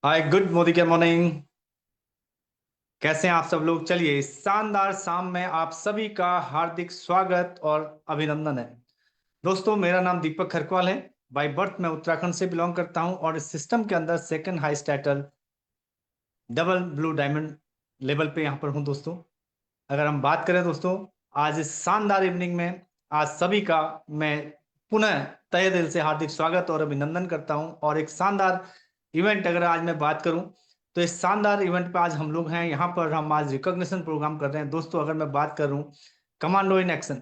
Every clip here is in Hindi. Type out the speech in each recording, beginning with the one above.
हाय, गुड मोदी के मॉर्निंग। कैसे हैं आप सब लोग? चलिए, इस शानदार शाम में आप सभी का हार्दिक स्वागत और अभिनंदन है। दोस्तों, मेरा नाम दीपक खरकवाल है। बाय बर्थ मैं उत्तराखंड से बिलोंग करता हूं और इस सिस्टम के अंदर second highest title double blue diamond level पे यहां पर हूं दोस्तों। अगर हम बात करें दोस्तों, आज इस शानदार इवनिंग में आज सभी का मैं पुनः तहे दिल से हार्दिक स्वागत और अभिनंदन करता हूं। और एक शानदार इवेंट अगर आज मैं बात करूं तो इस शानदार इवेंट पे आज हम लोग हैं यहाँ पर। हम आज रिकॉग्निशन प्रोग्राम कर रहे हैं दोस्तों। अगर मैं बात करूं, commando in action,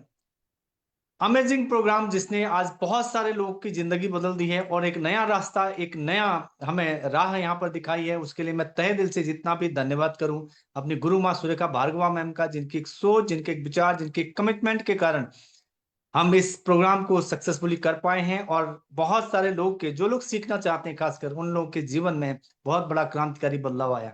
amazing programme जिसने आज बहुत सारे लोगों की जिंदगी बदल दी है और एक नया रास्ता, एक नया हमें राह यहाँ पर दिखाई है। उसके लिए मैं तहे दिल से जितना भी धन्यवाद करूं अपनी गुरु माँ सुरेखा भार्गवा मैम का, जिनकी एक सोच, जिनके एक विचार, जिनके कमिटमेंट के कारण हम इस प्रोग्राम को सक्सेसफुली कर पाए हैं। और बहुत सारे लोग के जो लोग सीखना चाहते हैं, खासकर उन लोगों के जीवन में बहुत बड़ा क्रांतिकारी बदलाव आया।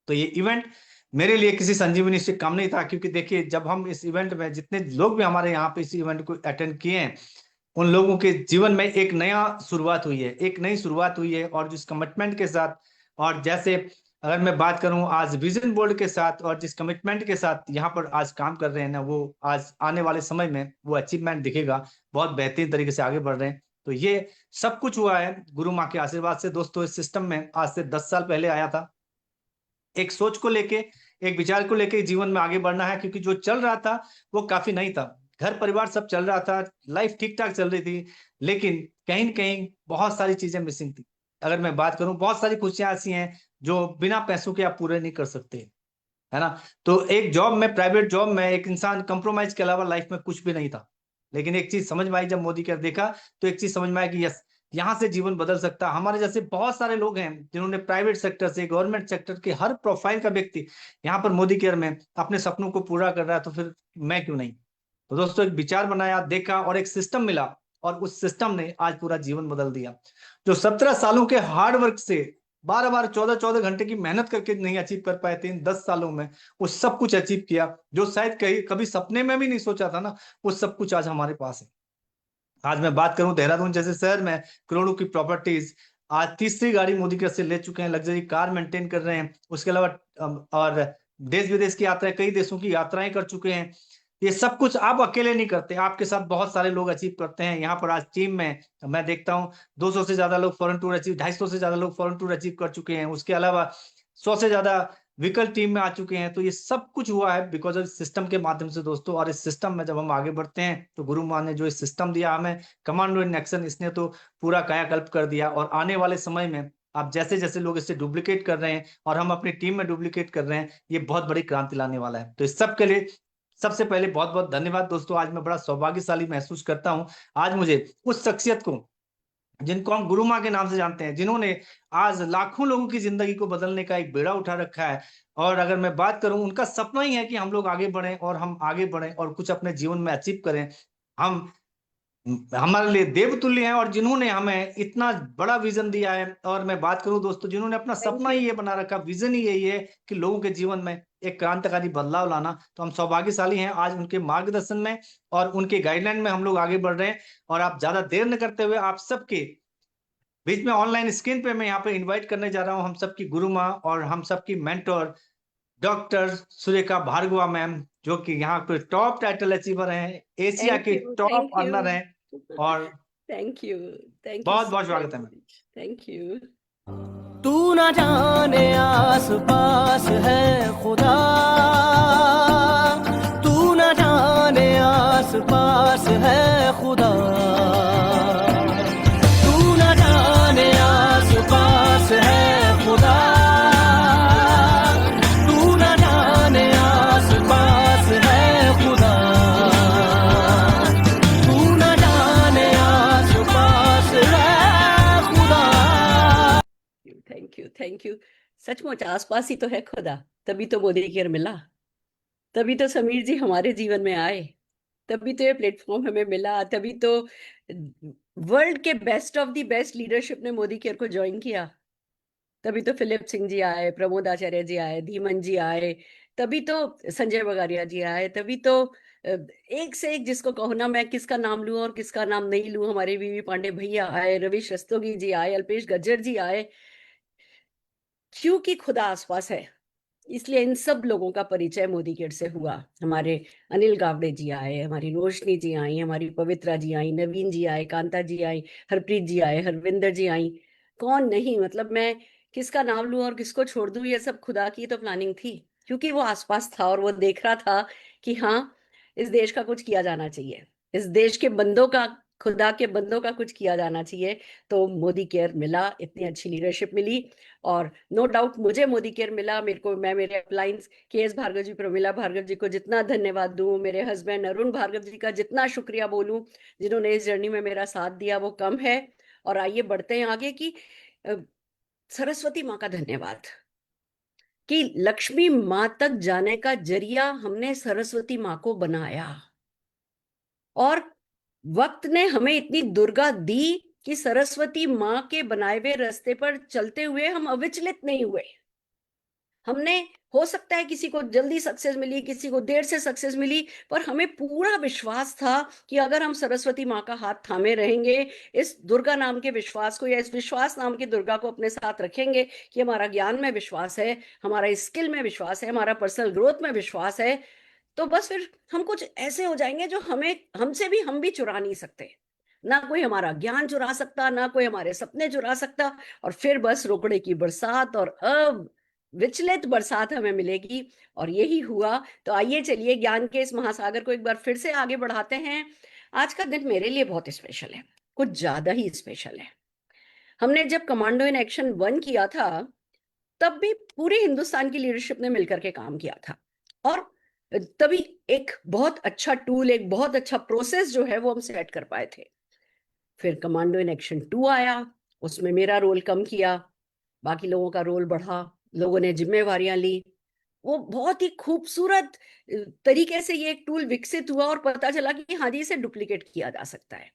तो ये इवेंट मेरे लिए किसी संजीवनी से कम नहीं था, क्योंकि देखिए, जब हम इस इवेंट में जितने लोग भी हमारे यहाँ पे इस इवेंट को अटेंड किए हैं, उन लोगों के जीवन में एक नया शुरुआत हुई है, एक नई शुरुआत हुई है। और जिस कमिटमेंट के साथ, और जैसे अगर मैं बात करूं आज विजन बोर्ड के साथ और जिस कमिटमेंट के साथ यहाँ पर आज काम कर रहे हैं ना, वो आज आने वाले समय में वो अचीवमेंट दिखेगा। बहुत बेहतरीन तरीके से आगे बढ़ रहे हैं। तो ये सब कुछ हुआ है गुरु माँ के आशीर्वाद से दोस्तों। इस सिस्टम में आज से 10 साल पहले आया था, एक सोच को लेके, एक विचार को लेके जीवन में आगे बढ़ना है। क्योंकि जो चल रहा था वो काफी नहीं था, घर परिवार सब चल रहा था, लाइफ ठीक ठाक चल रही थी, लेकिन कहीं न कहीं बहुत सारी चीजें मिसिंग थी। अगर मैं बात करूं, बहुत सारी खुशियां ऐसी हैं जो बिना पैसों के आप पूरे नहीं कर सकते, है ना। तो एक जॉब में, प्राइवेट जॉब में एक इंसान कंप्रोमाइज के अलावा लाइफ में कुछ भी नहीं था। लेकिन एक चीज समझ में आई, जब मोदी का देखा तो एक चीज समझ में आई कि यस, यहाँ से जीवन बदल सकता है। हमारे जैसे बहुत सारे लोग हैं जिन्होंने प्राइवेट सेक्टर से, गवर्नमेंट सेक्टर के हर प्रोफाइल का व्यक्ति यहाँ पर मोदी केयर में अपने सपनों को पूरा कर रहा है। तो फिर मैं क्यों नहीं? तो दोस्तों, एक विचार बनाया, देखा और एक सिस्टम मिला, और उस सिस्टम ने आज पूरा जीवन बदल दिया। जो 17 सालों के हार्ड वर्क से, 12 12 14 14 घंटे की मेहनत करके नहीं अचीव कर पाए थे, इन 10 सालों में वो सब कुछ अचीव किया। जो शायद कहीं कभी सपने में भी नहीं सोचा था ना, वो सब कुछ आज हमारे पास है। आज मैं बात करूं, देहरादून जैसे शहर में करोड़ों की प्रॉपर्टीज, आज तीसरी गाड़ी मोदी के से ले चुके हैं, लग्जरी कार मेंटेन कर रहे हैं। उसके अलावा और देश विदेश की यात्राएं, कई देशों की यात्राएं कर चुके हैं। ये सब कुछ आप अकेले नहीं करते, आपके साथ बहुत सारे लोग अचीव करते हैं। यहाँ पर आज टीम में मैं देखता हूँ 200 से ज्यादा लोग फॉरेन टूर अचीव, 250 से ज्यादा लोग फॉरेन टूर अचीव कर चुके हैं। उसके अलावा 100 से ज्यादा व्हीकल टीम में आ चुके हैं। तो ये सब कुछ हुआ है बिकॉज ऑफ सिस्टम के माध्यम से दोस्तों। और इस सिस्टम में जब हम आगे बढ़ते हैं तो गुरु माँ ने जो इस सिस्टम दिया हमें, कमांडो इन एक्शन, इसने तो पूरा कायाकल्प कर दिया। और आने वाले समय में आप जैसे जैसे लोग इससे डुप्लीकेट कर रहे हैं और हम अपनी टीम में डुप्लीकेट कर रहे हैं, ये बहुत बड़ी क्रांति लाने वाला है। तो इस सब के लिए सबसे पहले बहुत बहुत धन्यवाद दोस्तों। आज मैं बड़ा सौभाग्यशाली महसूस करता हूँ, आज मुझे उस शख्सियत को, जिनको हम गुरु माँ के नाम से जानते हैं, जिन्होंने आज लाखों लोगों की जिंदगी को बदलने का एक बेड़ा उठा रखा है। और अगर मैं बात करूं, उनका सपना ही है कि हम लोग आगे बढ़ें और हम आगे बढ़ें और कुछ अपने जीवन में अचीव करें। हम हमारे लिए देवतुल्य हैं, और जिन्होंने हमें इतना बड़ा विजन दिया है। और मैं बात करूं दोस्तों, जिन्होंने अपना थैंक सपना यू। ही ये बना रखा, विजन ही यही है कि लोगों के जीवन में एक क्रांतिकारी बदलाव लाना। तो हम सौभाग्यशाली हैं आज उनके मार्गदर्शन में और उनके गाइडलाइन में हम लोग आगे बढ़ रहे हैं। और आप ज्यादा देर न करते हुए, आप सबके बीच में ऑनलाइन स्क्रीन पे मैं यहाँ पे इनवाइट करने जा रहा हूँ हम सबकी गुरु माँ और हम सबकी mentor doctor Surekha Bhargava ma'am, जो कि यहाँ पे टॉप टाइटल अचीवर हैं, एशिया थैंक के you. Top thank you. Earner हैं। और थैंक यू। थैंक यू बहुत बहुत वेरी स्वागत है मैम। मच। Thank you. तू न जाने आस पास है खुदा, तू न जाने आस पास है खुदा, तू न जाने आस पास है खुदा, तू न जाने आस पास है खुदा, तू न जाने आस पास है खुदा। Thank you. Thank you. सचमुच आसपास ही तो है खुदा, तभी तो मोदी केयर मिला, तभी तो समीर जी हमारे जीवन में आए, तभी तो ये प्लेटफॉर्म हमें मिला, तभी तो वर्ल्ड के best of the best leadership ने मोदी केयर को ज्वाइन किया, तभी तो फिलिप सिंह जी आए, प्रमोद आचार्य जी आए, धीमन जी आए, तभी तो संजय बगारिया जी आए, तभी तो एक से एक, जिसको कहो ना, मैं किसका नाम लूं और किसका नाम नहीं लूं, हमारे वीवी पांडे भैया आए, रविश रस्तोगी जी आए, अल्पेश गज्जर जी आए। क्योंकि खुदा आसपास है, इसलिए इन सब लोगों का परिचय मोदी केयर से हुआ। हमारे अनिल गावड़े जी आए, हमारी रोशनी जी आई, हमारी पवित्रा जी आई, नवीन जी आए, कांता जी आई, हरप्रीत जी आए, हरविंदर जी आई। कौन नहीं, मतलब मैं किसका नाम लूं और किसको छोड़ दूं, ये सब खुदा की तो प्लानिंग थी, क्योंकि वो आसपास था और वो देख रहा था कि हाँ, इस देश का कुछ किया जाना चाहिए, इस देश के बंदों का, खुदा के बंदों का कुछ किया जाना चाहिए। तो मोदी केयर मिला, इतनी अच्छी लीडरशिप मिली, और नो डाउट मुझे मोदी केयर मिला। मेरे को, मैं मेरे अपलाइंस के.एस. भार्गव जी, प्रमिला भार्गव जी को जितना धन्यवाद दूं, मेरे हस्बैंड अरुण भार्गव जी का जितना शुक्रिया बोलूं, जिन्होंने इस जर्नी में मेरा साथ दिया, वो कम है। और आइए बढ़ते हैं आगे कि अ, सरस्वती माँ का धन्यवाद, कि लक्ष्मी माँ तक जाने का जरिया हमने सरस्वती माँ को बनाया, और वक्त ने हमें इतनी दुर्गा दी कि सरस्वती माँ के बनाए हुए रास्ते पर चलते हुए हम अविचलित नहीं हुए। हमने, हो सकता है किसी को जल्दी सक्सेस मिली, किसी को देर से सक्सेस मिली, पर हमें पूरा विश्वास था कि अगर हम सरस्वती माँ का हाथ थामे रहेंगे, इस दुर्गा नाम के विश्वास को, या इस विश्वास नाम की दुर्गा को अपने साथ रखेंगे, कि हमारा ज्ञान में विश्वास है, हमारा स्किल में विश्वास है, हमारा पर्सनल ग्रोथ में विश्वास है, तो बस फिर हम कुछ ऐसे हो जाएंगे जो हमें, हमसे भी, हम भी चुरा नहीं सकते। ना कोई हमारा ज्ञान चुरा सकता, ना कोई हमारे सपने चुरा सकता। और फिर बस रोकड़े की बरसात और अब विचलित बरसात हमें मिलेगी, और यही हुआ। तो आइए चलिए ज्ञान के इस महासागर को एक बार फिर से आगे बढ़ाते हैं। आज का दिन मेरे लिए बहुत स्पेशल है, कुछ ज्यादा ही स्पेशल है। हमने जब कमांडो इन एक्शन 1 किया था, तब भी पूरे हिंदुस्तान की लीडरशिप ने मिलकर के काम किया था, और तभी एक बहुत अच्छा टूल, एक बहुत अच्छा प्रोसेस जो है वो हम सेट कर पाए थे। फिर कमांडो इन एक्शन 2 आया, उसमें मेरा रोल कम किया, बाकी लोगों का रोल बढ़ा, लोगों ने जिम्मेवारियां ली। वो बहुत ही खूबसूरत तरीके से ये एक टूल विकसित हुआ, और पता चला कि हाँ जी, इसे डुप्लीकेट किया जा सकता है।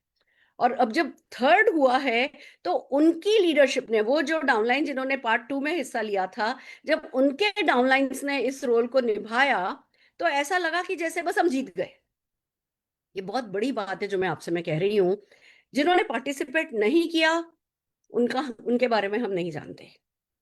और अब जब थर्ड हुआ है, तो उनकी लीडरशिप ने, वो जो डाउनलाइन जिन्होंने पार्ट 2 में हिस्सा लिया था, जब उनके डाउनलाइंस ने इस रोल को निभाया, तो ऐसा लगा कि जैसे बस हम जीत गए। ये बहुत बड़ी बात है जो मैं कह रही हूँ। जिन्होंने पार्टिसिपेट नहीं किया, उनका, उनके बारे में हम नहीं जानते,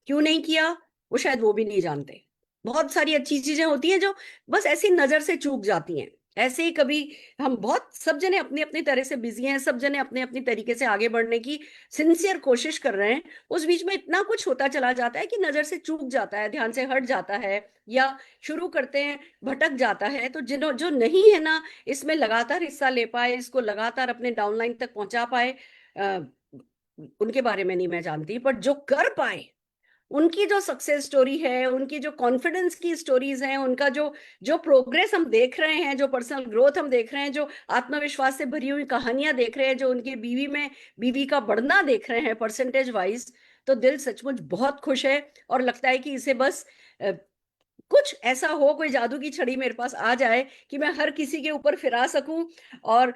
क्यों नहीं किया वो शायद वो भी नहीं जानते। बहुत सारी अच्छी चीजें होती हैं जो बस ऐसी नजर से चूक जाती हैं, ऐसे ही कभी। हम बहुत, सब जने अपनी अपनी तरह से बिजी हैं, सब जने अपने अपनी तरीके से आगे बढ़ने की सिंसियर कोशिश कर रहे हैं, उस बीच में इतना कुछ होता चला जाता है कि नजर से चूक जाता है, ध्यान से हट जाता है, या शुरू करते हैं भटक जाता है। तो जिन्हों, जो नहीं है ना, इसमें लगातार हिस्सा ले पाए, इसको लगातार अपने डाउनलाइन तक पहुंचा पाए, उनके बारे में नहीं मैं जानती, पर जो कर पाए, उनकी जो सक्सेस स्टोरी है, उनकी जो कॉन्फिडेंस की स्टोरीज हैं, उनका जो जो प्रोग्रेस हम देख रहे हैं, जो पर्सनल ग्रोथ हम देख रहे हैं, जो आत्मविश्वास से भरी हुई कहानियां देख रहे हैं, जो उनकी बीवी में, बीवी का बढ़ना देख रहे हैं परसेंटेज वाइज, तो दिल सचमुच बहुत खुश है। और लगता है कि इसे बस कुछ ऐसा हो, कोई जादू की छड़ी मेरे पास आ जाए कि मैं हर किसी के ऊपर फिरा सकूं, और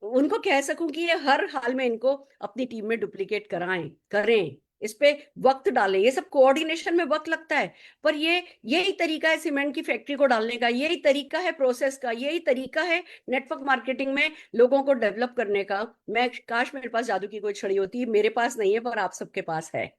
उनको कह सकूं कि ये हर हाल में इनको अपनी टीम में डुप्लीकेट कराएं, करें, इस पे वक्त डालें। ये सब कोऑर्डिनेशन में वक्त लगता है, पर ये यही तरीका है सीमेंट की फैक्ट्री को डालने का, यही तरीका है प्रोसेस का, यही तरीका है नेटवर्क मार्केटिंग में लोगों को डेवलप करने का। मैं, काश मेरे पास जादू की कोई छड़ी होती, मेरे पास नहीं है, पर आप सबके पास है।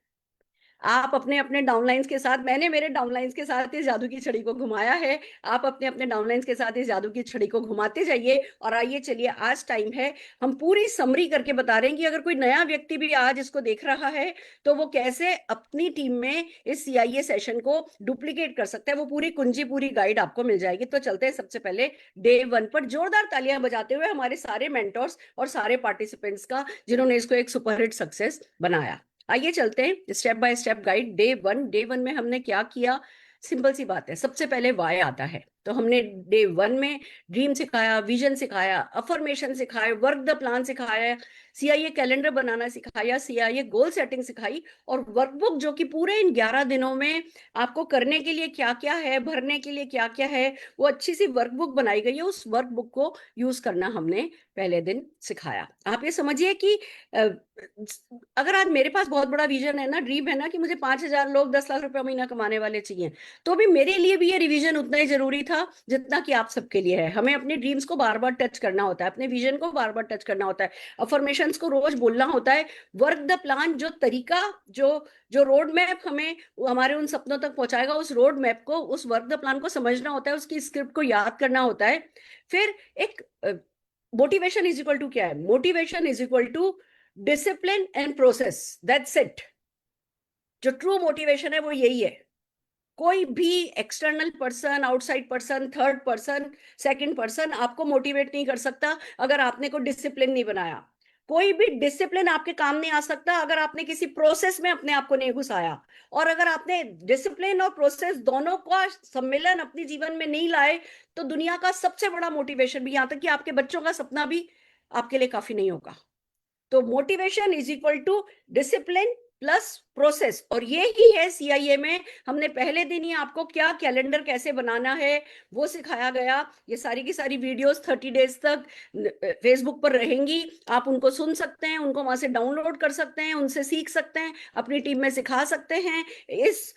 आप अपने अपने डाउनलाइंस के साथ, मैंने मेरे डाउनलाइंस के साथ इस जादू की छड़ी को घुमाया है, आप अपने अपने डाउनलाइंस के साथ इस जादू की छड़ी को घुमाते जाइए। और आइए चलिए, आज टाइम है, हम पूरी समरी करके बता रहे हैं कि अगर कोई नया व्यक्ति भी आज इसको देख रहा है, तो वो कैसे अपनी टीम में इस CIA सेशन को डुप्लीकेट कर सकता है। वो पूरी कुंजी, पूरी गाइड आपको मिल जाएगी। तो चलते हैं सबसे पहले डे 1 पर, जोरदार तालियां बजाते हुए हमारे सारे मेंटर्स और सारे पार्टिसिपेंट्स का, जिन्होंने इसको एक सुपरहिट सक्सेस बनाया। आइए चलते हैं step by step guide. Day one में हमने क्या किया, सिंपल सी बात है, सबसे पहले वाई आता है। तो हमने डे 1 में ड्रीम सिखाया, विजन सिखाया, अफर्मेशन सिखाया, वर्क द प्लान सिखाया, CIA कैलेंडर बनाना सिखाया, CIA गोल सेटिंग सिखाई, और वर्कबुक, जो कि पूरे इन 11 दिनों में आपको करने के लिए क्या क्या है, भरने के लिए क्या क्या है, वो अच्छी सी वर्कबुक बनाई गई है। उस वर्कबुक को यूज करना हमने पहले दिन सिखाया। आप ये समझिए कि अगर आज मेरे पास बहुत बड़ा विजन है ना, ड्रीम है ना, कि मुझे 5,000 लोग 10 लाख रुपए महीना कमाने वाले चाहिए, तो भी मेरे लिए भी ये रिवीजन उतना ही जरूरी था था जितना कि आप सबके लिए है। हमें अपने ड्रीम्स को बार बार टच करना होता है, अपने विजन को बार बार टच करना होता है, अफर्मेशंस को रोज बोलना होता है। वर्क द प्लान, जो तरीका, जो जो रोड मैप हमें हमारे उन सपनों तक पहुंचाएगा, उस रोड मैप को, उस वर्क द प्लान को समझना होता है, उसकी स्क्रिप्ट को याद करना होता है। फिर एक मोटिवेशन इज इक्वल टू क्या है? Motivation is equal to discipline and process, that's it. जो ट्रू मोटिवेशन है वो यही है। कोई भी external person, outside person, third person, second person आपको मोटिवेट नहीं कर सकता अगर आपने कोई डिसिप्लिन नहीं बनाया। कोई भी डिसिप्लिन आपके काम नहीं आ सकता अगर आपने किसी प्रोसेस में अपने आप को नहीं घुसाया। और अगर आपने डिसिप्लिन और प्रोसेस दोनों का सम्मेलन अपने जीवन में नहीं लाए तो दुनिया का सबसे बड़ा मोटिवेशन भी, यहां तक कि आपके बच्चों का सपना भी आपके लिए काफी नहीं होगा। तो motivation is equal to discipline plus process. और ये ही है सीआईए में, हमने पहले दिन ही आपको क्या कैलेंडर कैसे बनाना है वो सिखाया गया। ये सारी की सारी वीडियोस 30 डेज तक फेसबुक पर रहेंगी, आप उनको सुन सकते हैं, उनको वहां से डाउनलोड कर सकते हैं, उनसे सीख सकते हैं, अपनी टीम में सिखा सकते हैं। इस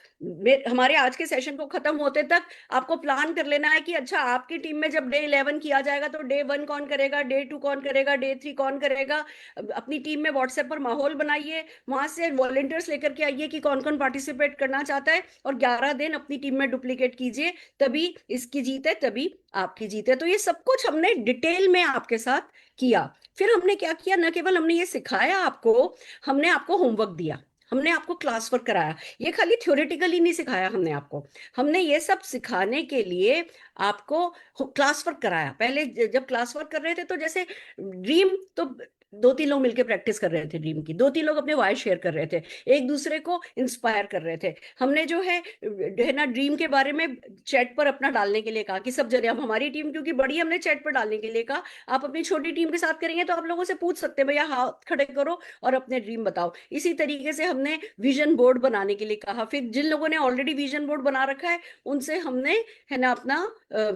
हमारे आज के सेशन को खत्म होते तक आपको प्लान कर लेना है कि अच्छा, आपकी टीम में जब डे 11 किया जाएगा तो डे 1 कौन करेगा, डे 2 कौन करेगा, डे 3 कौन करेगा। अपनी टीम में व्हाट्सएप पर माहौल बनाइए, वहां से वॉलंटियर्स लेकर के आइए कि कौन कौन पार्टिसिपेट करना चाहता है, और 11 दिन अपनी टीम में डुप्लीकेट कीजिए। तभी इसकी जीत है, तभी आपकी जीत है। तो ये सब कुछ हमने डिटेल में आपके साथ किया। फिर हमने क्या किया, न केवल हमने ये सिखाया आपको, हमने आपको होमवर्क दिया, हमने आपको क्लास वर्क कराया। ये खाली थ्योरेटिकली नहीं सिखाया हमने आपको, हमने ये सब सिखाने के लिए आपको क्लास वर्क कराया। पहले जब क्लास वर्क कर रहे थे तो जैसे ड्रीम, तो 2-3 लोग मिलकर प्रैक्टिस कर रहे थे ड्रीम की, 2-3 लोग अपने वॉइस शेयर कर रहे थे, एक दूसरे को इंस्पायर कर रहे थे। हमने जो है ना ड्रीम के बारे में चैट पर अपना डालने के लिए कहा कि सब जगह, हम हमारी टीम क्योंकि बड़ी, हमने चैट पर डालने के लिए कहा। आप अपनी छोटी टीम के साथ करेंगे तो आप लोगों से पूछ सकते हैं, भैया हाथ खड़े करो और अपने ड्रीम बताओ। इसी तरीके से हमने विजन बोर्ड बनाने के लिए कहा। फिर जिन लोगों ने ऑलरेडी विजन बोर्ड बना रखा है उनसे हमने है ना अपना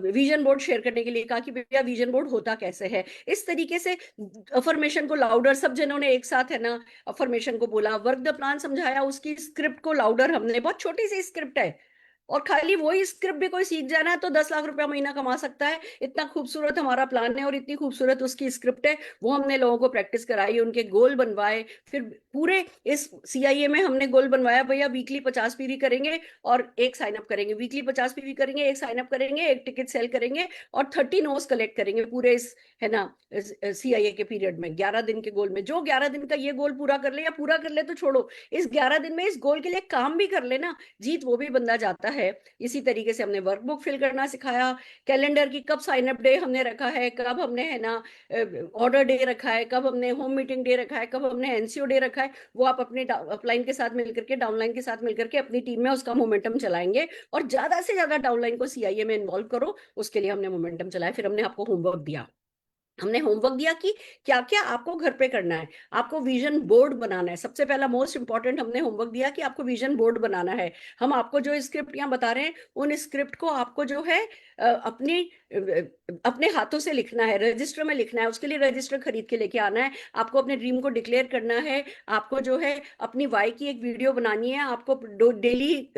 विजन बोर्ड शेयर करने के लिए कहा कि भैया विजन बोर्ड होता कैसे है। इस तरीके से अफर्मेशन को लाउडर, सब जनों ने एक साथ है ना अफर्मेशन को बोला, वर्क द प्लान समझाया, उसकी स्क्रिप्ट को लाउडर, हमने बहुत छोटी सी स्क्रिप्ट है और खाली वही स्क्रिप्ट भी कोई सीख जाना है तो 10 लाख रुपया महीना कमा सकता है। इतना खूबसूरत हमारा प्लान है और इतनी खूबसूरत उसकी स्क्रिप्ट है। वो हमने लोगों को प्रैक्टिस कराई, उनके गोल बनवाए। फिर पूरे इस सीआईए में हमने गोल बनवाया, भैया वीकली 50 पीवी करेंगे और एक साइन अप करेंगे, वीकली 50 पीवी करेंगे, एक साइन अप करेंगे, एक टिकट सेल करेंगे और 30 नोस कलेक्ट करेंगे पूरे इस है ना सीआईए के पीरियड में, 11 दिन के गोल में। जो 11 दिन का ये गोल पूरा कर ले, या पूरा कर ले तो छोड़ो, इस 11 दिन में इस गोल के लिए काम भी कर लेना, जीत वो भी बंदा जाता है। इसी तरीके से हमने वर्कबुक फिल करना सिखाया, कैलेंडर की कब साइन अप डे हमने रखा है, कब हमने है ना ऑर्डर डे रखा है, कब हमने होम मीटिंग डे रखा है, कब हमने एनसीओ डे रखा है। वो आप अपने अपलाइन के साथ मिलकर के, डाउनलाइन के साथ मिलकर के अपनी टीम में उसका मोमेंटम चलाएंगे और ज्यादा से ज्यादा डाउनलाइन को सीआईए में इन्वॉल्व करो, उसके लिए हमने मोमेंटम चलाया। फिर हमने आपको होमवर्क दिया, हमने होमवर्क दिया कि क्या क्या आपको घर पे करना है। आपको विजन बोर्ड बनाना है, सबसे पहला मोस्ट इंपॉर्टेंट हमने होमवर्क दिया कि आपको विजन बोर्ड बनाना है। हम आपको जो स्क्रिप्ट यहाँ बता रहे हैं उन स्क्रिप्ट को आपको जो है अपने हाथों से लिखना है, रजिस्टर में लिखना है। उसके लिए रजिस्टर खरीद के लेके आना है, आपको अपने ड्रीम को डिक्लेयर करना है, आपको जो है अपनी वाई की एक वीडियो बनानी है, आपको डेली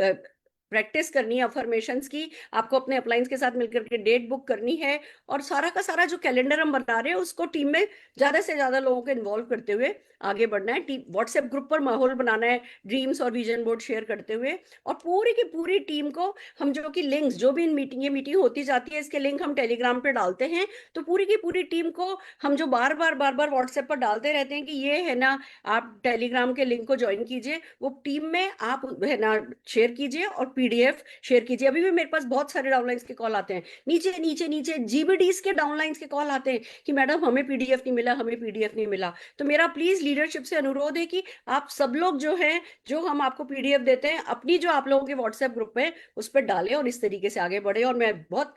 प्रैक्टिस करनी है अफर्मेशंस की, आपको अपने अपलाइंस के साथ मिलकर के डेट बुक करनी है। और सारा का सारा जो कैलेंडर हम बता रहे हैं उसको टीम में ज्यादा से ज्यादा लोगों को इन्वॉल्व करते हुए आगे बढ़ना है। टीम व्हाट्सएप ग्रुप पर माहौल बनाना है, ड्रीम्स और विजन बोर्ड शेयर करते हुए। और पूरी की पूरी टीम को हम जो कि लिंक्स, जो भी इन मीटिंग, ये मीटिंग होती जाती है, इसके लिंक हम टेलीग्राम पे डालते हैं। तो पूरी की पूरी टीम को हम जो बार बार व्हाट्सएप पर डालते रहते हैं कि ये है ना आप टेलीग्राम के लिंक को ज्वाइन कीजिए, वो टीम में आप है ना शेयर कीजिए और पीडीएफ शेयर कीजिए। अभी भी मेरे पास बहुत सारे डाउनलाइंस के कॉल आते हैं, नीचे नीचे नीचे जीबीडीज के डाउनलाइंस के कॉल आते हैं कि मैडम हमें पीडीएफ नहीं मिला, हमें पीडीएफ नहीं मिला। तो मेरा प्लीज लीडरशिप से अनुरोध है कि आप सब लोग जो है, जो हम आपको पीडीएफ देते हैं, अपनी जो आप लोगों के व्हाट्सएप ग्रुप है उस पर डालें और इस तरीके से आगे बढ़े। और मैं बहुत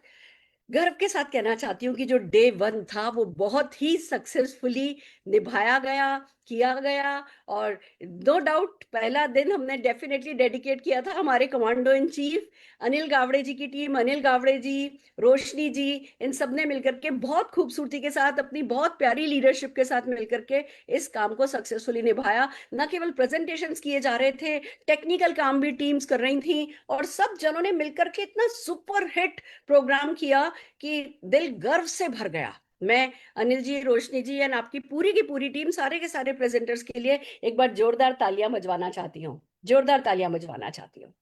गर्व के साथ कहना चाहती हूँ कि जो डे 1 था वो बहुत ही सक्सेसफुली निभाया गया, किया गया। और नो डाउट पहला दिन हमने डेफिनेटली डेडिकेट किया था हमारे commando in chief Anil Gawade ji की टीम, अनिल गावड़े जी, रोशनी जी, इन सब ने मिलकर के बहुत खूबसूरती के साथ अपनी बहुत प्यारी लीडरशिप के साथ मिलकर के इस काम को सक्सेसफुली निभाया। न केवल प्रेजेंटेशंस किए जा रहे थे, टेक्निकल काम भी टीम्स कर रही थी, और सब जनों ने मिलकर के इतना सुपर हिट प्रोग्राम किया कि दिल गर्व से भर गया। मैं अनिल जी, रोशनी जी एंड आपकी पूरी की पूरी टीम, सारे के सारे प्रेजेंटर्स के लिए एक बार जोरदार तालियां बजवाना चाहती हूँ, जोरदार तालियां बजवाना चाहती हूँ।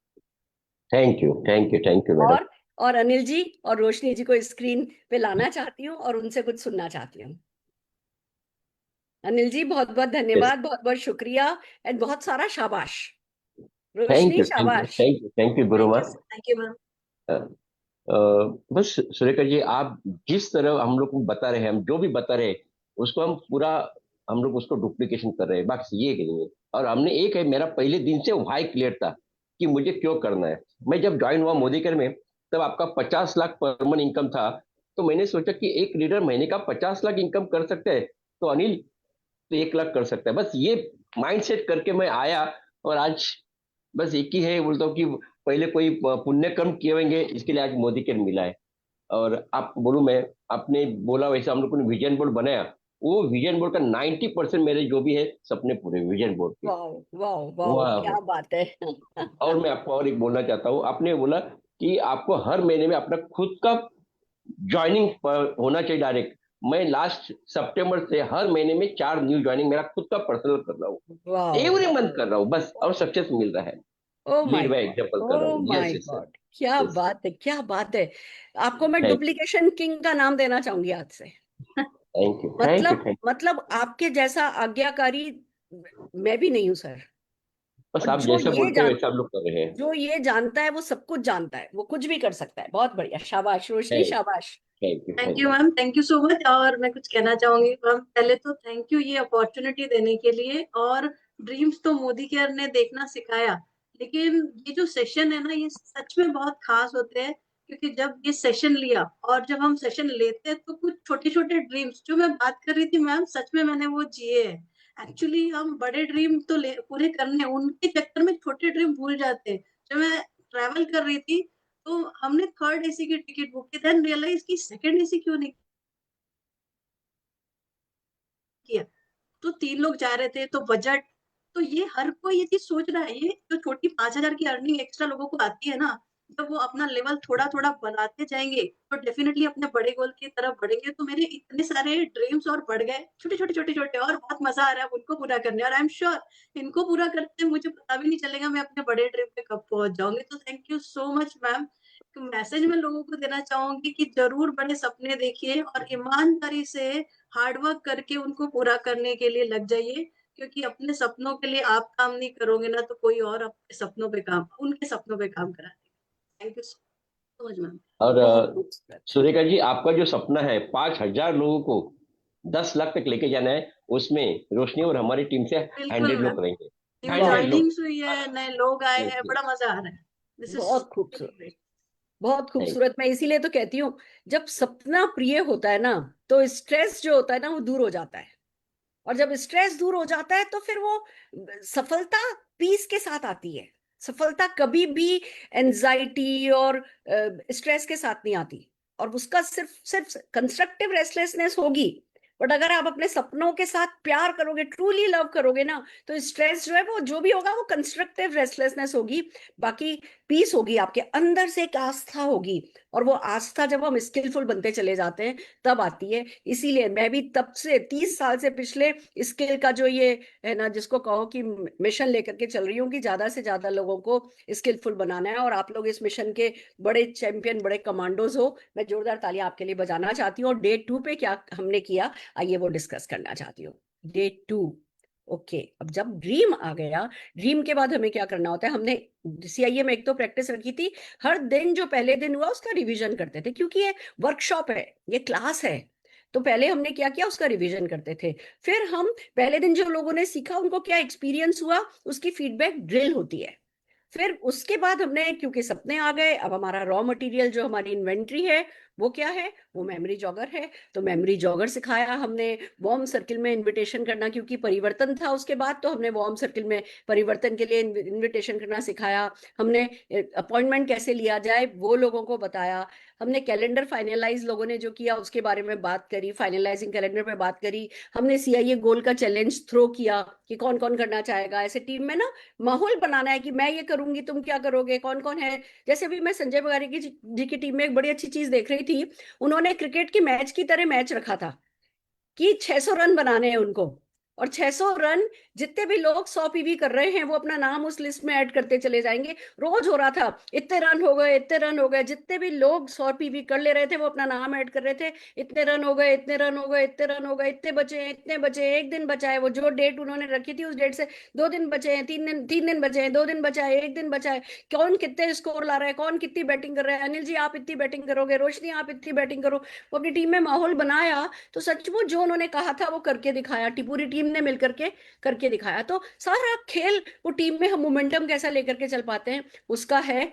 Thank you, thank you, thank you madam. और अनिल जी और रोशनी जी को स्क्रीन पे लाना चाहती हूँ और उनसे कुछ सुनना चाहती हूँ। अनिल जी बहुत बहुत धन्यवाद, बहुत बहुत शुक्रिया एंड बहुत सारा शाबाश। थैंक रोशनी यू, शाबाश। Thank you Guruma. Thank you ma'am. बस सुरेखा जी, आप जिस तरह हम लोग को बता रहे हैं, हम जो भी बता रहे हैं उसको हम पूरा, हम लोग उसको डुप्लीकेशन कर रहे हैं, बस ये नहीं है। और हमने एक है, मेरा पहले दिन से वाई क्लियर था कि मुझे क्यों करना है। मैं जब ज्वाइन हुआ मोदी केयर में, तब आपका 50 लाख पर मंथ इनकम था। तो मैंने सोचा कि एक लीडर महीने का 50 लाख इनकम कर सकते हैं, तो अनिल तो 1 लाख कर सकता है। बस ये माइंड सेट करके मैं आया, और आज बस एक ही है, बोलता हूँ कि पहले कोई पुण्य कर्म किए होंगे, इसके लिए आज मोदी केयर मिला है। और आप बोलूं मैं, आपने बोला वैसे हम लोग ने विजन बोर्ड बनाया, वो विजन बोर्ड का 90% मेरे जो भी है सपने पूरे विजन बोर्ड के। वाह वाह वाह, वाह। क्या बात है। और मैं आपको और एक बोलना चाहता हूँ, आपने बोला कि आपको हर महीने में अपना खुद का ज्वाइनिंग होना चाहिए डायरेक्ट। मैं लास्ट सितंबर से हर महीने में 4 न्यू ज्वाइनिंग मेरा खुद का पर्सनल कर रहा हूँ, वाह, एवरी मंथ कर रहा हूँ बस, और सक्सेस मिल रहा है। Oh my lead by God, example कर रहा ओ हूँ। माय यस यस गॉड, क्या यस। बात है, क्या बात है। आपको मैं थैंक डुप्लीकेशन किंग का नाम देना चाहूंगी आज से। यू, थैंक यू, मतलब थैंक। मतलब आपके जैसा आज्ञाकारी मैं भी नहीं हूं सर। बस और आप जैसे बोलते हैं वैसे हम लोग कर रहे हैं। जो ये जानता है वो सब कुछ जानता है, वो कुछ भी कर सकता है। बहुत बढ़िया, शाबाश रोशनी, थैंक शाबाश। Thank you, thank thank you ma'am, thank you so much. और मैं कुछ कहना चाहूंगी मैम, पहले तो थैंक यू ये अपॉर्चुनिटी देने के लिए। और ड्रीम्स तो मोदी केयर ने देखना सिखाया, लेकिन ये जो सेशन है ना, ये सच में बहुत खास होते हैं। क्योंकि जब ये सेशन लिया और जब हम सेशन लेते हैं, तो कुछ छोटे छोटे ड्रीम्स जो मैं बात कर रही थी मैम, सच में मैंने वो जिए हैं। एक्चुअली हम बड़े ड्रीम तो पूरे करने, उनके चक्कर में छोटे ड्रीम भूल जाते हैं। जब मैं ट्रैवल कर रही थी, तो हमने थर्ड एसी की टिकट बुक की, देन रियलाइज की सेकंड एसी क्यों नहीं किया। तो 3 लोग जा रहे थे, तो बजट, तो ये हर कोई ये चीज सोच रहा है। ये जो छोटी 5,000 की अर्निंग एक्स्ट्रा लोगों को आती है ना, जब वो अपना लेवल थोड़ा थोड़ा बनाते जाएंगे, तो डेफिनेटली अपने बड़े गोल की तरफ बढ़ेंगे। तो मेरे इतने सारे ड्रीम्स और बढ़ गए, छोटे छोटे छोटे छोटे, और बहुत मजा आ रहा है उनको पूरा करने। और आई एम श्योर इनको पूरा करते मुझे पता भी नहीं चलेगा मैं अपने बड़े ड्रीम पे कब पहुंच जाऊंगी। तो thank you so much ma'am. Message में लोगों को देना चाहूंगी कि जरूर बड़े सपने देखिए, और ईमानदारी से हार्डवर्क करके उनको पूरा करने के लिए लग जाइए। क्योंकि अपने सपनों के लिए आप काम नहीं करोगे ना, तो कोई और आपके सपनों पे काम, उनके सपनों पे काम करा देगा। Thank you so much ma'am. और बहुत खूबसूरत। सुरेखा जी, आपका जो सपना है 5,000 लोगों को 10 लाख तक लेके जाना है, उसमें रोशनी और हमारी टीम से बिल्कुल 100 मैम, लोग रहेंगे। न्यू 100 लोग। ज्वाइनिंग्स हुई है, नए लोग आए हैं, बड़ा मजा आ रहा है। दिस इज बहुत खूबसूरत, बहुत थैंक खूबसूरत। मैं इसीलिए तो कहती हूँ, जब सपना प्रिय होता है ना, तो स्ट्रेस जो होता है ना वो दूर हो जाता है। और जब स्ट्रेस दूर हो जाता है तो फिर वो सफलता पीस के साथ आती है। सफलता कभी भी एंजाइटी और स्ट्रेस के साथ नहीं आती। और उसका सिर्फ सिर्फ कंस्ट्रक्टिव रेस्टलेसनेस होगी। बट अगर आप अपने सपनों के साथ प्यार करोगे, ट्रूली लव करोगे ना, तो स्ट्रेस जो है वो जो भी होगा वो कंस्ट्रक्टिव रेस्टलेसनेस होगी। बाकी पीस होगी, आपके अंदर से एक आस्था होगी। और वो आस्था जब हम स्किलफुल बनते चले जाते हैं तब आती है। इसीलिए मैं भी तब से 30 साल से पिछले स्किल का जो ये है ना, जिसको कहो कि मिशन लेकर के चल रही हूँ कि ज्यादा से ज्यादा लोगों को स्किलफुल बनाना है। और आप लोग इस मिशन के बड़े चैंपियन, बड़े कमांडोज हो। मैं जोरदार तालियां आपके लिए बजाना चाहती हूँ। और डे 2 पे क्या हमने किया, आइए वो डिस्कस करना चाहती हूँ। Day 2, okay. अब जब ड्रीम आ गया, ड्रीम के बाद हमें क्या करना होता है, हमने सीआईए में एक तो प्रैक्टिस रखी थी। हर दिन जो पहले दिन हुआ उसका रिवीजन करते थे, क्योंकि ये वर्कशॉप है, ये क्लास है। तो पहले हमने क्या किया, उसका रिवीजन करते थे। फिर हम पहले दिन जो लोगों ने सीखा उनको क्या एक्सपीरियंस हुआ, उसकी फीडबैक ड्रिल होती है। फिर उसके बाद हमने, क्योंकि सपने आ गए, अब हमारा रॉ मटेरियल जो हमारी इन्वेंट्री है वो क्या है, वो मेमोरी जॉगर है। तो मेमोरी जॉगर सिखाया हमने, वार्म सर्किल में इनविटेशन करना, क्योंकि परिवर्तन था उसके बाद, तो हमने वार्म सर्किल में परिवर्तन के लिए इनविटेशन करना सिखाया। हमने अपॉइंटमेंट कैसे लिया जाए वो लोगों को बताया। हमने कैलेंडर फाइनलाइज लोगों ने जो किया उसके बारे में बात करी, फाइनलाइजिंग कैलेंडर पे बात करी। हमने सीआईए गोल का चैलेंज थ्रो किया कि कौन कौन करना चाहेगा। ऐसे टीम में ना माहौल बनाना है कि मैं ये करूंगी, तुम क्या करोगे, कौन कौन है। जैसे अभी मैं संजय बगारी जी की टीम में एक बड़ी अच्छी चीज देख रही थी, उन्होंने क्रिकेट की मैच की तरह मैच रखा था कि 600 रन बनाने हैं उनको, और 600 रन जितने भी लोग 100 पीवी कर रहे हैं वो अपना नाम उस लिस्ट में ऐड करते चले जाएंगे। रोज हो रहा था, इतने रन हो गए, इतने रन हो गए, जितने भी लोग 100 पीवी कर ले रहे थे वो अपना नाम ऐड कर रहे थे, इतने रन हो गए, इतने रन हो गए, इतने रन हो गए, इतने बचे हैं, इतने बचे हैं, एक दिन बचा है, वो जो डेट उन्होंने रखी थी उस डेट से 2 दिन बचे हैं, 3 दिन बचे हैं, 2 दिन बचा है, एक दिन बचा है, कौन कितने स्कोर ला रहा है, कौन कितनी बैटिंग कर रहा है, अनिल जी आप इतनी बैटिंग करोगे, रोशनी आप इतनी बैटिंग करो। वो अपनी टीम में माहौल बनाया, तो सचमुच जो उन्होंने कहा था वो करके दिखाया, पूरी टीम ने मिलकर के करके दिखाया। तो सारा खेल वो टीम में हम मोमेंटम कैसा लेकर के चल पाते हैं उसका है।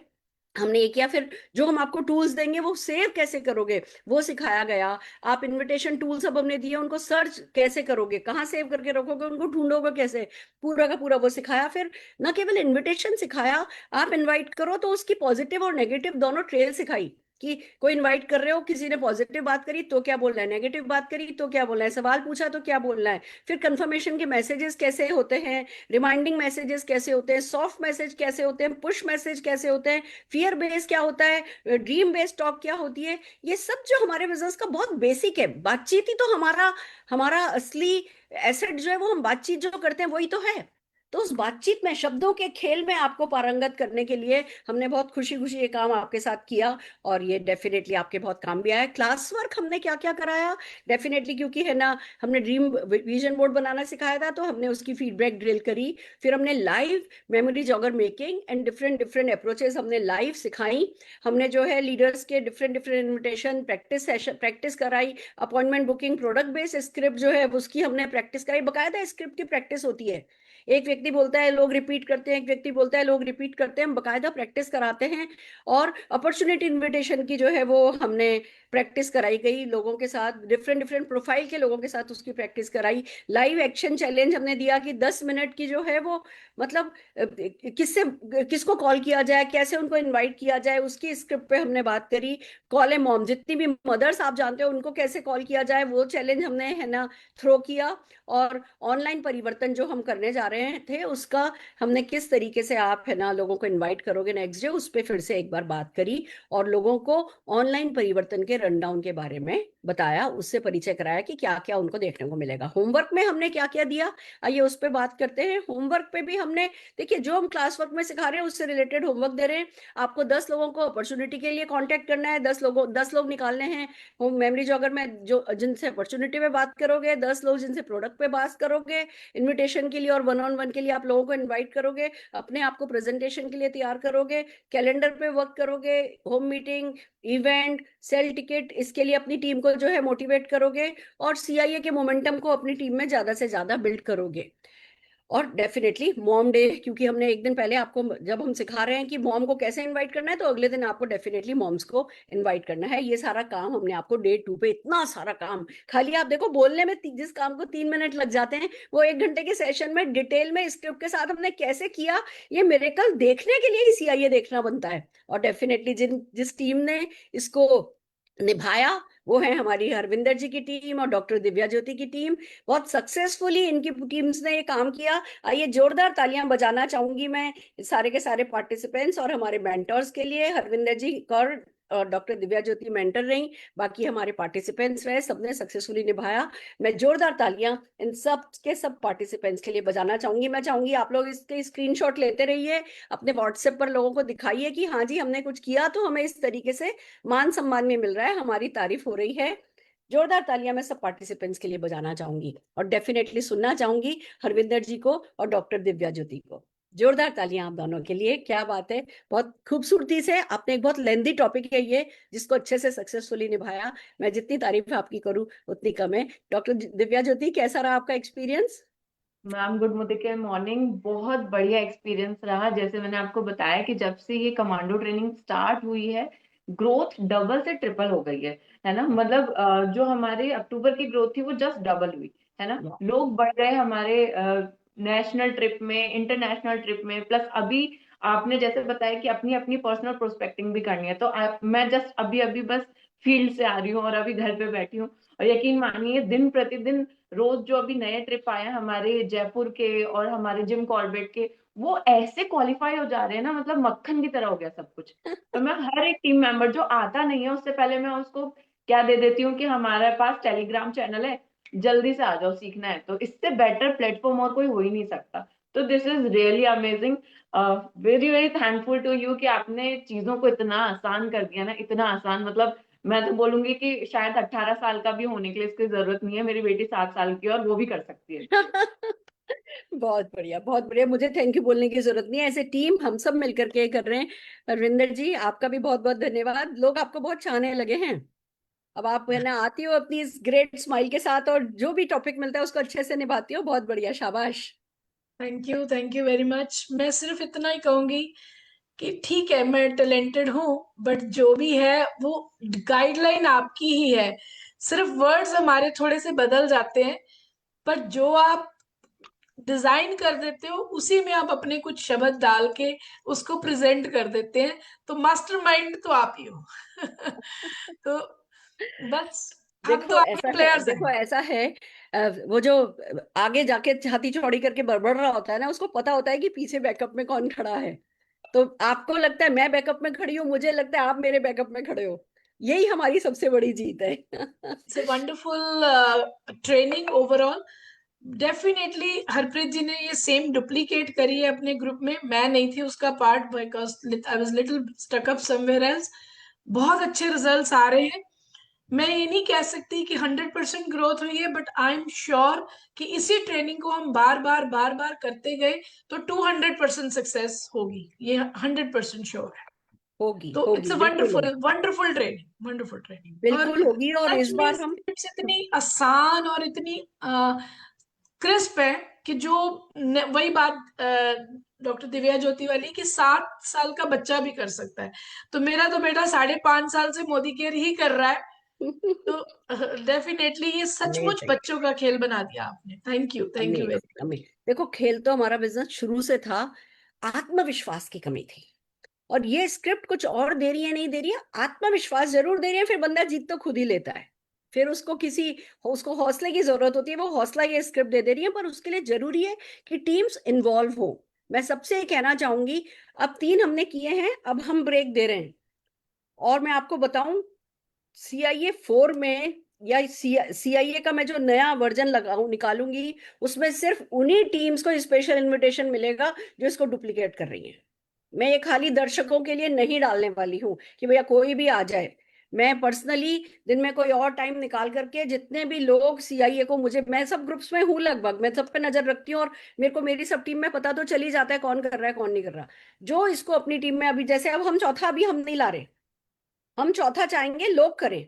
हमने ये किया। फिर जो हम आपको टूल्स देंगे वो सेव कैसे करोगे वो सिखाया गया। आप इनविटेशन टूल सब हमने दिए, उनको सर्च कैसे करोगे, कहाँ सेव करके रखोगे, उनको ढूंढोगे कैसे, पूरा का पूरा वो सिखाया। फिर न केवल इनविटेशन सिखाया, आप इनवाइट करो तो उसकी पॉजिटिव और नेगेटिव दोनों ट्रेल सिखाई कि कोई इनवाइट कर रहे हो, किसी ने पॉजिटिव बात करी तो क्या बोलना है, नेगेटिव बात करी तो क्या बोलना है, सवाल पूछा तो क्या बोलना है। फिर कंफर्मेशन के मैसेजेस कैसे होते हैं, रिमाइंडिंग मैसेजेस कैसे होते हैं, सॉफ्ट मैसेज कैसे होते हैं, पुश मैसेज कैसे होते हैं, फियर बेस क्या होता है, ड्रीम बेस्ड टॉक क्या होती है। ये सब जो हमारे बिजनेस का बहुत बेसिक है। बातचीत ही तो हमारा हमारा असली एसेट जो है, वो हम बातचीत जो करते हैं वही तो है। तो उस बातचीत में, शब्दों के खेल में आपको पारंगत करने के लिए हमने बहुत खुशी खुशी ये काम आपके साथ किया, और ये डेफिनेटली आपके बहुत काम भी आया। क्लास वर्क हमने क्या क्या कराया, डेफिनेटली, क्योंकि है ना, हमने ड्रीम विजन बोर्ड बनाना सिखाया था तो हमने उसकी फीडबैक ड्रिल करी। फिर हमने live memory jogger making and different different approaches हमने लाइव सिखाई। हमने जो है लीडर्स के different different invitation practice session practice कराई। Appointment booking, product based script जो है उसकी हमने प्रैक्टिस कराई। बकायदा स्क्रिप्ट की प्रैक्टिस होती है। एक व्यक्ति बोलता है लोग रिपीट करते हैं, एक व्यक्ति बोलता है लोग रिपीट करते हैं, हम बकायदा प्रैक्टिस कराते हैं। और अपॉर्चुनिटी इनविटेशन की जो है वो हमने प्रैक्टिस कराई गई लोगों के साथ, डिफरेंट डिफरेंट प्रोफाइल के लोगों के साथ उसकी प्रैक्टिस कराई। लाइव एक्शन चैलेंज हमने दिया कि 10 मिनट की जो है वो, मतलब किससे किसको कॉल किया जाए, कैसे उनको इनवाइट किया जाए, उसकी स्क्रिप्ट पे हमने बात करी। कॉल ए मॉम, जितनी भी मदर्स आप जानते हो उनको कैसे कॉल किया जाए, वो चैलेंज हमने है ना थ्रो किया। और ऑनलाइन परिवर्तन जो हम करने जा रहे थे उसका हमने किस तरीके से आप है ना लोगों को इनवाइट करोगे नेक्स्ट डे, उस पर फिर से एक बार बात करी, और लोगों को ऑनलाइन परिवर्तन के रनडाउन के बारे में बताया, उससे परिचय कराया कि क्या क्या उनको देखने को मिलेगा। होमवर्क में हमने क्या क्या दिया, आइए उस पर बात करते हैं। होमवर्क पे भी हमने, देखिए जो हम क्लास वर्क में सिखा रहे हैं उससे रिलेटेड होमवर्क दे रहे हैं। आपको 10 लोगों को अपॉर्चुनिटी के लिए कांटेक्ट करना है, 10 लोग निकालने हैं होम मेमोरी जॉगर में, जो जिनसे अपॉर्चुनिटी पे बात करोगे, 10 लोग जिनसे प्रोडक्ट पे बात करोगे, इनविटेशन के लिए और वन ऑन वन के लिए आप लोगों को इनवाइट करोगे, अपने आप को प्रेजेंटेशन के लिए तैयार करोगे, कैलेंडर पे वर्क करोगे, home meeting, event, sell ticket, इसके लिए अपनी टीम को जो है मोटिवेट करोगे, और सीआईए के मोमेंटम को अपनी टीम में ज्यादा से ज्यादा बिल्ड करोगे। और डेफिनेटली मॉम डे, क्योंकि हमने एक दिन पहले आपको, जब हम सिखा रहे हैं कि मॉम को कैसे इनवाइट करना है, तो अगले दिन आपको डेफिनेटली मॉम्स को इनवाइट करना है। ये सारा काम हमने आपको डे 2 पे, इतना सारा काम, खाली आप देखो बोलने में जिस काम को 3 मिनट लग जाते हैं, वो 1 घंटे के सेशन में डिटेल में स्क्रिप्ट के साथ हमने कैसे किया, ये मिरेकल देखने के लिए ही सीआईए देखना बनता है। और डेफिनेटली जिस टीम ने इसको निभाया वो है हमारी हरविंदर जी की टीम और डॉक्टर दिव्या ज्योति की टीम। बहुत सक्सेसफुली इनकी टीम्स ने ये काम किया। आइए जोरदार तालियां बजाना चाहूंगी मैं सारे के सारे पार्टिसिपेंट्स और हमारे मेंटर्स के लिए। हरविंदर जी और डॉक्टर दिव्या ज्योति मेंटर रही, बाकी हमारे पार्टिसिपेंट्स रहे, सबने सक्सेसफुली निभाया। मैं जोरदार तालियां इन सब के सब पार्टिसिपेंट्स के लिए बजाना चाहूंगी। मैं चाहूंगी आप लोग इसके स्क्रीनशॉट लेते रहिए, अपने व्हाट्सएप पर लोगों को दिखाइए कि हाँ जी हमने कुछ किया तो हमें इस तरीके से मान सम्मान में मिल रहा है, हमारी तारीफ हो रही है। जोरदार तालियां मैं सब पार्टिसिपेंट्स के लिए बजाना चाहूंगी, और डेफिनेटली सुनना चाहूंगी हरविंदर जी को और डॉक्टर दिव्या ज्योति को। जोरदार तालियां आप दोनों के लिए। क्या बात है, बहुत खूबसूरती से आपने एक बहुत लेंदी टॉपिक है ये, जिसको अच्छे से सक्सेसफुली निभाया। मैं जितनी तारीफ आपकी करूं उतनी कम है। डॉक्टर दिव्या ज्योति, कैसा रहा आपका एक्सपीरियंस? Ma'am good morning. बहुत बढ़िया एक्सपीरियंस रहा। जैसे मैंने आपको बताया कि जब से ये कमांडो ट्रेनिंग स्टार्ट हुई है, ग्रोथ डबल से ट्रिपल हो गई है ना। मतलब जो हमारे अक्टूबर की ग्रोथ थी वो जस्ट डबल हुई, है ना। लोग बढ़ गए हमारे नेशनल ट्रिप में, इंटरनेशनल ट्रिप में। प्लस अभी आपने जैसे बताया कि अपनी अपनी पर्सनल प्रोस्पेक्टिंग भी करनी है, तो मैं जस्ट अभी अभी बस फील्ड से आ रही हूँ और अभी घर पे बैठी हूँ। और यकीन मानिए दिन प्रतिदिन रोज जो अभी नए ट्रिप आए हैं हमारे जयपुर के और हमारे जिम कॉर्बेट के, वो ऐसे क्वालिफाई हो जा रहे हैं ना, मतलब मक्खन की तरह हो गया सब कुछ। तो मैं हर एक टीम मेंबर जो आता नहीं है उससे पहले मैं उसको क्या दे देती हूँ कि हमारे पास टेलीग्राम चैनल है, जल्दी से आ जाओ, सीखना है। तो इससे बेटर प्लेटफॉर्म और कोई हो ही नहीं सकता। तो this is really amazing. Very very thankful to you कि आपने चीजों को इतना आसान कर दिया ना, इतना आसान। मतलब मैं तो बोलूंगी कि शायद 18 साल का भी होने के लिए इसकी जरूरत नहीं है। मेरी बेटी 7 साल की है और वो भी कर सकती है। बहुत बढ़िया, बहुत बढ़िया। मुझे थैंक यू बोलने की जरूरत नहीं है, ऐसे टीम हम सब मिलकर के कर रहे हैं। रविंदर जी आपका भी बहुत बहुत धन्यवाद। लोग आपको बहुत चाहने लगे हैं। अब आप है ना आती हो अपनी इस ग्रेट स्माइल के साथ, और जो भी टॉपिक मिलता है उसको अच्छे से निभाती हो। बहुत बढ़िया, शाबाश। Thank you very much. मैं सिर्फ इतना ही कहूंगी कि ठीक है मैं टैलेंटेड हूँ, बट जो भी है वो गाइडलाइन आपकी ही है। सिर्फ वर्ड्स हमारे थोड़े से बदल जाते हैं, पर जो आप डिजाइन कर देते हो उसी में आप अपने कुछ शब्द डाल के उसको प्रेजेंट कर देते हैं। तो मास्टरमाइंड तो आप ही हो। तो बस हम तो आपके प्लेयर्स देखो हैं। ऐसा है, वो जो आगे जाके छाती चौड़ी करके बड़बड़ रहा होता है ना, उसको पता होता है कि पीछे बैकअप में कौन खड़ा है। तो आपको लगता है मैं बैकअप में खड़ी हूँ, मुझे लगता है आप मेरे बैकअप में खड़े हो। यही हमारी सबसे बड़ी जीत है। It's a wonderful training overall. Definitely Harpreet ji ने ये सेम डुप्लीकेट करी है अपने ग्रुप में। मैं नहीं थी उसका part because I was little stuck up somewhere else. बहुत अच्छे रिजल्ट्स आ रहे हैं। मैं ये नहीं कह सकती कि 100% ग्रोथ हुई है, बट आई एम श्योर कि इसी ट्रेनिंग को हम बार बार करते गए तो 200% सक्सेस होगी, ये 100% श्योर है। होगी तो इट्स होगी, अ बिल्कुल होगी। Wonderful training. और बिल्कुल होगी, और सच इस में बार हम स्क्रिप्ट्स इतनी आसान और इतनी क्रिस्प है कि जो वही बात डॉक्टर दिव्या ज्योति वाली कि 7 साल का बच्चा भी कर सकता है। तो मेरा तो बेटा 5.5 साल से मोदी केयर ही कर रहा है। तो डेफिनेटली ये सचमुच अमेजिंग, बच्चों का खेल बना दिया आपने। Thank you very amazing, amazing. देखो खेल तो हमारा बिजनेस शुरू से था, आत्मविश्वास की कमी थी। और ये स्क्रिप्ट कुछ और दे रही है, नहीं दे रही है, आत्मविश्वास जरूर दे रही है। फिर बंदा जीत तो खुद ही लेता है। फिर उसको हौसले की जरूरत होती है, वो हौसला ये स्क्रिप्ट दे रही है। पर उसके लिए जरूरी है कि टीम्स इन्वॉल्व हो। मैं सबसे ये कहना चाहूंगी, अब 3 हमने किए हैं, अब हम ब्रेक दे रहे हैं। और मैं आपको बताऊं, CIA 4 में या CIA का मैं जो नया वर्जन लगाऊं निकालूंगी, उसमें सिर्फ उन्हीं टीम्स को स्पेशल इनविटेशन मिलेगा जो इसको डुप्लीकेट कर रही हैं। मैं ये खाली दर्शकों के लिए नहीं डालने वाली हूँ कि भैया कोई भी आ जाए। मैं पर्सनली दिन में कोई और टाइम निकाल करके जितने भी लोग CIA को, मुझे, मैं सब ग्रुप्स में हूँ लगभग, मैं सब पे नजर रखती हूँ। और मेरे को मेरी सब टीम में पता तो चल ही जाता है कौन कर रहा है कौन नहीं कर रहा। जो इसको अपनी टीम में, अभी जैसे अब हम चौथा अभी हम नहीं ला रहे, हम चौथा चाहेंगे लोग करें।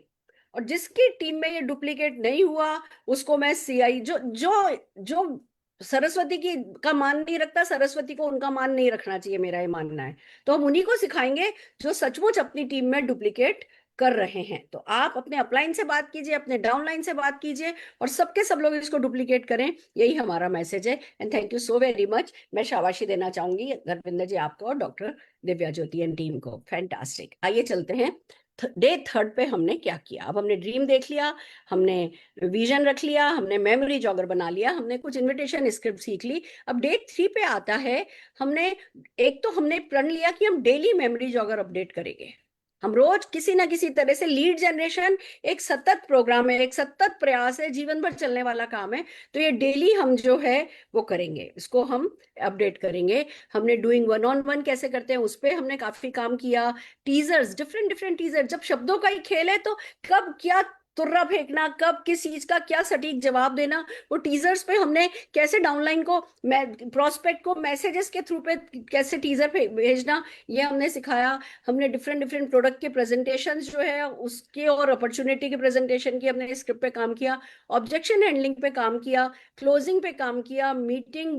और जिसकी टीम में ये डुप्लीकेट नहीं हुआ उसको मैं CI, जो जो जो सरस्वती की का मान नहीं रखता, सरस्वती को उनका मान नहीं रखना चाहिए, मेरा ये मानना है। तो हम उन्हीं को सिखाएंगे जो सचमुच अपनी टीम में डुप्लीकेट कर रहे हैं। तो आप अपने अपलाइन से बात कीजिए, अपने डाउनलाइन से बात कीजिए, और सबके सब लोग इसको डुप्लीकेट करें। यही हमारा मैसेज है। And thank you so very much. मैं शाबाशी देना चाहूंगी धर्मेंद्र जी आपको और doctor Divya Jyoti and team को। फैंटास्टिक। आइए चलते हैं डे 3 पे हमने क्या किया। अब हमने ड्रीम देख लिया, हमने विजन रख लिया, हमने मेमोरी जॉगर बना लिया, हमने कुछ इनविटेशन स्क्रिप्ट सीख ली। अब डे 3 पे आता है, हमने एक तो हमने प्रण लिया कि हम डेली मेमोरी जॉगर अपडेट करेंगे। हम रोज किसी ना किसी तरह से, लीड जनरेशन एक सतत प्रोग्राम है, एक सतत प्रयास है, जीवन भर चलने वाला काम है। तो ये डेली हम जो है वो करेंगे, इसको हम अपडेट करेंगे। हमने डूइंग 1-on-1 कैसे करते हैं उस पर हमने काफी काम किया। टीजर्स, डिफरेंट डिफरेंट टीजर, जब शब्दों का ही खेल है तो कब क्या तुर्रा फेंकना, कब किस चीज का क्या सटीक जवाब देना, वो टीजर्स पे हमने कैसे डाउनलाइन को, प्रोस्पेक्ट को मैसेजेस के थ्रू पे कैसे टीजर भेजना, ये हमने सिखाया। हमने डिफरेंट डिफरेंट प्रोडक्ट के प्रेजेंटेशन जो है उसके और अपॉर्चुनिटी के प्रेजेंटेशन की हमने स्क्रिप्ट पे काम किया, ऑब्जेक्शन हैंडलिंग पे काम किया, क्लोजिंग पे काम किया, मीटिंग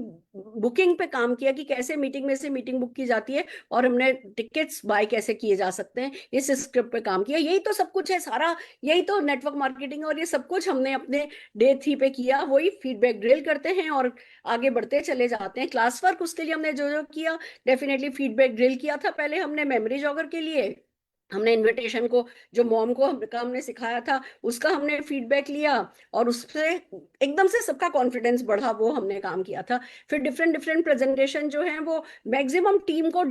बुकिंग पे काम किया कि कैसे मीटिंग में से मीटिंग बुक की जाती है और हमने टिकट्स बाय कैसे किए जा सकते हैं, इस स्क्रिप्ट पे काम किया। यही तो सब कुछ है सारा, यही तो नेटवर्क मार्केटिंग, और ये सब कुछ हमने अपने डे 3 पे किया। वही फीडबैक ड्रिल करते हैं और आगे बढ़ते चले जाते हैं। क्लास वर्क उसके लिए हमने जो जो किया, डेफिनेटली फीडबैक ड्रिल किया था पहले हमने मेमोरी जॉगर के लिए। हमने इनविटेशन को जो मॉम को हमने सिखाया था उसका हमने फीडबैक लिया और उससे एकदम से सबका कॉन्फिडेंस बढ़ा, वो हमने काम किया था। फिर डिफरेंट डिफरेंट प्रेजेंटेशन जो है वो मैक्सिमम टीम को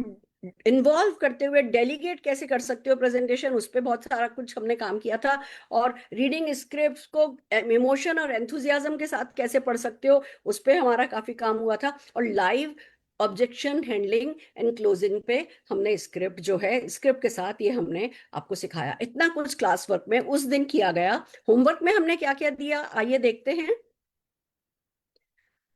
इन्वॉल्व करते हुए डेलीगेट कैसे कर सकते हो प्रेजेंटेशन, उस पर बहुत सारा कुछ हमने काम किया था। और रीडिंग स्क्रिप्ट को इमोशन और एंथुजियाज्म के साथ कैसे पढ़ सकते हो, उस पर हमारा काफी काम हुआ था। और live objection handling and closing पे हमने स्क्रिप्ट जो है, स्क्रिप्ट के साथ ये हमने आपको सिखाया। इतना कुछ क्लास वर्क में उस दिन किया गया। होमवर्क में हमने क्या क्या दिया, आइए देखते हैं।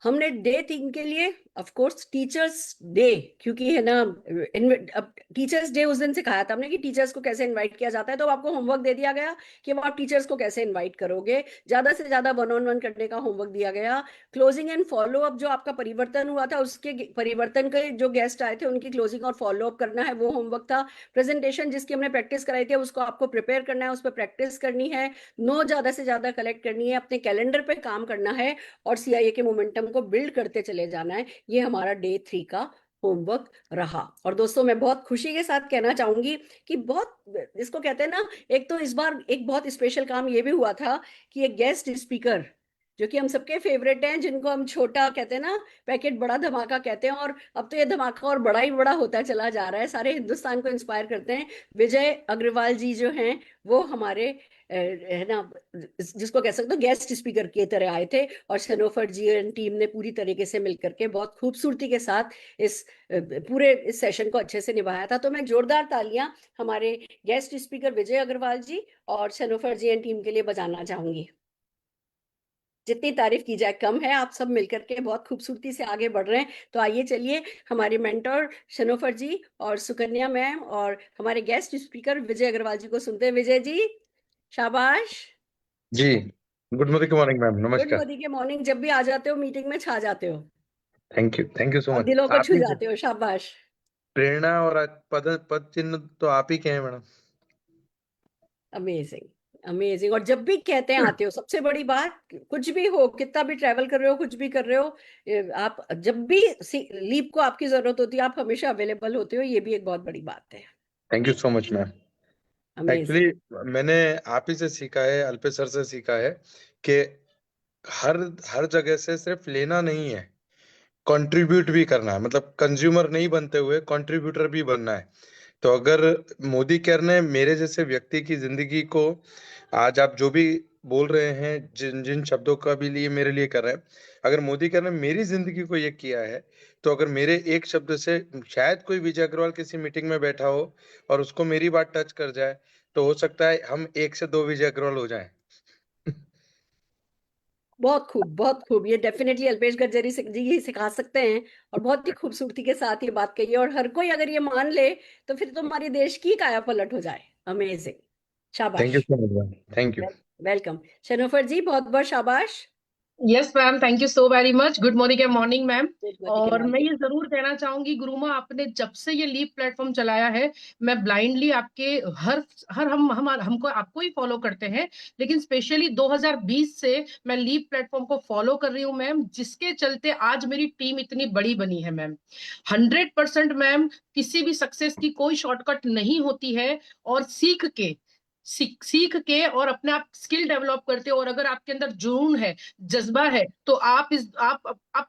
हमने डे 3 के लिए ऑफ कोर्स टीचर्स डे, क्योंकि है ना, अब टीचर्स डे उस दिन सिखाया था हमने कि टीचर्स को कैसे इनवाइट किया जाता है। तो आपको होमवर्क दे दिया गया कि आप टीचर्स को कैसे इनवाइट करोगे, ज्यादा से ज्यादा 1-on-1 करने का होमवर्क दिया गया। क्लोजिंग एंड फॉलो अप, जो आपका परिवर्तन हुआ था उसके परिवर्तन के जो गेस्ट आए थे उनकी क्लोजिंग और फॉलो अप करना है, वो होमवर्क था। प्रेजेंटेशन जिसकी हमने प्रैक्टिस कराई थी उसको आपको प्रिपेयर करना है, उस पर प्रैक्टिस करनी है, नोट ज्यादा से ज्यादा कलेक्ट करनी है, अपने कैलेंडर पे काम करना है और सीआईए के मोमेंटम को बिल्ड करते चले जाना है। ये हमारा डे 3 का होमवर्क रहा। और दोस्तों मैं बहुत खुशी के साथ कहना चाहूंगी कि बहुत, इसको कहते हैं ना, एक तो इस बार एक बहुत स्पेशल काम ये भी हुआ था कि एक गेस्ट स्पीकर जो कि हम सबके फेवरेट हैं, जिनको हम छोटा कहते हैं ना, पैकेट बड़ा धमाका कहते हैं, और अब तो ये धमाका और बड़ा ही बड़ा होता चला जा रहा है, सारे हिंदुस्तान को इंस्पायर करते हैं। विजय अग्रवाल जी जो हैं वो हमारे है ना, जिसको कह सकते हो गेस्ट स्पीकर की तरह आए थे, और शनोफर जी एंड टीम ने पूरी तरीके से मिलकर के बहुत खूबसूरती के साथ इस पूरे इस सेशन को अच्छे से निभाया था। तो मैं जोरदार तालियां हमारे गेस्ट स्पीकर विजय अग्रवाल जी और शनोफर जी एंड टीम के लिए बजाना चाहूंगी। जितनी तारीफ की जाए कम है, आप सब मिलकर के बहुत खूबसूरती से आगे बढ़ रहे हैं। तो आइए चलिए हमारे मेंटर शनोफर जी और सुकन्या मैम और हमारे गेस्ट स्पीकर विजय अग्रवाल जी को सुनते हैं। विजय जी शाबाश। जी, गुड मॉर्निंग मैम, गुड नमस्कार। मॉर्निंग के मॉर्निंग, जब भी आ जाते हो मीटिंग में छा जाते हो थैंक यू सो और मच। दिलों को आप छू ही के जाते हो, शाबाश। प्रेरणा और पद पद चिन्ह तो आप ही के हैं मैडम। Amazing amazing. और जब भी कहते हैं आते हो, सबसे बड़ी बात, कुछ भी हो, कितना भी ट्रैवल कर रहे हो, कुछ भी कर रहे हो, आप जब भी लीव को आपकी जरूरत होती है आप हमेशा अवेलेबल होते हो, ये भी एक बहुत बड़ी बात है। Thank you so much ma'am. Amazing. Actually मैंने आप ही से सीखा है, अल्पेश सर से सीखा है कि हर हर जगह से सिर्फ लेना नहीं है, कंट्रीब्यूट भी करना है। मतलब कंज्यूमर नहीं बनते हुए कंट्रीब्यूटर भी बनना है। तो अगर मोदी केयर ने मेरे जैसे व्यक्ति की जिंदगी को, आज आप जो भी बोल रहे हैं, जिन जिन शब्दों का भी लिए मेरे लिए कर रहे हैं, अगर मोदी केयर ने मेरी जिंदगी को ये किया है, तो अगर मेरे एक शब्द से शायद कोई विजय अग्रवाल किसी मीटिंग में बैठा हो और उसको मेरी बात टच कर जाए, तो हो सकता है हम 1 से 2 विजय अग्रवाल हो जाएं। बहुत खूब, बहुत खूब। ये डेफिनेटली अल्पेश गज्जरी जी ही सिखा सकते हैं, और बहुत ही खूबसूरती के साथ ये बात कही है, और हर कोई अगर ये मान ले तो फिर तो हमारे देश की काया पलट हो जाए। अमेजिंग, थैंक यू शाबाश। So much ma'am, thank you. Welcome Shanofar ji, बहुत बहुत शाबाश। Yes ma'am, thank you so very much. Good morning ma'am. Good morning और मैं मॉर्निंग। ये जरूर कहना चाहूंगी गुरुमा, आपने जब से ये लीव प्लेटफॉर्म चलाया है, मैं ब्लाइंडली आपके हर हर हम हमको आपको ही फॉलो करते हैं, लेकिन स्पेशली 2020 से मैं लीव प्लेटफॉर्म को फॉलो कर रही हूँ मैम, जिसके चलते आज मेरी टीम इतनी बड़ी बनी है मैम। 100% मैम, किसी भी सक्सेस की कोई शॉर्टकट नहीं होती है, और सीख के और अपने आप स्किल डेवलप करते हो, और अगर आपके अंदर जुनून है, जज्बा है, तो आप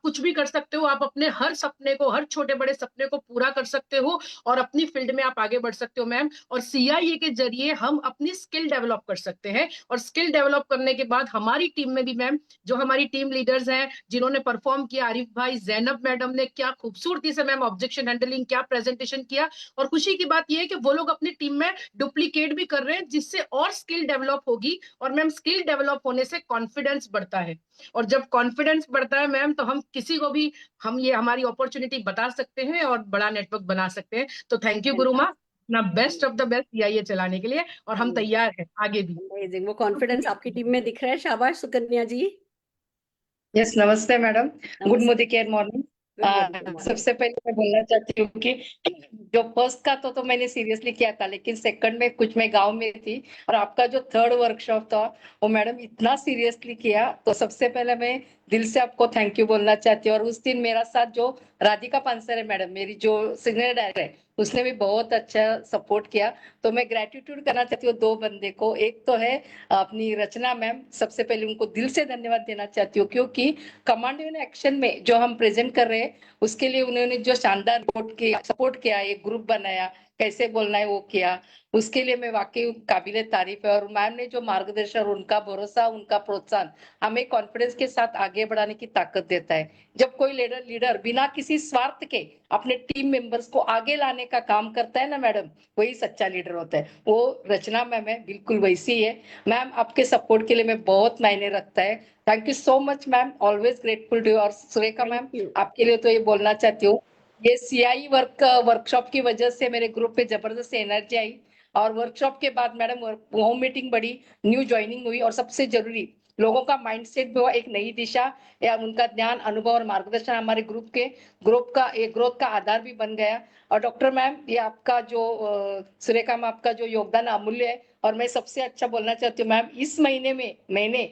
कुछ भी कर सकते हो। आप अपने हर सपने को, हर छोटे बड़े सपने को पूरा कर सकते हो, और अपनी फील्ड में आप आगे बढ़ सकते हो मैम। और सीआईए के जरिए हम अपनी स्किल डेवलप कर सकते हैं, और स्किल डेवलप करने के बाद हमारी टीम में भी मैम, जो हमारी टीम लीडर्स हैं जिन्होंने परफॉर्म किया, आरिफ भाई, जैनब मैडम ने क्या खूबसूरती से मैम ऑब्जेक्शन हैंडलिंग, क्या प्रेजेंटेशन किया। और खुशी की बात यह है कि वो लोग अपनी टीम में डुप्लीकेट भी कर रहे हैं, इससे और स्किल डेवलप होगी, और मैम स्किल डेवलप होने से कॉन्फिडेंस बढ़ता है, और जब कॉन्फिडेंस बढ़ता है मैम तो हम किसी को भी हम ये हमारी अपॉर्चुनिटी बता सकते हैं और बड़ा नेटवर्क बना सकते हैं। तो थैंक यू गुरु माँ, अपना best of the best CIA चलाने के लिए, और हम तैयार हैं आगे भी। अमेजिंग, वो कॉन्फिडेंस आपकी टीम में दिख रहा है। शाबाश सुकन्या जी। यस, नमस्ते मैडम। गुड नमस्ते। Modi care morning. Good morning. सबसे पहले मैं बोलना चाहती हूँ कि जो फर्स्ट का तो मैंने सीरियसली किया था, लेकिन सेकंड में कुछ मैं गांव में थी, और आपका जो थर्ड वर्कशॉप था वो मैडम इतना सीरियसली किया, तो सबसे पहले मैं दिल से आपको थैंक यू बोलना चाहती हूँ। और उस दिन मेरा साथ जो राधिका पानसर है मैडम, मेरी जो सीनियर डायरेक्टर है, उसने भी बहुत अच्छा सपोर्ट किया। तो मैं ग्रेटिट्यूड करना चाहती हूँ दो बंदे को। एक तो है अपनी रचना मैम, सबसे पहले उनको दिल से धन्यवाद देना चाहती हूँ, क्योंकि कमांड इन एक्शन में जो हम प्रेजेंट कर रहे हैं उसके लिए उन्होंने जो शानदार सपोर्ट किया, एक ग्रुप बनाया, कैसे बोलना है वो किया, उसके लिए मैं वाकई काबिले तारीफ है। और मैम ने जो मार्गदर्शन, उनका भरोसा, उनका प्रोत्साहन हमें कॉन्फिडेंस के साथ आगे बढ़ाने की ताकत देता है। जब कोई लीडर बिना किसी स्वार्थ के अपने टीम मेंबर्स को आगे लाने का काम करता है ना मैडम, वही सच्चा लीडर होता है। वो रचना मैम है, बिल्कुल वैसी है। मैम आपके सपोर्ट के लिए मैं बहुत मायने रखता है। Thank you so much ma'am, always grateful to you. और सुरेखा मैम, आपके लिए तो ये बोलना चाहती हूँ, ये सीआई वर्कशॉप की वजह से मेरे ग्रुप पे जबरदस्त एनर्जी आई, और वर्कशॉप के बाद मैडम होम मीटिंग बढ़ी, न्यू ज्वाइनिंग हुई, और सबसे जरूरी लोगों का माइंडसेट भी हुआ, एक नई दिशा या उनका ज्ञान, अनुभव और मार्गदर्शन हमारे ग्रोथ का आधार भी बन गया। और डॉक्टर मैम, ये आपका जो सुरेखा मैम, आपका जो योगदान अमूल्य है। और मैं सबसे अच्छा बोलना चाहती हूँ मैम, इस महीने में मैंने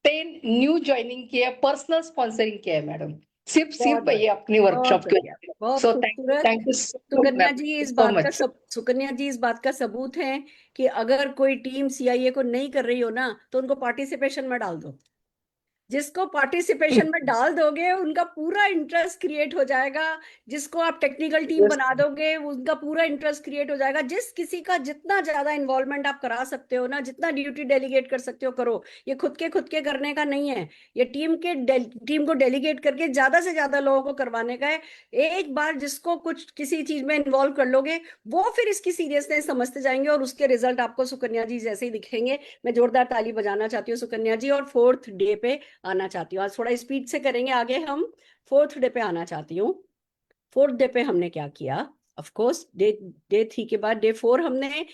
10 न्यू ज्वाइनिंग किया, पर्सनल स्पॉन्सरिंग किया है मैडम, सिर्फ ये अपनी वर्कशॉप के। बहुत सो खूबसूरत। थैंक यू सुकन्या जी इस सो बात का मच। सुकन्या जी इस बात का सबूत है कि अगर कोई टीम सीआईए को नहीं कर रही हो ना, तो उनको पार्टिसिपेशन में डाल दो। जिसको पार्टिसिपेशन में डाल दोगे उनका पूरा इंटरेस्ट क्रिएट हो जाएगा। जिसको आप टेक्निकल टीम बना दोगे उनका पूरा इंटरेस्ट क्रिएट हो जाएगा। जिस किसी का जितना ज्यादा इन्वॉल्वमेंट आप करा सकते हो ना, जितना ड्यूटी डेलीगेट कर सकते हो करो। ये खुद के करने का नहीं है, ये टीम को डेलीगेट करके ज्यादा से ज्यादा लोगों को करवाने का है। एक बार जिसको कुछ किसी चीज में इन्वॉल्व कर लोगे, वो फिर इसकी सीरियसनेस समझते जाएंगे, और उसके रिजल्ट आपको सुकन्या जी जैसे ही दिखेंगे। मैं जोरदार ताली बजाना चाहती हूँ सुकन्या जी, और 4th डे पे आना चाहती हूँ। आज थोड़ा स्पीड से करेंगे आगे। हम 4th डे पे आना चाहती हूँ। 4th डे पे हमने क्या किया? ऑफ कोर्स डे 3 के बाद डे 4 हमने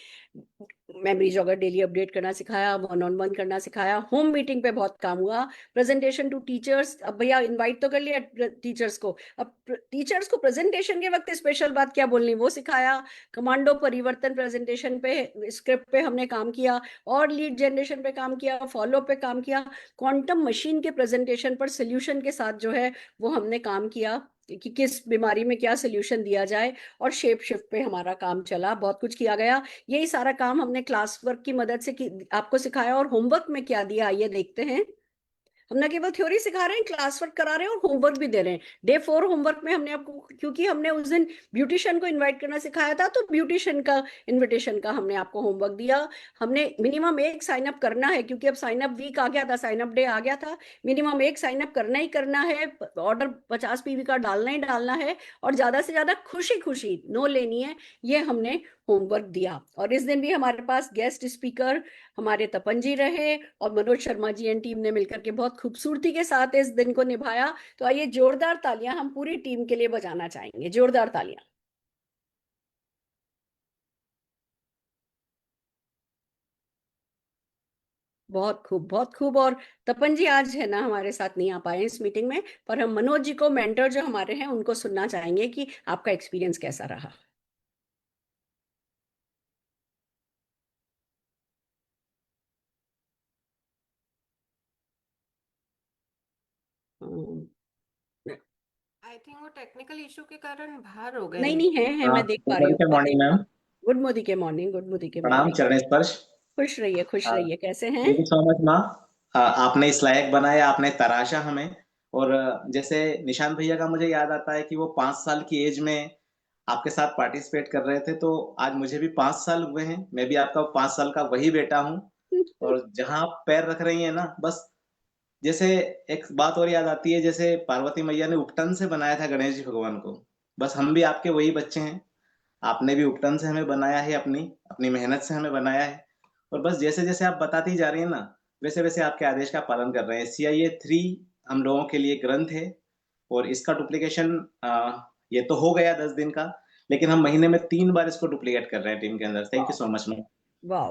मेमोरी जॉगर डेली अपडेट करना सिखाया, 1-on-1 करना सिखाया, होम मीटिंग पे बहुत काम हुआ, प्रेजेंटेशन टू टीचर्स। अब भैया इनवाइट तो कर लिया टीचर्स को, अब टीचर्स को प्रेजेंटेशन के वक्त स्पेशल बात क्या बोलनी वो सिखाया। कमांडो परिवर्तन प्रेजेंटेशन पे, स्क्रिप्ट पे हमने काम किया, और लीड जनरेशन पे काम किया, फॉलो पे काम किया, क्वांटम मशीन के प्रेजेंटेशन पर सोल्यूशन के साथ जो है वो हमने काम किया कि किस बीमारी में क्या सोल्यूशन दिया जाए, और शेप शिफ्ट पे हमारा काम चला। बहुत कुछ किया गया। यही सारा काम हमने क्लास वर्क की मदद से आपको सिखाया। और होमवर्क में क्या दिया आइए देखते हैं। हम ना केवल थ्योरी सिखा रहे हैं, क्लास वर्क करा रहे हैं, और होमवर्क भी दे रहे हैं। डे 4 होमवर्क में हमने आपको, क्योंकि हमने उस दिन ब्यूटिशियन को इनवाइट करना सिखाया था, तो ब्यूटिशियन का इनविटेशन का हमने आपको होमवर्क दिया। हमने मिनिमम 1 साइन अप करना है, क्योंकि अब साइन अप वीक आ गया था, साइन अप डे आ गया था। मिनिमम 1 साइन अप करना ही करना है, ऑर्डर 50 पीवी का डालना ही डालना है, और ज्यादा से ज्यादा खुशी खुशी नो लेनी है। ये हमने होमवर्क दिया। और इस दिन भी हमारे पास गेस्ट स्पीकर हमारे तपन जी रहे, और मनोज शर्मा जी एंड टीम ने मिलकर के बहुत खूबसूरती के साथ इस दिन को निभाया। तो आइए जोरदार तालियां हम पूरी टीम के लिए बजाना चाहेंगे, जोरदार तालियां। बहुत खूब, बहुत खूब। और तपन जी आज है ना हमारे साथ नहीं आ पाए इस मीटिंग में, पर हम मनोज जी को, मेंटर जो हमारे हैं, उनको सुनना चाहेंगे कि आपका एक्सपीरियंस कैसा रहा। आई थिंक वो टेक्निकल इशू के कारण बाहर हो गए। नहीं नहीं है मैं देख पा रही हूँ। Morning ma'am. गुड मोदी के मॉर्निंग, गुड मोदी के प्रणाम, मॉर्निंग। चरण स्पर्श। खुश रहिए, कैसे हैं? थैंक यू सो मच माँ। आपने इस लायक बनाया, आपने तराशा हमें। और जैसे निशांत भैया का मुझे याद आता है कि वो 5 साल की एज में आपके साथ पार्टिसिपेट कर रहे थे, तो आज मुझे भी 5 साल हुए हैं। मैं भी आपका 5 साल का वही बेटा हूँ। और जहाँ आप पैर रख रही हैं ना, बस जैसे एक बात और याद आती है, जैसे पार्वती मैया ने उपटन से बनाया था गणेश जी भगवान को, बस हम भी आपके वही बच्चे हैं। आपने भी उपटन से हमें बनाया है, अपनी अपनी मेहनत से हमें बनाया है। और बस जैसे जैसे आप बताती जा रही हैं ना, वैसे वैसे आपके आदेश का पालन कर रहे हैं। CIA 3 हम लोगों के लिए ग्रंथ है, और इसका डुप्लीकेशन ये तो हो गया 10 दिन का, लेकिन हम महीने में 3 बार इसको डुप्लीकेट कर रहे हैं टीम के अंदर। Thank you so much ma'am. वाह,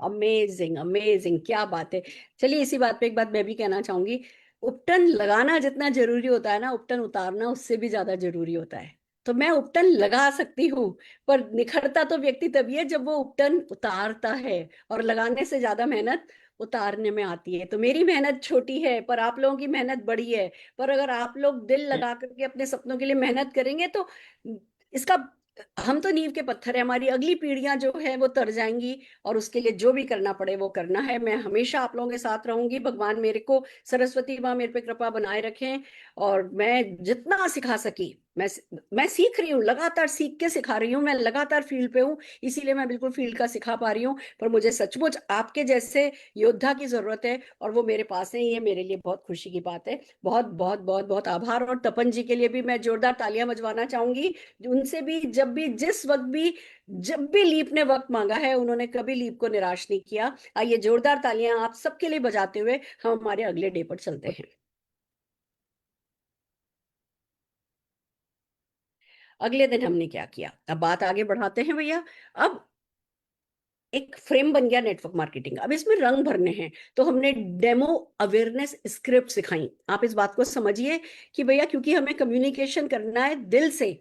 अमेजिंग अमेजिंग, क्या बात है। चलिए इसी बात पे एक बात मैं भी कहना चाहूंगी, उपटन लगाना जितना जरूरी होता है ना, उपटन उतारना उससे भी ज्यादा जरूरी होता है। तो मैं उपटन लगा सकती हूँ, पर निखरता तो व्यक्ति तभी है जब वो उपटन उतारता है, और लगाने से ज्यादा मेहनत उतारने में आती है। तो मेरी मेहनत छोटी है, पर आप लोगों की मेहनत बड़ी है। पर अगर आप लोग दिल लगा करके अपने सपनों के लिए मेहनत करेंगे तो इसका, हम तो नींव के पत्थर है, हमारी अगली पीढ़ियां जो है वो तर जाएंगी, और उसके लिए जो भी करना पड़े वो करना है। मैं हमेशा आप लोगों के साथ रहूंगी। भगवान मेरे को, सरस्वती माँ मेरे पे कृपा बनाए रखें, और मैं जितना सिखा सकी, मैं सीख रही हूँ, लगातार सीख के सिखा रही हूँ। मैं लगातार फील्ड पे हूँ, इसीलिए मैं बिल्कुल फील्ड का सिखा पा रही हूँ। पर मुझे सचमुच आपके जैसे योद्धा की जरूरत है, और वो मेरे पास है। ये मेरे लिए बहुत खुशी की बात है। बहुत बहुत बहुत बहुत आभार। और तपन जी के लिए भी मैं जोरदार तालियां बजवाना चाहूंगी। उनसे भी जब भी, जिस वक्त भी, जब भी लीप ने वक्त मांगा है, उन्होंने कभी लीप को निराश नहीं किया। आइए जोरदार तालियां आप सबके लिए बजाते हुए हम हमारे अगले डे पर चलते हैं। अगले दिन हमने क्या किया, अब बात आगे बढ़ाते हैं भैया। अब एक फ्रेम बन गया नेटवर्क मार्केटिंग। अब इसमें रंग भरने हैं, तो हमने डेमो अवेयरनेस स्क्रिप्ट सिखाई। आप इस बात को समझिए कि भैया, क्योंकि हमें कम्युनिकेशन करना है दिल से,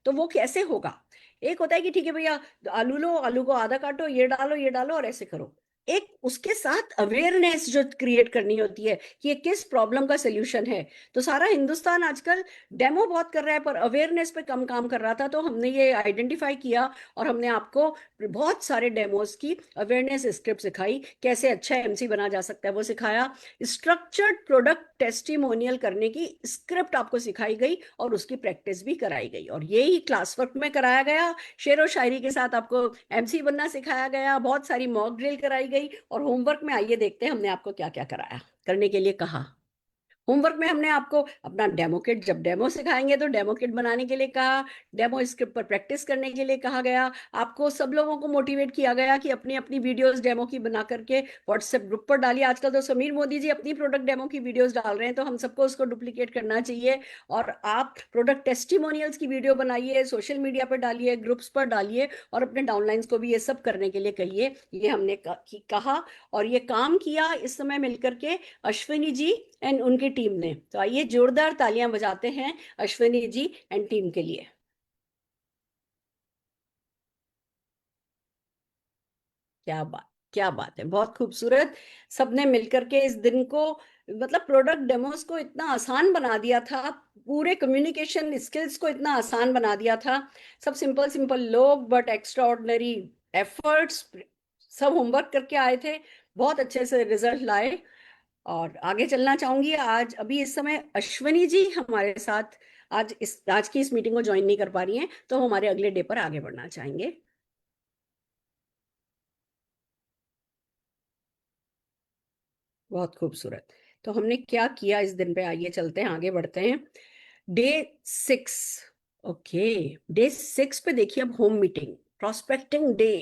तो वो कैसे होगा। एक होता है कि ठीक है भैया, आलू लो, आलू को आधा काटो, ये डालो और ऐसे करो। एक उसके साथ अवेयरनेस जो क्रिएट करनी होती है कि ये किस प्रॉब्लम का सोल्यूशन है। तो सारा हिंदुस्तान आजकल डेमो बहुत कर रहा है, पर अवेयरनेस पे कम काम कर रहा था। तो हमने ये आइडेंटिफाई किया, और हमने आपको बहुत सारे डेमोस की अवेयरनेस स्क्रिप्ट सिखाई। कैसे अच्छा एमसी बना जा सकता है वो सिखाया। स्ट्रक्चर्ड प्रोडक्ट टेस्टिमोनियल करने की स्क्रिप्ट आपको सिखाई गई, और उसकी प्रैक्टिस भी कराई गई, और यही क्लास वर्क में कराया गया। शेरो शायरी के साथ आपको एमसी बनना सिखाया गया, बहुत सारी मॉक ड्रिल कराई गई। और होमवर्क में आइए देखते हैं हमने आपको क्या क्या कराया, करने के लिए कहा। होमवर्क में हमने आपको अपना डेमो किट, जब डेमो सिखाएंगे तो डेमो किट बनाने के लिए कहा, डेमो स्क्रिप्ट पर प्रैक्टिस करने के लिए कहा गया। आपको सब लोगों को मोटिवेट किया गया कि अपनी अपनी वीडियोस डेमो की बना करके व्हाट्सएप ग्रुप पर डालिए। आजकल तो समीर मोदी जी अपनी प्रोडक्ट डेमो की वीडियोस डाल रहे हैं, तो हम सबको उसको डुप्लीकेट करना चाहिए। और आप प्रोडक्ट टेस्टिमोनियल्स की वीडियो बनाइए, सोशल मीडिया पर डालिए, ग्रुप्स पर डालिए, और अपने डाउनलाइंस को भी ये सब करने के लिए कहिए। ये हमने कहा, और ये काम किया इस समय मिलकर के अश्विनी जी एंड उनकी टीम ने। तो आइए जोरदार तालियां बजाते हैं अश्विनी जी एंड टीम के लिए। क्या बात है, बहुत खूबसूरत। सबने मिलकर के इस दिन को, मतलब प्रोडक्ट डेमोस को इतना आसान बना दिया था, पूरे कम्युनिकेशन स्किल्स को इतना आसान बना दिया था। सब सिंपल सिंपल लोग, बट एक्स्ट्रा ऑर्डिनरी एफर्ट्स, सब होमवर्क करके आए थे, बहुत अच्छे से रिजल्ट लाए। और आगे चलना चाहूंगी। आज अभी इस समय अश्वनी जी हमारे साथ आज की इस मीटिंग को ज्वाइन नहीं कर पा रही हैं, तो हम हमारे अगले डे पर आगे बढ़ना चाहेंगे। बहुत खूबसूरत। तो हमने क्या किया इस दिन पे, आइए चलते हैं, आगे बढ़ते हैं। डे 6, ओके, डे 6 पे देखिए, अब होम मीटिंग, प्रोस्पेक्टिंग डे।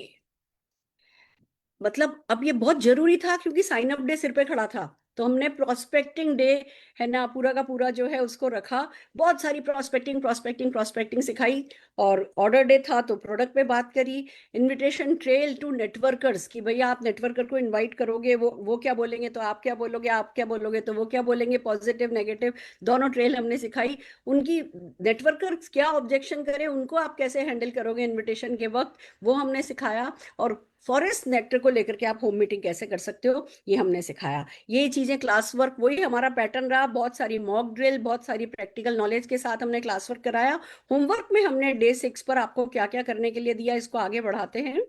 मतलब अब ये बहुत जरूरी था, क्योंकि साइन अप डे सिर पे खड़ा था। तो हमने प्रोस्पेक्टिंग डे, है ना, पूरा का पूरा जो है उसको रखा। बहुत सारी प्रोस्पेक्टिंग प्रोस्पेक्टिंग प्रोस्पेक्टिंग सिखाई। और ऑर्डर डे था तो प्रोडक्ट पे बात करी। इनविटेशन ट्रेल टू नेटवर्कर्स, कि भैया आप नेटवर्कर को इनवाइट करोगे, वो क्या बोलेंगे तो आप क्या बोलोगे, आप क्या बोलोगे तो वो क्या बोलेंगे, पॉजिटिव नेगेटिव दोनों ट्रेल हमने सिखाई। उनकी नेटवर्कर्स क्या ऑब्जेक्शन करें, उनको आप कैसे हैंडल करोगे इन्विटेशन के वक्त, वो हमने सिखाया। और फॉरेस्ट नेक्टर को लेकर के आप होम मीटिंग कैसे कर सकते हो, ये हमने सिखाया। ये चीजें क्लास वर्क, वही हमारा पैटर्न रहा। बहुत सारी मॉक ड्रिल, बहुत सारी प्रैक्टिकल नॉलेज के साथ हमने क्लास वर्क कराया। होमवर्क में हमने डे 6 पर आपको क्या क्या करने के लिए दिया, इसको आगे बढ़ाते हैं।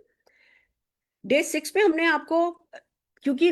डे 6 पे हमने आपको, क्योंकि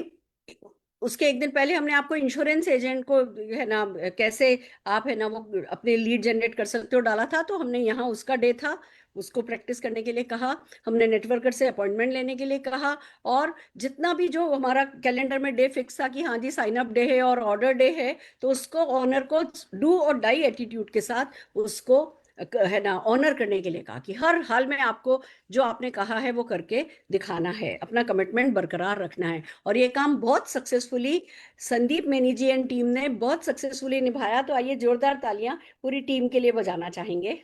उसके एक दिन पहले हमने आपको इंश्योरेंस एजेंट को, है ना, कैसे आप, है ना, वो अपने लीड जनरेट कर सकते हो डाला था। तो हमने यहाँ उसका डे था, उसको प्रैक्टिस करने के लिए कहा। हमने नेटवर्कर से अपॉइंटमेंट लेने के लिए कहा। और जितना भी जो हमारा कैलेंडर में डे फिक्स था कि हाँ जी साइन अप डे है और ऑर्डर डे है, तो उसको ऑनर को डू और डाई एटीट्यूड के साथ उसको है ना ऑनर करने के लिए कहा कि हर हाल में आपको जो आपने कहा है वो करके दिखाना है, अपना कमिटमेंट बरकरार रखना है। और ये काम बहुत successfully Sandeep Meni ji and team ने बहुत सक्सेसफुली निभाया। तो आइए जोरदार तालियां पूरी टीम के लिए बजाना चाहेंगे।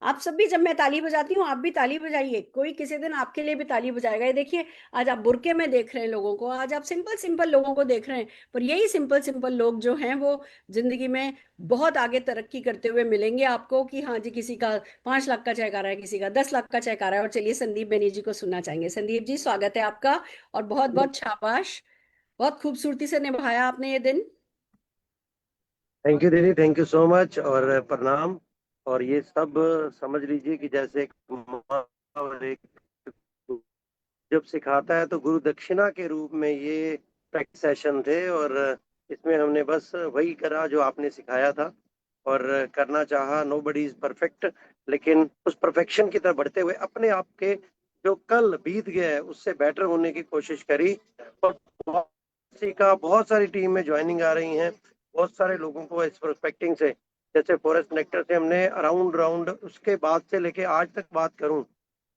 आप सब भी, जब मैं ताली बजाती हूँ आप भी ताली बजाइए, कोई किसी दिन आपके लिए भी ताली बजाएगा। ये देखिए, आज आप बुरके में देख रहे हैं लोगों को, आज आप सिंपल सिंपल लोगों को देख रहे हैं, पर यही सिंपल सिंपल लोग जो हैं वो जिंदगी में बहुत आगे तरक्की करते हुए मिलेंगे आपको। कि हाँ जी, किसी का 5 लाख का चेक आ रहा है, किसी का 10 लाख का चेक आ रहा है। और चलिए संदीप बेनी जी को सुनना चाहेंगे। संदीप जी, स्वागत है आपका और बहुत बहुत शाबाश, बहुत खूबसूरती से निभाया आपने ये दिन। थैंक यू दीदी, थैंक यू सो मच और प्रणाम। और ये सब समझ लीजिए कि जैसे एक माँ और एक जब सिखाता है तो गुरु दक्षिणा के रूप में ये प्रैक्टिस सेशन थे। और इसमें हमने बस वही करा जो आपने सिखाया था और करना चाहा। नोबडी इज परफेक्ट, लेकिन उस परफेक्शन की तरफ बढ़ते हुए अपने आप के जो कल बीत गया है उससे बेटर होने की कोशिश करी। और बहुत सीखा, बहुत सारी टीम में ज्वाइनिंग आ रही हैं, बहुत सारे लोगों को इस प्रोस्पेक्टिंग से, जैसे फॉरेस्ट नेक्टर से हमने राउंड उसके बाद से लेके आज तक बात करूं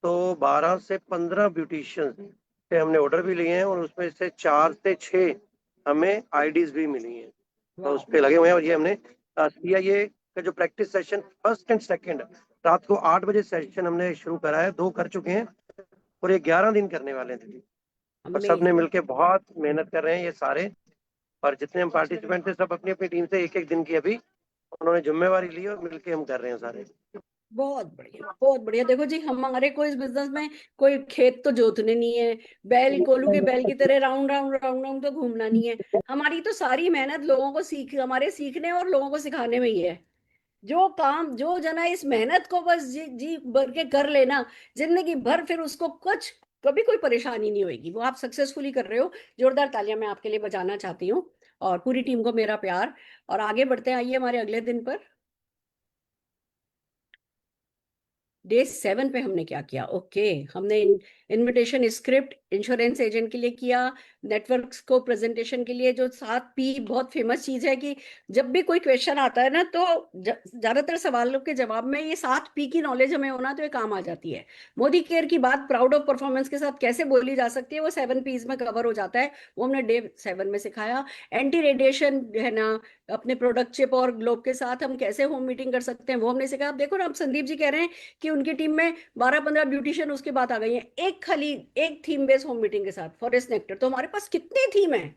तो 12 से 15 ब्यूटिशियंस से हमने ऑर्डर भी लिए हैं और उसमें से 4 से 6 हमें आईडीज भी मिली हैं। तो उस पे लगे हुए हैं। और ये हमने किया, ये का जो practice session first and second रात को 8 बजे सेशन हमने शुरू करा है, 2 कर चुके हैं और ये 11 दिन करने वाले थे। और सबने मिलके बहुत मेहनत कर रहे हैं ये सारे। और जितने हम पार्टिसिपेंट थे सब अपनी अपनी टीम से एक दिन की अभी उन्होंने जिम्मेवारी ली और मिलके हम कर रहे हैं सारे। बहुत बढ़िया, बहुत बढ़िया। देखो जी, हमारे को इस बिजनेस में कोई खेत तो जोतने नहीं है, बैल कोलू के बैल की तरह राउंड राउंड राउंड राउंड तो घूमना नहीं है। हमारी तो सारी मेहनत लोगों को हमारे सीखने और लोगों को सिखाने में ही है। जो काम जो जना इस मेहनत को बस जी भर के कर लेना जिंदगी भर, फिर उसको कुछ कभी कोई परेशानी नहीं होगी। वो आप सक्सेसफुली कर रहे हो। जोरदार तालियां मैं आपके लिए बजाना चाहती हूँ और पूरी टीम को मेरा प्यार। और आगे बढ़ते हैं, आइए हमारे अगले दिन पर। डे 7 पे हमने क्या किया? ओके, हमने इनविटेशन स्क्रिप्ट इंश्योरेंस एजेंट के लिए किया, नेटवर्क्स को प्रेजेंटेशन के लिए जो 7P बहुत फेमस चीज है कि जब भी कोई क्वेश्चन आता है ना तो ज्यादातर सवालों के जवाब में ये 7P की नॉलेज हमें होना तो ये काम आ जाती है। मोदी केयर की बात प्राउड ऑफ परफॉर्मेंस के साथ कैसे बोली जा सकती है वो 7Ps में कवर हो जाता है, वो हमने डे 7 में सिखाया। एंटी रेडिएशन है ना, अपने प्रोडक्ट चिप और ग्लोब के साथ हम कैसे होम मीटिंग कर सकते हैं वो हमने सिखाया। आप देखो ना, आप संदीप जी कह रहे हैं कि उनकी टीम में 12-15 ब्यूटिशियन उसके बाद आ गई है एक थीम बेस्ड होम मीटिंग के साथ। फॉरेस्ट नेक्टर तो हमारे पास कितने थीम है,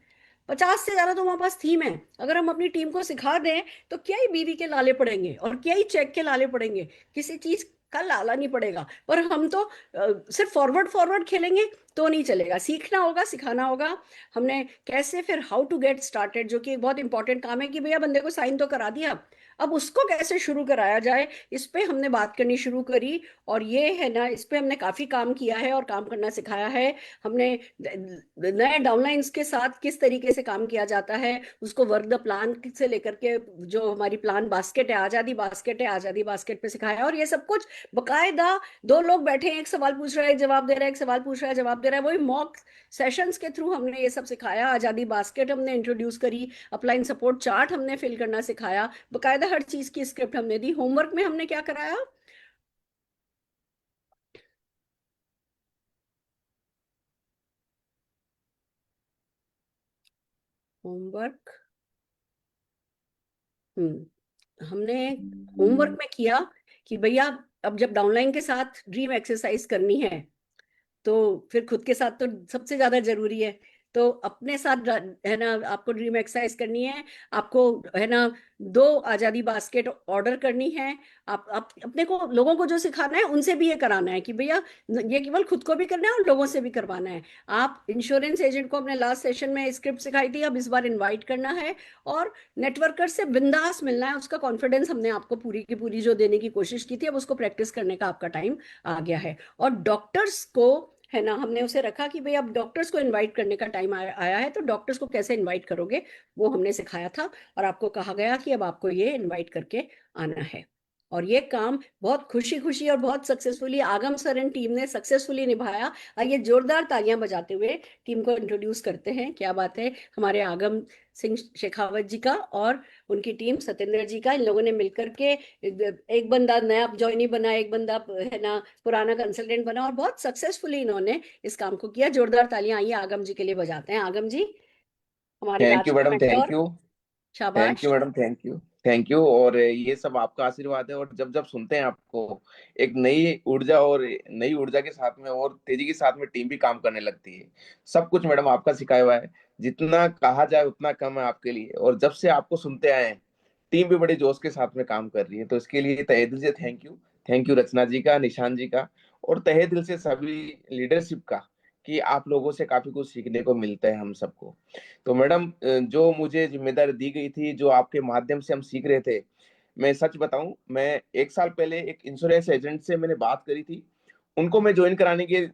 50 से ज्यादा तो हमारे पास थीम है। अगर हम अपनी टीम को सिखा दें तो क्या ही बीवी के लाले पड़ेंगे और क्या ही चेक के लाले पड़ेंगे, किसी चीज का लाला नहीं पड़ेगा। पर हम तो सिर्फ फॉरवर्ड खेलेंगे तो नहीं चलेगा, सीखना होगा, सिखाना होगा। हमने कैसे फिर हाउ टू गेट स्टार्टेड, जो कि एक बहुत इंपॉर्टेंट काम है कि भैया बंदे को साइन तो करा दिया, अब उसको कैसे शुरू कराया जाए, इस पे हमने बात करनी शुरू करी। और ये है ना, इस पे हमने काफी काम किया है और काम करना सिखाया है। हमने नए डाउनलाइंस के साथ किस तरीके से काम किया जाता है उसको वर्क द प्लान से लेकर के जो हमारी प्लान बास्केट है, आजादी बास्केट पे सिखाया है। और ये सब कुछ बकायदा 2 लोग बैठे हैं, एक सवाल पूछ रहा है एक जवाब दे रहा है, एक सवाल पूछ रहा है जवाब दे रहा है, वही मॉक सेशंस के थ्रू हमने ये सब सिखाया। आजादी बास्केट हमने इंट्रोड्यूस करी, अपलाइन सपोर्ट चार्ट हमने फिल करना सिखाया, बकायदा हर चीज की स्क्रिप्ट हमने दी। होमवर्क में हमने क्या कराया? होमवर्क हमने होमवर्क में किया कि भैया अब जब डाउनलाइन के साथ ड्रीम एक्सरसाइज करनी है तो फिर खुद के साथ तो सबसे ज्यादा जरूरी है। तो अपने साथ है ना आपको ड्रीम एक्सरसाइज करनी है, आपको है ना 2 आजादी बास्केट ऑर्डर करनी है। आप अपने को लोगों को जो सिखाना है उनसे भी ये कराना है कि भैया ये केवल खुद को भी करना है और लोगों से भी करवाना है। आप इंश्योरेंस एजेंट को अपने लास्ट सेशन में स्क्रिप्ट सिखाई थी, अब इस बार इन्वाइट करना है और नेटवर्कर से बिंदास मिलना है। उसका कॉन्फिडेंस हमने आपको पूरी की पूरी जो देने की कोशिश की थी, अब उसको प्रैक्टिस करने का आपका टाइम आ गया है। और डॉक्टर्स को है ना, हमने उसे रखा कि भाई अब डॉक्टर्स को इनवाइट करने का टाइम आया है, तो डॉक्टर्स को कैसे इनवाइट करोगे वो हमने सिखाया था। और आपको कहा गया कि अब आपको ये इनवाइट करके आना है। और ये काम बहुत खुशी खुशी और बहुत सक्सेसफुली आगम सर एंड टीम ने सक्सेसफुली निभाया। आइए जोरदार तालियां बजाते हुए टीम को इंट्रोड्यूस करते हैं। क्या बात है, हमारे आगम सिंह शेखावत जी का और उनकी टीम सत्येंद्र जी का, इन लोगों ने मिलकर के एक बंदा नया ज्वाइनी बना, एक बंदा है ना पुराना कंसल्टेंट बना, और बहुत सक्सेसफुली इन्होंने इस काम को किया। जोरदार तालियां आइए आगम जी के लिए बजाते हैं। आगम जी, हमारे थैंक आज यू के madam, thank mentor. You. Thank शाबाश। You madam, thank you, thank you. और ये सब आपका आशीर्वाद है, और जब जब सुनते हैं आपको, एक नई ऊर्जा, और नई ऊर्जा के साथ में और तेजी के साथ में टीम भी काम करने लगती है। सब कुछ मैडम आपका सिखाया हुआ है, जितना कहा जाए उतना कम है आपके लिए। और जब से आपको सुनते आए हैं, टीम भी बड़े जोश के साथ में काम कर रही है, तो इसके लिए तहे दिल से थैंक यू। थैंक यू रचना जी का, निशान जी का, और तहे दिल से सभी लीडरशिप का, कि आप लोगों से काफी कुछ सीखने को मिलता है हम सबको। तो मैडम, जो मुझे जिम्मेदारी दी गई थी, जो आपके माध्यम से हम सीख रहे थे, मैं सच बताऊं, मैं 1 साल पहले एक इंश्योरेंस एजेंट से मैंने बात करी थी। उनको मैं ज्वाइन कराने की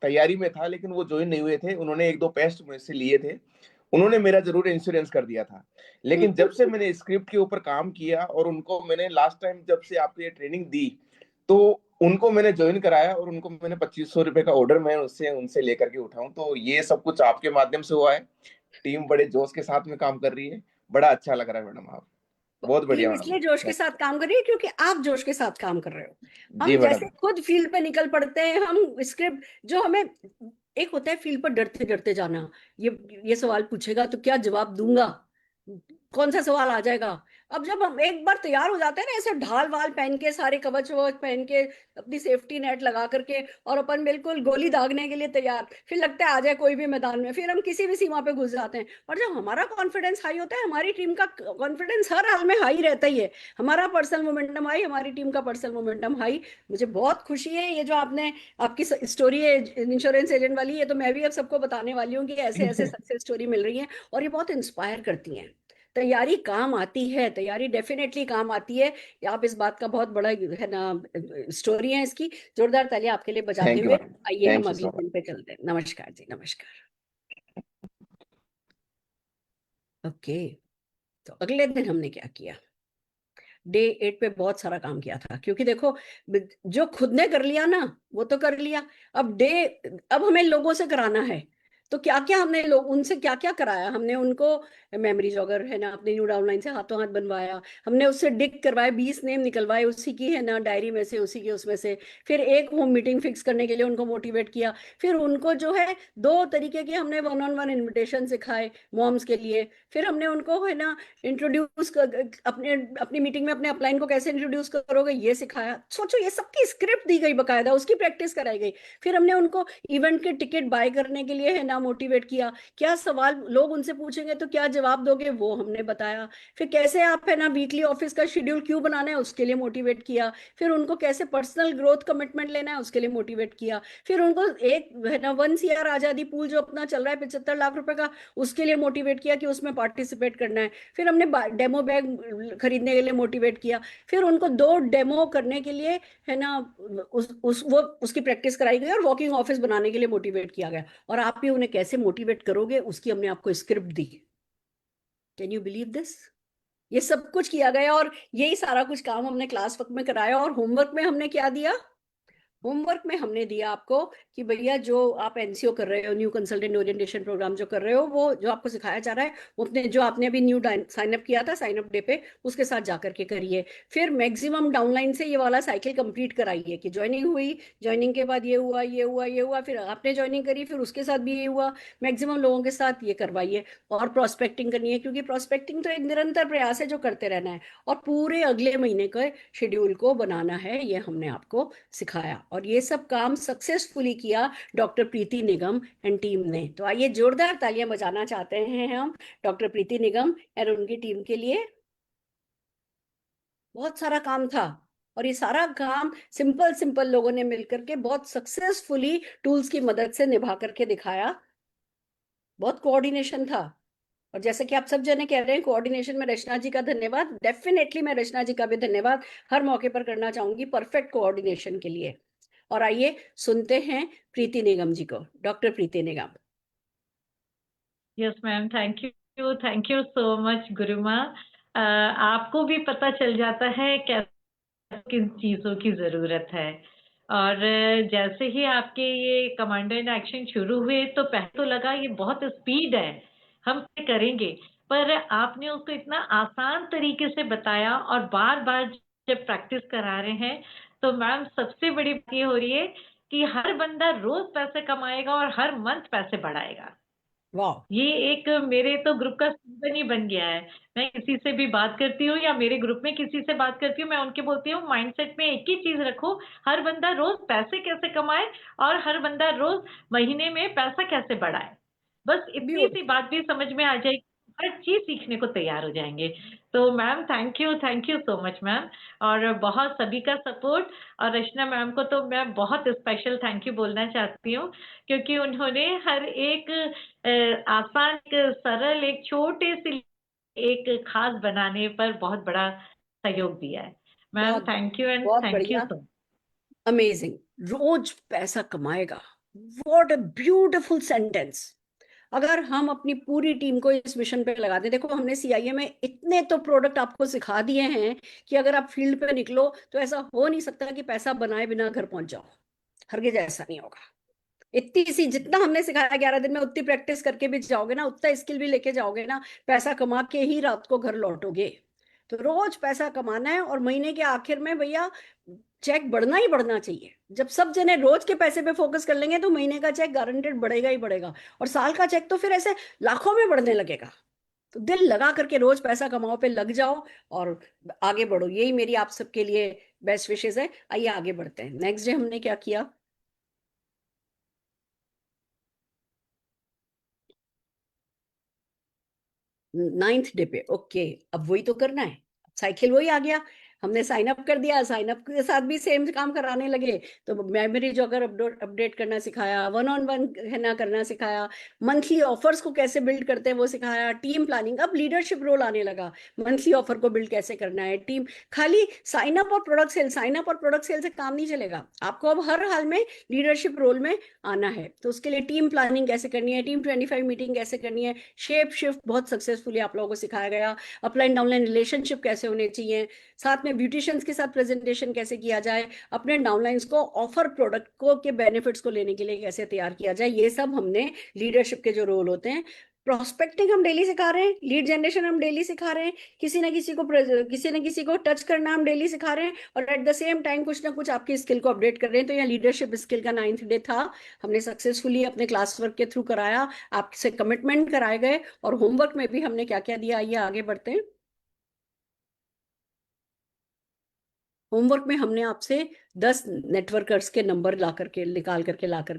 तैयारी में था, लेकिन वो ज्वाइन नहीं हुए थे। उन्होंने 1-2 टेस्ट मुझसे लिए थे, उन्होंने मेरा जरूर इंश्योरेंस कर दिया था। लेकिन जब से मैंने स्क्रिप्ट के ऊपर काम किया, और उनको मैंने लास्ट टाइम जब से आपको ये ट्रेनिंग दी, तो उनको मैंने ज्वाइन कराया, और उनको मैंने 2500 रुपए का ऑर्डर मैं उससे उनसे लेकर के उठाऊं। तो ये सब कुछ आपके माध्यम से हुआ है। टीम बड़े जोश के साथ में काम कर रही है, बड़ा अच्छा लग रहा है मैडम। आप बहुत बढ़िया टीम मैडम। इसलिए जोश के साथ काम कर रही है क्योंकि आप जोश के साथ काम कर रहे हो। जी हम जैसे मैडम। खुद फील्ड पे निकल पड़ते हैं, हम स्क्रिप्ट जो हमें, एक होता है फील्ड पर डरते डरते जाना, ये सवाल पूछेगा तो क्या जवाब दूंगा, कौन सा सवाल आ जाएगा। अब जब हम एक बार तैयार हो जाते हैं ना, ऐसे ढाल वाल पहन के, सारे कवच ववच पहन के, अपनी सेफ्टी नेट लगा करके, और अपन बिल्कुल गोली दागने के लिए तैयार, फिर लगता है आ जाए कोई भी मैदान में, फिर हम किसी भी सीमा पे घुस जाते हैं। और जब हमारा कॉन्फिडेंस हाई होता है, हमारी टीम का कॉन्फिडेंस हर हाल में हाई रहता ही है, हमारा पर्सनल मोमेंटम हाई, हमारी टीम का पर्सनल मोमेंटम हाई। मुझे बहुत खुशी है, ये जो आपने आपकी स्टोरी है इंश्योरेंस एजेंट वाली, ये तो मैं भी अब सबको बताने वाली हूँ कि ऐसे ऐसे सक्सेस स्टोरी मिल रही है, और ये बहुत इंस्पायर करती हैं। तैयारी काम आती है, तैयारी डेफिनेटली काम आती है। आप इस बात का बहुत बड़ा है ना स्टोरी है इसकी। जोरदार तालियां आपके लिए बजाते थैंक यू हुए मैडम, आइए थैंक हम यू अगले सो मच। दिन पे चलते हैं। नमस्कार जी, नमस्कार। ओके, तो अगले दिन हमने क्या किया? डे 8 पे बहुत सारा काम किया था, क्योंकि देखो, जो खुद ने कर लिया ना वो तो कर लिया। अब हमें लोगों से कराना है, तो क्या क्या हमने लोग उनसे क्या क्या कराया। हमने उनको मेमोरी जॉगर है ना अपने न्यू डाउनलाइन से हाथों हाथ बनवाया, हमने उससे डिक करवाए, 20 नेम निकलवाए उसी की है ना डायरी में से, उसी की उसमें से। फिर एक होम मीटिंग फिक्स करने के लिए उनको मोटिवेट किया। फिर उनको जो है 2 तरीके के हमने 1-on-1 इन्विटेशन सिखाए मॉम्स के लिए। फिर हमने उनको है ना इंट्रोड्यूस अपने अपनी मीटिंग में अपने अपलाइन को कैसे इंट्रोड्यूस करोगे ये सिखाया। सोचो, ये सबकी स्क्रिप्ट दी गई बकायदा, उसकी प्रैक्टिस कराई गई। फिर हमने उनको इवेंट के टिकट बाय करने के लिए है ना मोटिवेट किया, क्या सवाल लोग उनसे पूछेंगे तो क्या जवाब दोगे वो हमने बताया। फिर कैसे आप है ना वीकली ऑफिस का शेड्यूल क्यों बनाना है उसके लिए मोटिवेट किया। फिर उनको कैसे पर्सनल ग्रोथ कमिटमेंट लेना है उसके लिए मोटिवेट किया। फिर उनको एक है ना 1 CR आजादी पूल जो अपना चल रहा है 75 लाख रुपए का, उसके लिए मोटिवेट किया कि उसमें पार्टिसिपेट करना है। फिर हमने डेमो बैग खरीदने के लिए मोटिवेट किया। फिर उनको 2 डेमो करने के लिए है ना उसकी प्रैक्टिस कराई गई, और वॉकिंग ऑफिस बनाने के लिए मोटिवेट किया गया। और आप भी उन्हें कैसे मोटिवेट करोगे उसकी हमने आपको script the. Can you believe this? ये सब कुछ किया गया, और यही सारा कुछ काम हमने क्लास वर्क में कराया। और होमवर्क में हमने क्या दिया? होमवर्क में हमने दिया आपको कि भैया जो आप एनसीओ कर रहे हो, न्यू कंसल्टेंट ओरिएंटेशन प्रोग्राम जो कर रहे हो, वो जो आपको सिखाया जा रहा है वो अपने जो आपने अभी न्यू साइन अप किया था साइन अप डे पे, उसके साथ जाकर के करिए। फिर मैक्सिमम डाउनलाइन से ये वाला साइकिल कंप्लीट कराइए कि ज्वाइनिंग हुई, ज्वाइनिंग के बाद ये हुआ ये हुआ ये हुआ, फिर आपने ज्वाइनिंग करी, फिर उसके साथ भी ये हुआ। मैक्सिमम लोगों के साथ ये करवाइए। और प्रोस्पेक्टिंग करनी है, क्योंकि प्रोस्पेक्टिंग तो एक निरंतर प्रयास है जो करते रहना है। और पूरे अगले महीने के शेड्यूल को बनाना है, ये हमने आपको सिखाया। और ये सब काम सक्सेसफुली किया doctor Preeti Nigam and team ने। तो आइए जोरदार तालियां बजाना चाहते हैं हम डॉक्टर प्रीति निगम और उनकी टीम के लिए। बहुत सारा काम था, और ये सारा काम सिंपल सिंपल लोगों ने मिलकर के बहुत सक्सेसफुली टूल्स की मदद से निभा करके दिखाया। बहुत कोऑर्डिनेशन था। और जैसे कि आप सब जने कह रहे हैं कोऑर्डिनेशन में रचना जी का धन्यवाद, डेफिनेटली मैं रचना जी का भी धन्यवाद हर मौके पर करना चाहूंगी परफेक्ट कोऑर्डिनेशन के लिए। और आइए सुनते हैं प्रीति निगम जी को, doctor Preeti Nigam. Yes ma'am, thank you so much Guruma. आपको भी पता चल जाता है कैसे किन चीजों की जरूरत है। और जैसे ही आपके ये कमांडो इन एक्शन शुरू हुए तो पहले तो लगा ये बहुत स्पीड है, हम करेंगे, पर आपने उसको इतना आसान तरीके से बताया और बार बार जब प्रैक्टिस करा रहे हैं तो मैम सबसे बड़ी बात ये हो रही है कि हर बंदा रोज पैसे कमाएगा और हर मंथ पैसे बढ़ाएगा। वाह, ये एक मेरे तो ग्रुप का स्लोगन ही बन गया है। मैं किसी से भी बात करती हूँ या मेरे ग्रुप में किसी से बात करती हूँ, मैं उनके बोलती हूँ माइंडसेट में एक ही चीज रखो, हर बंदा रोज पैसे कैसे कमाए और हर बंदा रोज महीने में पैसा कैसे बढ़ाए। बस इतनी सी बात भी समझ में आ जाएगी, हर चीज सीखने को तैयार हो जाएंगे। तो ma'am thank you so much ma'am. और बहुत सभी का सपोर्ट, और रचना मैम को तो मैं बहुत स्पेशल थैंक यू बोलना चाहती हूँ, क्योंकि उन्होंने हर एक आसान, एक सरल, एक छोटे से एक खास बनाने पर बहुत बड़ा सहयोग दिया है। मैम बहुत थैंक यू एंड बहुत थैंक यू बढ़िया, सो मच। अमेजिंग। रोज पैसा कमाएगा, व्हाट अ ब्यूटीफुल सेंटेंस। अगर हम अपनी पूरी टीम को इस मिशन पे लगा दें, देखो हमने सीआईए में इतने तो प्रोडक्ट आपको सिखा दिए हैं कि अगर आप फील्ड पे निकलो तो ऐसा हो नहीं सकता कि पैसा बनाए बिना घर पहुंच जाओ। हरगिज ऐसा नहीं होगा। इतनी सी जितना हमने सिखाया 11 दिन में, उतनी प्रैक्टिस करके भी जाओगे ना, उतना स्किल भी लेके जाओगे ना, पैसा कमा के ही रात को घर लौटोगे। तो रोज पैसा कमाना है, और महीने के आखिर में भैया चेक बढ़ना ही बढ़ना चाहिए। जब सब जने रोज के पैसे पे फोकस कर लेंगे तो महीने का चेक गारंटेड बढ़ेगा ही बढ़ेगा, और साल का चेक तो फिर ऐसे लाखों में बढ़ने लगेगा। तो दिल लगा करके रोज पैसा कमाओ पे लग जाओ और आगे बढ़ो, यही मेरी आप सबके लिए बेस्ट विशेष है। आइए आगे बढ़ते हैं। नेक्स्ट डे हमने क्या किया? 9th डे पे, ओके, अब वही तो करना है। साइकिल वही आ गया, हमने साइन अप कर दिया, साइन अप के साथ भी सेम काम कराने लगे। तो मेमोरी जॉगर अपडेट करना सिखाया, वन ऑन वन है ना करना सिखाया, मंथली ऑफर्स को कैसे बिल्ड करते हैं वो सिखाया, टीम प्लानिंग, अब लीडरशिप रोल आने लगा। मंथली ऑफर को बिल्ड कैसे करना है, टीम, खाली साइन अप और प्रोडक्ट सेल, साइन अप और प्रोडक्ट सेल से काम नहीं चलेगा, आपको अब हर हाल में लीडरशिप रोल में आना है। तो उसके लिए टीम प्लानिंग कैसे करनी है, टीम 25 मीटिंग कैसे करनी है, शेप शिफ्ट बहुत सक्सेसफुली आप लोगों को सिखाया गया, अपलाइन डाउनलाइन रिलेशनशिप कैसे होने चाहिए, साथ में ब्यूटिशियंस के साथ प्रेजेंटेशन कैसे किया जाए, अपने डाउनलाइंस को ऑफर प्रोडक्ट को के बेनिफिट्स को लेने के लिए कैसे तैयार किया जाए, ये सब हमने लीडरशिप के जो रोल होते हैं। प्रोस्पेक्टिंग हम डेली सिखा रहे हैं, लीड जनरेशन हम डेली सिखा रहे हैं, किसी ना किसी को टच करना हम डेली सिखा रहे हैं, और एट द सेम टाइम कुछ ना कुछ आपकी स्किल को अपडेट कर रहे हैं। तो यह लीडरशिप स्किल का 9th डे था, हमने सक्सेसफुली अपने क्लास वर्क के थ्रू कराया, आपसे कमिटमेंट कराए गए, और होमवर्क में भी हमने क्या क्या दिया, आइए आगे बढ़ते हैं। होमवर्क में हमने आपसे 10 नेटवर्कर्स के नंबर ला करके निकाल करके ला कर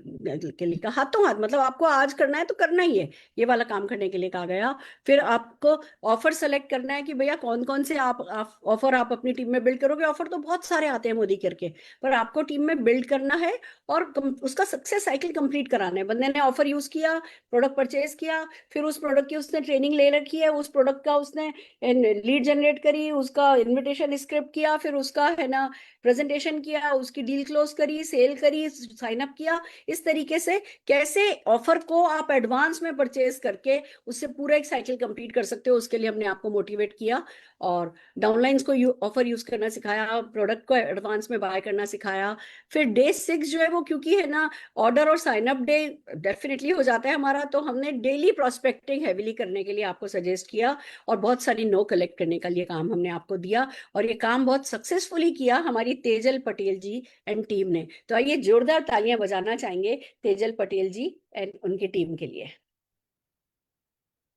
के लिखा, हाथों हाथ, मतलब आपको आज करना है तो करना ही है, ये वाला काम करने के लिए कहा गया। फिर आपको ऑफर सेलेक्ट करना है कि भैया कौन कौन से आप ऑफर आप अपनी टीम में बिल्ड करोगे। ऑफर तो बहुत सारे आते हैं मोदी करके, पर आपको टीम में बिल्ड करना है और उसका सक्सेस साइकिल कंप्लीट कराना है। बंदे ने ऑफर यूज किया, प्रोडक्ट परचेज किया, फिर उस प्रोडक्ट की उसने ट्रेनिंग ले रखी है, उस प्रोडक्ट का उसने लीड जनरेट करी, उसका इन्विटेशन स्क्रिप्ट किया, फिर उसका है ना प्रेजेंटेशन किया, उसकी डील क्लोज करी, सेल करी, साइन अप किया। इस तरीके से कैसे ऑफर को आप एडवांस में परचेज करके उससे पूरा एक साइकिल कंप्लीट कर सकते हो, उसके लिए हमने आपको मोटिवेट किया। और डाउनलाइंस को ऑफर यूज करना सिखाया, प्रोडक्ट को एडवांस में बाय करना सिखाया। फिर डे 6 जो है वो क्योंकि है ना ऑर्डर और साइन अप डे डेफिनेटली हो जाता है हमारा, तो हमने डेली प्रोस्पेक्टिंग हैविली करने के लिए आपको सजेस्ट किया, और बहुत सारी नो कलेक्ट करने का लिए काम हमने आपको दिया, और ये काम बहुत सक्सेसफुली किया हमारी तेजल पटेल जी एंड टीम ने। तो आइए जोरदार तालियां बजाना चाहेंगे तेजल पटेल जी एंड उनकी टीम के लिए।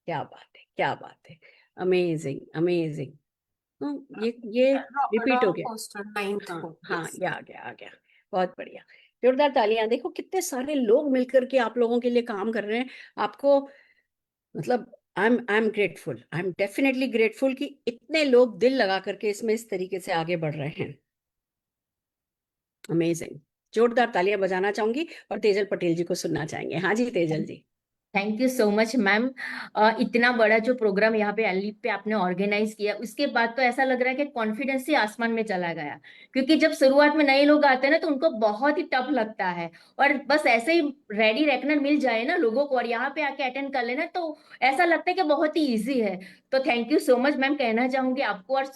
क्या बात है, क्या बात है, अमेजिंग अमेजिंग। ये रिपीट हो गया, पोस्टर 9th हाँ को, हाँ, yes. ये आ गया आ गया, बहुत बढ़िया। जोरदार तालियां, देखो कितने सारे लोग मिलकर के आप लोगों के लिए काम कर रहे हैं। आपको मतलब I am grateful, I am definitely grateful कि इतने लोग दिल लगा करके इसमें इस तरीके से आगे बढ़ रहे हैं। अमेजिंग, जोरदार तालियां बजाना चाहूंगी और तेजल पटेल जी को सुनना चाहेंगे। हाँ जी Tejal ji. Thank you so much ma'am. इतना बड़ा जो प्रोग्राम यहाँ पे एलिप पे आपने ऑर्गेनाइज किया, उसके बाद तो ऐसा लग रहा है कि कॉन्फिडेंस ही आसमान में चला गया। क्योंकि जब शुरुआत में नए लोग आते हैं ना तो उनको बहुत ही टफ लगता है, और बस ऐसे ही रेडी रेकनर मिल जाए ना लोगों को और यहाँ पे आके अटेंड कर लेना तो ऐसा लगता है कि बहुत ही ईजी है। तो thank you so much ma'am, कहना चाहूंगी आपको और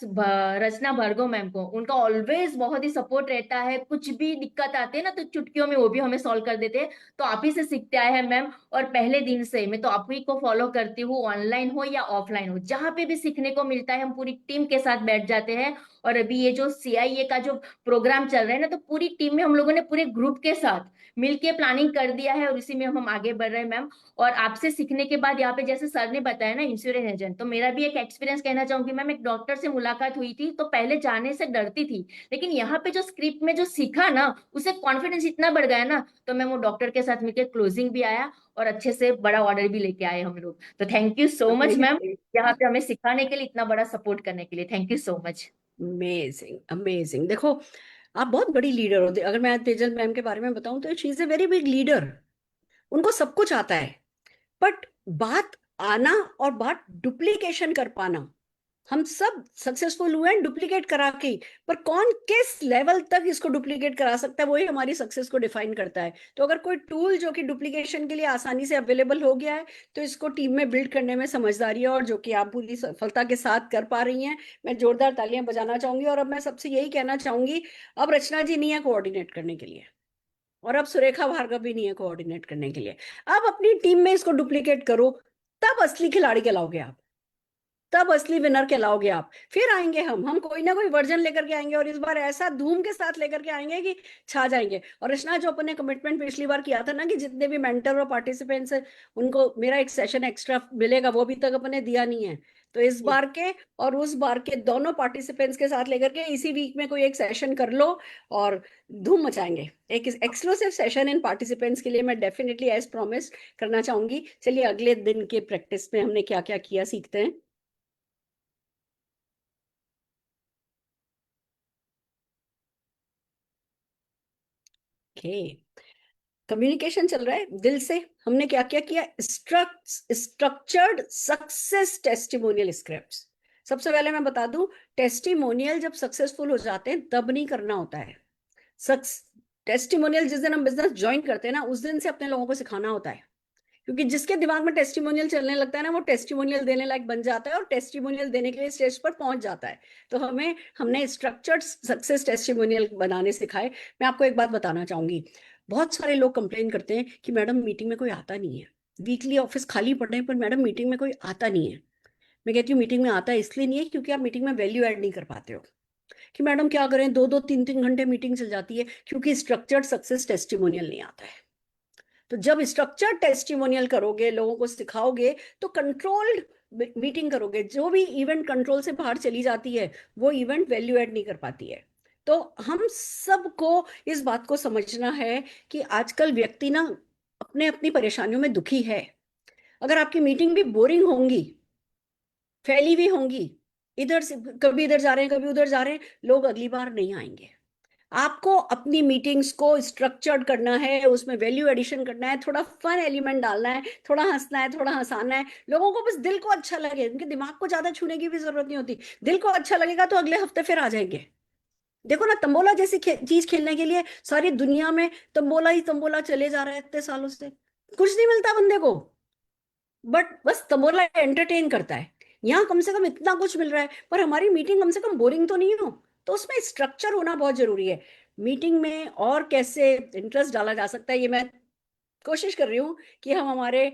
रचना भार्गव मैम को, उनका ऑलवेज बहुत ही सपोर्ट रहता है। कुछ भी दिक्कत आती है ना तो चुटकियों में वो भी हमें सॉल्व कर देते हैं। तो आप ही से सीखते आए हैं मैम, और पहले दिन से मैं तो आप ही को फॉलो करती हूँ, ऑनलाइन हो या ऑफलाइन हो, जहां पे भी सीखने को मिलता है हम पूरी टीम के साथ बैठ जाते हैं। और अभी ये जो सीआईए का जो प्रोग्राम चल रहा है ना, तो पूरी टीम में हम लोगों ने पूरे ग्रुप के साथ मिलके प्लानिंग कर दिया है और इसी में हम आगे बढ़ रहे हैं मैम। और आपसे सीखने के बाद यहाँ पे जैसे सर ने बताया ना इंश्योरेंस एजेंट, तो मेरा भी एक एक्सपीरियंस कहना चाहूंगी मैम। एक डॉक्टर से मुलाकात हुई थी तो पहले जाने से डरती थी, लेकिन यहाँ पे जो स्क्रिप्ट में जो सीखा ना, उसे कॉन्फिडेंस इतना बढ़ गया ना, तो मैं वो डॉक्टर के साथ मिलकर क्लोजिंग भी आया और अच्छे से बड़ा ऑर्डर भी लेके आए हम लोग। तो thank you so much ma'am, यहाँ पे हमें सिखाने के लिए, इतना बड़ा सपोर्ट करने के लिए thank you so much. Amazing amazing. देखो आप बहुत बड़ी लीडर हो। अगर मैं तेजल मैम के बारे में बताऊं तो she is a very big leader. उनको सब कुछ आता है, बट बात आना और बात डुप्लीकेशन कर पाना, हम सब सक्सेसफुल हुए हैं डुप्लीकेट करा के, पर कौन किस लेवल तक इसको डुप्लीकेट करा सकता है वही हमारी सक्सेस को डिफाइन करता है। तो अगर कोई टूल जो कि डुप्लीकेशन के लिए आसानी से अवेलेबल हो गया है तो इसको टीम में बिल्ड करने में समझदारी है, और जो कि आप पूरी सफलता के साथ कर पा रही हैं, मैं जोरदार तालियां बजाना चाहूंगी। और अब मैं सबसे यही कहना चाहूंगी, अब रचना जी नहीं है कोऑर्डिनेट करने के लिए, और अब सुरेखा भार्गव भी नहीं है कोऑर्डिनेट करने के लिए। अब अपनी टीम में इसको डुप्लीकेट करो, तब असली खिलाड़ी कहलाओगे आप, तब असली विनर कहलाओगे आप। फिर आएंगे हम कोई ना कोई वर्जन लेकर के आएंगे, और इस बार ऐसा धूम के साथ लेकर के आएंगे कि छा जाएंगे। और रचना, जो अपन ने कमिटमेंट पिछली बार किया था ना कि जितने भी मेंटर और पार्टिसिपेंट्स हैं उनको मेरा एक सेशन एक्स्ट्रा मिलेगा, वो अभी तक अपन ने दिया नहीं है। तो इस बार के और उस बार के दोनों पार्टिसिपेंट्स के साथ लेकर के इसी वीक में कोई एक सेशन कर लो और धूम मचाएंगे। एक एक्सक्लूसिव सेशन इन पार्टिसिपेंट्स के लिए मैं डेफिनेटली एज प्रॉमिस करना चाहूंगी। चलिए अगले दिन के प्रैक्टिस में हमने क्या क्या किया सीखते हैं। कम्युनिकेशन चल रहा है दिल से। हमने क्या क्या किया? Structured success testimonial scripts. सबसे पहले मैं बता दूं, टेस्टिमोनियल जब सक्सेसफुल हो जाते हैं तब नहीं करना होता है। टेस्टिमोनियल जिस दिन हम बिजनेस ज्वाइन करते हैं ना, उस दिन से अपने लोगों को सिखाना होता है। क्योंकि जिसके दिमाग में टेस्टिमोनियल चलने लगता है ना, वो टेस्टिमोनियल देने लायक बन जाता है और टेस्टिमोनियल देने के लिए स्टेज पर पहुंच जाता है। तो हमने स्ट्रक्चर्ड सक्सेस टेस्टिमोनियल बनाने सिखाए। मैं आपको एक बात बताना चाहूंगी, बहुत सारे लोग कंप्लेन करते हैं कि मैडम मीटिंग में कोई आता नहीं है, वीकली ऑफिस खाली पड़े हैं पर मैडम मीटिंग में कोई आता नहीं है। मैं कहती हूँ मीटिंग में आता इसलिए नहीं है क्योंकि आप मीटिंग में वैल्यू ऐड नहीं कर पाते हो। कि मैडम क्या करें, 2-2 3-3 घंटे मीटिंग चल जाती है क्योंकि स्ट्रक्चर्ड सक्सेस टेस्टिमोनियल नहीं आता है। तो जब स्ट्रक्चर्ड टेस्टिमोनियल करोगे, लोगों को सिखाओगे, तो कंट्रोल्ड मीटिंग करोगे। जो भी इवेंट कंट्रोल से बाहर चली जाती है वो इवेंट वैल्यू ऐड नहीं कर पाती है। तो हम सबको इस बात को समझना है कि आजकल व्यक्ति ना अपने अपनी परेशानियों में दुखी है। अगर आपकी मीटिंग भी बोरिंग होंगी, फैली हुई होंगी, इधर से कभी इधर जा रहे हैं कभी उधर जा रहे हैं, लोग अगली बार नहीं आएंगे। आपको अपनी मीटिंग्स को स्ट्रक्चर्ड करना है, उसमें वैल्यू एडिशन करना है, थोड़ा फन एलिमेंट डालना है, थोड़ा हंसना है, थोड़ा हंसाना है। लोगों को बस दिल को अच्छा लगे, उनके दिमाग को ज्यादा छूने की भी जरूरत नहीं होती। दिल को अच्छा लगेगा तो अगले हफ्ते फिर आ जाएंगे। देखो ना, तंबोला जैसी चीज खेलने के लिए सारी दुनिया में तंबोला ही तंबोला चले जा रहे हैं इतने सालों से, कुछ नहीं मिलता बंदे को, बट बस तंबोला एंटरटेन करता है। यहाँ कम से कम इतना कुछ मिल रहा है, पर हमारी मीटिंग कम से कम बोरिंग तो नहीं हो। तो उसमें स्ट्रक्चर होना बहुत जरूरी है। मीटिंग में और कैसे इंटरेस्ट डाला जा सकता है, ये मैं कोशिश कर रही हूँ कि हम हमारे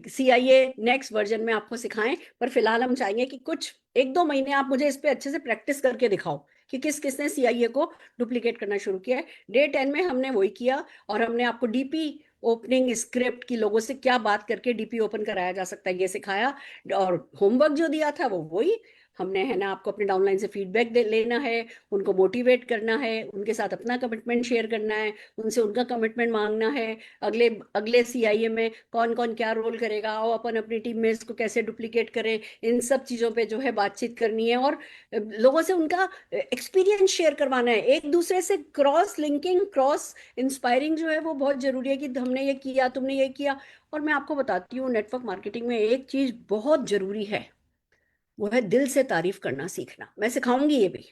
CIA नेक्स्ट वर्जन में आपको सिखाएं। पर फिलहाल हम चाहेंगे कि कुछ 1-2 महीने आप मुझे इस पे अच्छे से प्रैक्टिस करके दिखाओ कि किस किसने CIA को डुप्लीकेट करना शुरू किया है। डे 10 में हमने वही किया, और हमने आपको DP ओपनिंग स्क्रिप्ट की लोगों से क्या बात करके DP ओपन कराया जा सकता है ये सिखाया, और होमवर्क जो दिया था वो वही। हमने है ना आपको अपने डाउनलाइन से फीडबैक लेना है, उनको मोटिवेट करना है, उनके साथ अपना कमिटमेंट शेयर करना है, उनसे उनका कमिटमेंट मांगना है। अगले अगले सीआईए में कौन कौन क्या रोल करेगा, और अपन अपनी टीम में इसको कैसे डुप्लीकेट करें, इन सब चीज़ों पे जो है बातचीत करनी है, और लोगों से उनका एक्सपीरियंस शेयर करवाना है। एक दूसरे से क्रॉस लिंकिंग, क्रॉस इंस्पायरिंग जो है वो बहुत जरूरी है, कि हमने ये किया, तुमने ये किया। और मैं आपको बताती हूँ, नेटवर्क मार्केटिंग में एक चीज बहुत जरूरी है, वो है दिल से तारीफ करना सीखना। मैं सिखाऊंगी ये भी।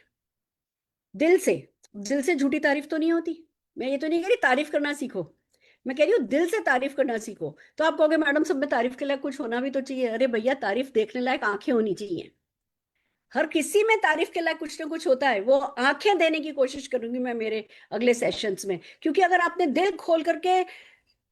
दिल से, दिल से झूठी तारीफ तो नहीं होती। मैं ये तो नहीं कह रही तारीफ करना सीखो, मैं कह रही हूँ दिल से तारीफ करना सीखो। तो आप कहोगे मैडम सब में तारीफ के लायक कुछ होना भी तो चाहिए। अरे भैया, तारीफ देखने लायक आंखें होनी चाहिए। हर किसी में तारीफ के लायक कुछ ना कुछ होता है, वो आंखें देने की कोशिश करूंगी मैं मेरे अगले सेशंस में। क्योंकि अगर आपने दिल खोल करके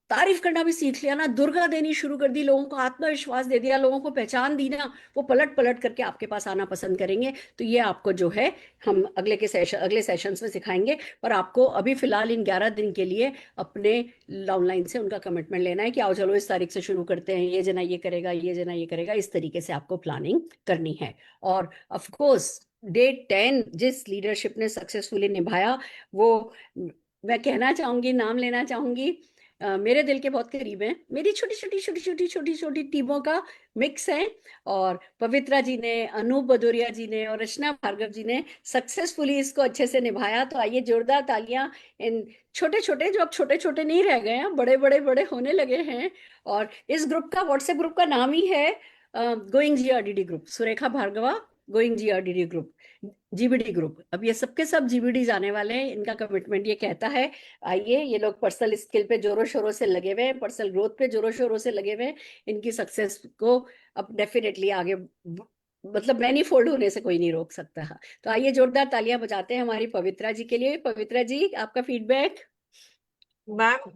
तारीफ करना भी सीख लिया ना, दुर्गा देनी शुरू कर दी, लोगों को आत्मविश्वास दे दिया, लोगों को पहचान दी ना, वो पलट पलट करके आपके पास आना पसंद करेंगे। तो ये आपको जो है हम अगले सेशंस में सिखाएंगे। पर आपको अभी फिलहाल इन 11 दिन के लिए अपने डाउनलाइन से उनका कमिटमेंट लेना है कि आओ चलो इस तारीख से शुरू करते हैं, ये जना ये करेगा, ये जना ये करेगा, इस तरीके से आपको प्लानिंग करनी है। और ऑफ कोर्स डे 10 जिस लीडरशिप ने सक्सेसफुली निभाया, वो मैं कहना चाहूंगी, नाम लेना चाहूंगी, मेरे दिल के बहुत करीब हैं। मेरी छोटी छोटी टीमों का मिक्स है, और पवित्रा जी ने, अनूप भदौरिया जी ने और रचना भार्गव जी ने सक्सेसफुली इसको अच्छे से निभाया। तो आइए जोरदार तालियां इन छोटे छोटे, जो अब छोटे छोटे नहीं रह गए हैं, बड़े बड़े बड़े होने लगे हैं। और इस ग्रुप का, व्हाट्सएप ग्रुप का नाम ही है going GRDD group, Surekha Bhargava going GRDD group, GBD group. अब ये सबके सब जीबीडी जाने वाले हैं, इनका कमिटमेंट ये कहता है। आइए, ये लोग पर्सनल स्किल पे जोरों शोरों से लगे हुए हैं, पर्सनल ग्रोथ पे जोरों शोरों से लगे हुए हैं। इनकी सक्सेस को अब डेफिनेटली आगे मतलब मैनीफोल्ड होने से कोई नहीं रोक सकता। तो आइए जोरदार तालियां बजाते हैं हमारी पवित्रा जी के लिए। पवित्रा जी, आपका फीडबैक। मैम,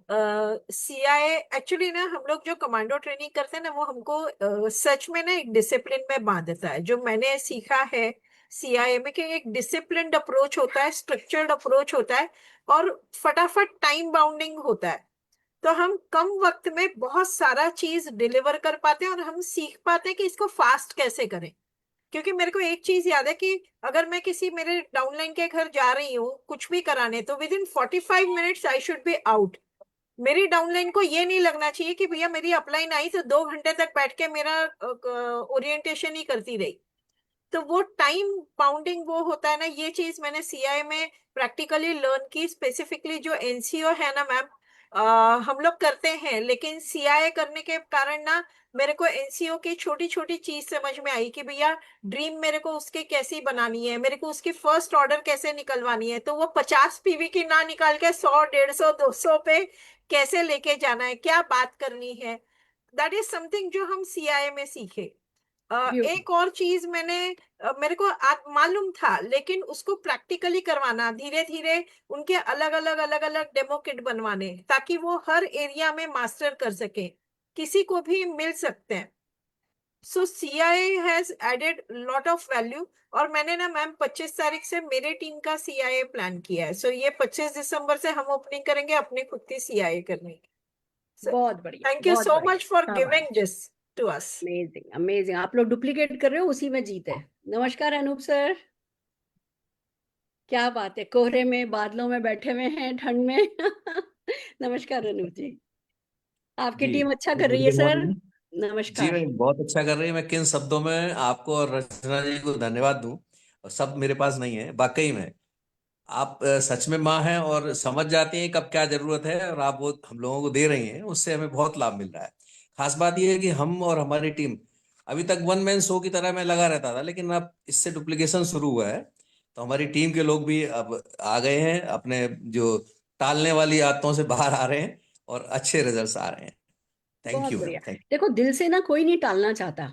सीआईए एक्चुअली ना, हम लोग जो कमांडो ट्रेनिंग करते हैं ना, वो हमको सच में ना एक डिसिप्लिन में बांधता है। जो मैंने सीखा है सीआईए में, कि एक डिसिप्लिन्ड अप्रोच होता है, स्ट्रक्चर्ड अप्रोच होता है, और फटाफट टाइम बाउंडिंग होता है। तो हम कम वक्त में बहुत सारा चीज डिलीवर कर पाते हैं, और हम सीख पाते हैं कि इसको फास्ट कैसे करें। क्योंकि मेरे को एक चीज याद है कि अगर मैं किसी मेरे डाउनलाइन के घर जा रही हूँ कुछ भी कराने, तो with in 45 minutes I should be out. मेरी डाउनलाइन को ये नहीं लगना चाहिए कि भैया मेरी अपलाइन आई तो 2 घंटे तक बैठ के मेरा ओरिएंटेशन ही करती रही। तो वो टाइम बाउंडिंग वो होता है ना, ये चीज मैंने सीआई में प्रैक्टिकली लर्न की। स्पेसिफिकली जो एनसीओ है ना मैम, हम लोग करते हैं, लेकिन सीआई करने के कारण ना मेरे को एनसीओ की छोटी छोटी चीज समझ में आई कि भैया ड्रीम मेरे को उसके कैसी बनानी है, मेरे को उसकी फर्स्ट ऑर्डर कैसे निकलवानी है। तो वो 50 पीवी की ना निकाल के 100, 150, 200 पे कैसे लेके जाना है, क्या बात करनी है। दैट इज समथिंग जो हम सीआई में सीखे। एक और चीज मेरे को मालूम था, लेकिन उसको प्रैक्टिकली करवाना, धीरे धीरे उनके अलग अलग डेमो किट बनवाने, ताकि वो हर एरिया में मास्टर कर सके, किसी को भी मिल सकते हैं। So CIA has added lot of value. और मैंने ना मैम 25 तारीख से मेरे टीम का सीआईए प्लान किया है। सो ये 25 दिसंबर से हम ओपनिंग करेंगे अपनी खुद की सीआईए करने की। बहुत बढ़िया, थैंक यू बहुत सो बढ़िया, मच फॉर शाबाश। Giving this to us. Amazing amazing, आप लोग डुप्लीकेट कर रहे हो, उसी में जीत है। नमस्कार अनूप सर, क्या बात है, कोहरे में बादलों में बैठे हुए हैं ठंड में। नमस्कार अनूप जी, आपकी जी, टीम अच्छा कर वेरी रही है गुड सर। मॉर्निंग जी। नमस्कार। मैं बहुत अच्छा कर रही है। मैं किन शब्दों में आपको और रचना जी को धन्यवाद दूं, और शब्द मेरे पास नहीं है। वाकई में आप सच में माँ हैं और समझ जाती हैं कब क्या जरूरत है, और आप वो हम लोगों को दे रही हैं, उससे हमें बहुत लाभ मिल रहा है। खास बात यह है कि हम और हमारी टीम, अभी तक वन मैन शो की तरह मैं लगा रहता था, लेकिन अब इससे डुप्लीकेशन शुरू हुआ है। तो हमारी टीम के लोग भी अब आ गए हैं, अपने जो टालने वाली आदतों से बाहर आ रहे हैं, और अच्छे रिजल्ट्स आ रहे हैं। थैंक बहुत यू मैम, बढ़िया। थैंक देखो, दिल से ना कोई नहीं टालना चाहता,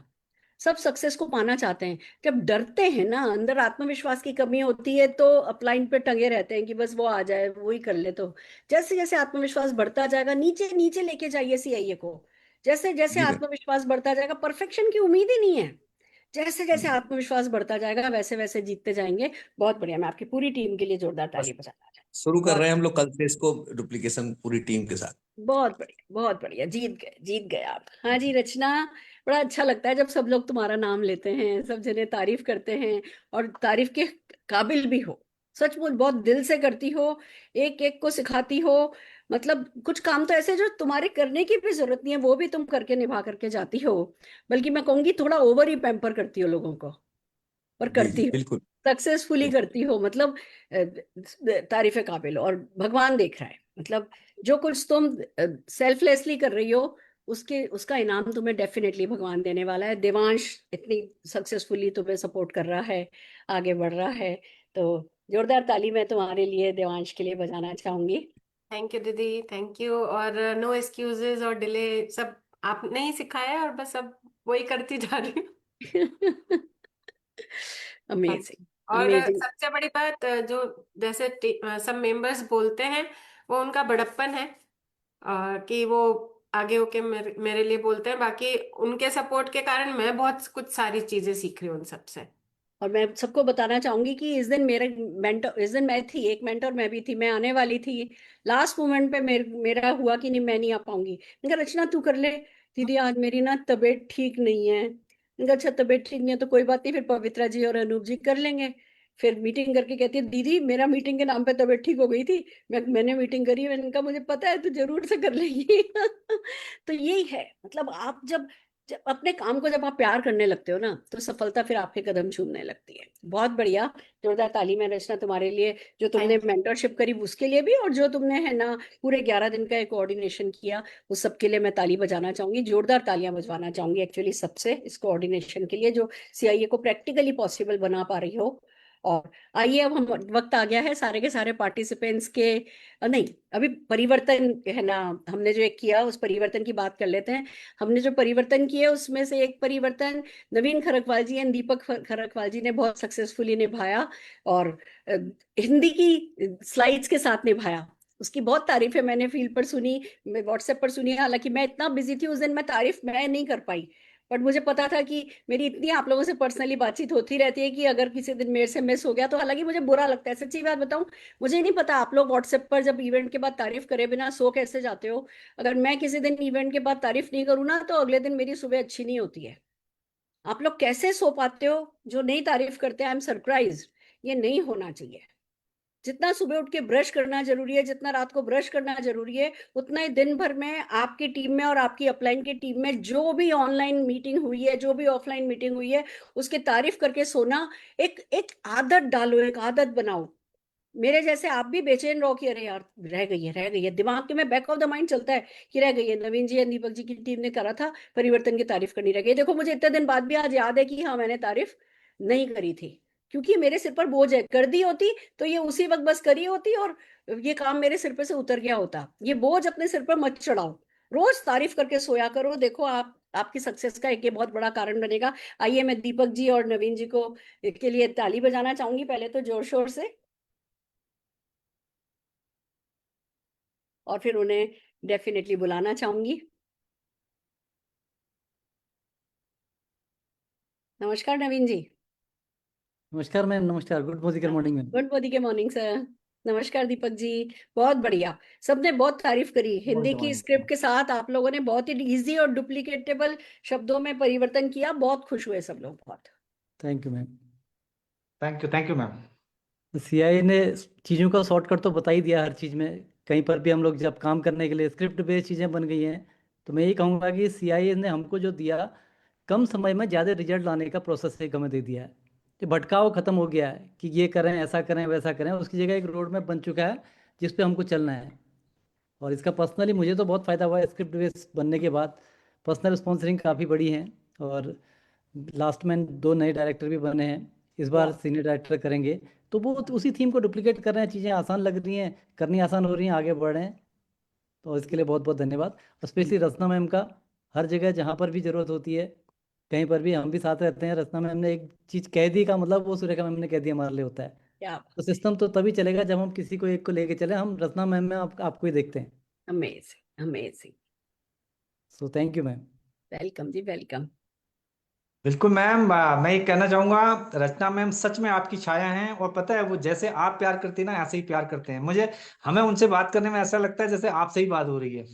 सब सक्सेस को पाना चाहते हैं। जब डरते हैं ना, अंदर आत्मविश्वास की कमी होती है, तो अपलाइन पे टंगे रहते हैं कि बस वो आ जाए, वो ही कर ले। तो जैसे जैसे आत्मविश्वास बढ़ता जाएगा, नीचे नीचे लेके जाइए सीआईए को। जैसे जैसे जी मैम। आत्मविश्वास बढ़ता जाएगा, परफेक्शन की उम्मीद ही नहीं है, जैसे जैसे आत्मविश्वास बढ़ता जाएगा वैसे वैसे जीतते जाएंगे। बहुत बढ़िया, मैं आपकी पूरी टीम के लिए जोरदार बस ताली बजाना चाहूँ। शुरू कर बहुत रहे हैं हम लोग कल से इसको, डुप्लीकेशन पूरी टीम के साथ। बहुत बढ़िया, बहुत बढ़िया, जीत गए, जीत गए आप। हाँ जी रचना, बड़ा अच्छा लगता है जब सब लोग तुम्हारा नाम लेते हैं, सब जने तारीफ करते हैं और तारीफ के काबिल भी हो। सचमुच बहुत दिल से करती हो, एक एक को सिखाती हो। मतलब कुछ काम तो ऐसे जो तुम्हारे करने की भी जरूरत नहीं है, वो भी तुम करके निभा करके जाती हो। बल्कि मैं कहूंगी थोड़ा ओवर ही पैम्पर करती हो लोगों को, पर जी करती जी हो, बिल्कुल सक्सेसफुली करती हो। मतलब तारीफ काबिल हो और भगवान देख रहा है। मतलब जो कुछ तुम सेल्फलेसली कर रही हो, उसके उसका इनाम तुम्हें डेफिनेटली भगवान देने वाला है। देवांश इतनी सक्सेसफुली तुम्हें सपोर्ट कर रहा है, आगे बढ़ रहा है। तो जोरदार ताली मैं तुम्हारे लिए, देवांश के लिए बजाना चाहूंगी। थैंक यू दीदी, थैंक यू। और नो एक्सक्यूजेस और डिले, सब आपने ही सिखाया है और बस अब वही करती जा रही हूँ। अमेजिंग, और अमेजिंग। सबसे बड़ी बात, जो जैसे सब मेंबर्स बोलते हैं, वो उनका बड़प्पन है, कि वो आगे होके मेरे लिए बोलते हैं। बाकी उनके सपोर्ट के कारण मैं बहुत कुछ सारी चीजें सीख रही हूँ उन सबसे। और मैं सबको बताना चाहूंगी कि इस दिन मेरे मेंटर, इस दिन मैं थी, एक मेंटर मैं भी थी, मैं आने वाली थी। लास्ट मोमेंट पे मेरा हुआ कि नहीं, मैं नहीं आ पाऊंगी। मैंने कहा रचना तू कर ले। दीदी आज मेरी ना तबीयत ठीक नहीं है। मैंने कहा अच्छा तबीयत ठीक नहीं है तो कोई बात नहीं, फिर पवित्रा जी और अनूप जी कर लेंगे। फिर मीटिंग करके कहती है दीदी मेरा मीटिंग के नाम पे तबीयत ठीक हो गई थी, मैंने मीटिंग करी। मैंने कहा मुझे पता है तू जरूर से कर लेगी। तो यही है, मतलब आप जब अपने काम को जब आप प्यार करने लगते हो ना, तो सफलता फिर आपके कदम चूमने लगती है। बहुत बढ़िया, जोरदार ताली में रचना तुम्हारे लिए, जो तुमने मेंटरशिप करी उसके लिए भी, और जो तुमने है ना पूरे 11 दिन का कोऑर्डिनेशन किया, उस सबके लिए मैं ताली बजाना चाहूंगी, जोरदार तालियां बजवाना चाहूंगी एक्चुअली सबसे, इस कोऑर्डिनेशन के लिए जो सीआईए को प्रैक्टिकली पॉसिबल बना पा रही हो। और आइए अब हम, वक्त आ गया है सारे के सारे पार्टिसिपेंट्स के, नहीं अभी परिवर्तन है ना, हमने जो एक किया उस परिवर्तन की बात कर लेते हैं। हमने जो परिवर्तन किए उसमें से एक परिवर्तन नवीन खरकवाल जी एंड दीपक खरकवाल जी ने बहुत सक्सेसफुली निभाया, और हिंदी की स्लाइड्स के साथ निभाया। उसकी बहुत तारीफें मैंने फील्ड पर सुनी, मैं व्हाट्सएप पर सुनी। हालांकि मैं इतना बिजी थी उस दिन, मैं तारीफ मैं नहीं कर पाई। बट मुझे पता था कि मेरी इतनी आप लोगों से पर्सनली बातचीत होती रहती है कि अगर किसी दिन मेरे से मिस हो गया तो, हालांकि मुझे बुरा लगता है, सच्ची बात बताऊं। मुझे नहीं पता आप लोग व्हाट्सएप पर जब इवेंट के बाद तारीफ करे बिना सो कैसे जाते हो। अगर मैं किसी दिन इवेंट के बाद तारीफ नहीं करूँ ना, तो अगले दिन मेरी सुबह अच्छी नहीं होती है। आप लोग कैसे सो पाते हो जो नहीं तारीफ करते? I am surprise. ये नहीं होना चाहिए। जितना सुबह उठ के ब्रश करना जरूरी है, जितना रात को ब्रश करना जरूरी है, उतना ही दिन भर में आपकी टीम में और आपकी अपलाइन की टीम में जो भी ऑनलाइन मीटिंग हुई है, जो भी ऑफलाइन मीटिंग हुई है, उसकी तारीफ करके सोना। एक एक आदत डालो, एक आदत बनाओ। मेरे जैसे आप भी बेचैन रहो कि अरे यार रह गई है, रह गई है, दिमाग के में बैक ऑफ द माइंड चलता है कि रह गई है। नवीन जी या दीपक जी की टीम ने करा था, परिवर्तन की तारीफ करनी रह गई। देखो मुझे इतने दिन बाद भी आज याद है कि हाँ मैंने तारीफ नहीं करी थी, क्योंकि मेरे सिर पर बोझ है। कर दी होती तो ये उसी वक्त बस करी होती और ये काम मेरे सिर पे से उतर गया होता। ये बोझ अपने सिर पर मत चढ़ाओ, रोज तारीफ करके सोया करो। देखो आप, आपकी सक्सेस का एक ये बहुत बड़ा कारण बनेगा। आइए मैं दीपक जी और नवीन जी को के लिए ताली बजाना चाहूंगी, पहले तो जोर शोर से, और फिर उन्हें डेफिनेटली बुलाना चाहूंगी। नमस्कार नवीन जी। नमस्कार मैम, नमस्कार, good morning ma'am. Good morning, के मॉर्निंग सर। नमस्कार दीपक जी। बहुत बढ़िया, सबने बहुत तारीफ करी। हिंदी की स्क्रिप्ट के साथ आप लोगों ने बहुत ही इजी और डुप्लीकेटेबल शब्दों में परिवर्तन किया। बहुत खुश हुए सब लोग, बहुत। Thank you ma'am. Thank you ma'am. CI ने चीज़ों का शॉर्टकट तो बता ही दिया हर चीज़ में। कहीं पर भी हम लोग जब काम करने के लिए स्क्रिप्ट बेस्ड चीज़ें बन गई हैं, तो मैं यही कहूँगा कि सीआई ने हमको जो दिया, कम समय में ज़्यादा रिजल्ट लाने का प्रोसेस एक हमें दे दिया है। जो भटकाव खत्म हो गया है कि ये करें, ऐसा करें, वैसा करें, उसकी जगह एक रोड मैप बन चुका है जिस पे हमको चलना है। और इसका पर्सनली मुझे तो बहुत फ़ायदा हुआ है स्क्रिप्ट बेस्ड बनने के बाद। पर्सनल स्पॉन्सरिंग काफ़ी बड़ी है, और लास्ट में 2 नए डायरेक्टर भी बने हैं, इस बार सीनियर डायरेक्टर करेंगे। तो वो उसी थीम को डुप्लीकेट कर रहे हैं, चीज़ें आसान लग रही हैं, करनी आसान हो रही हैं, आगे बढ़ रहे हैं। तो इसके लिए बहुत बहुत धन्यवाद। और स्पेशली रचना मैम का, हर जगह जहाँ पर भी ज़रूरत होती है, कहीं पर भी हम भी साथ रहते हैं। रचना मैम ने एक चीज़ कह दी का मतलब वो सुरेखा मैम ने कह दिया हमारे लिए होता है। क्या तो सिस्टम तो तभी चलेगा जब हम किसी को एक को लेके चले। हम रचना मैम में आपको ही देखते हैं। Amazing, amazing. So thank you ma'am. Welcome जी, वेलकम। बिल्कुल मैम, मैं ये कहना चाहूंगा, रचना मैम सच में आपकी छाया हैं। और पता है वो जैसे आप प्यार करती हैं ना, ऐसे ही प्यार करते हैं। हमें उनसे बात करने में ऐसा लगता है जैसे आपसे ही बात हो रही है।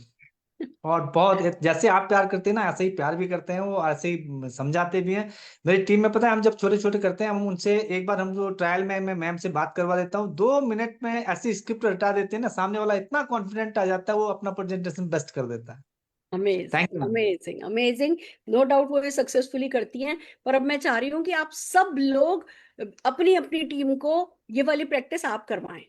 और बहुत जैसे आप प्यार करते हैं ना, ऐसे ही प्यार भी करते हैं वो, ऐसे ही समझाते भी हैं। मेरी टीम में पता है, हम जब छोटे छोटे करते हैं, हम उनसे एक बार हम जो ट्रायल में मैं मैम से बात करवा देता हूँ, 2 मिनट में ऐसी स्क्रिप्ट रटा देते हैं ना, सामने वाला इतना कॉन्फिडेंट आ जाता है, वो अपना प्रेजेंटेशन बेस्ट कर देता है। Amazing thank you ma'am. Amazing amazing. No doubt वो ये सक्सेसफुली करती हैं, पर अब मैं चाह रही हूँ कि आप सब लोग अपनी अपनी टीम को ये वाली प्रैक्टिस आप करवाएं।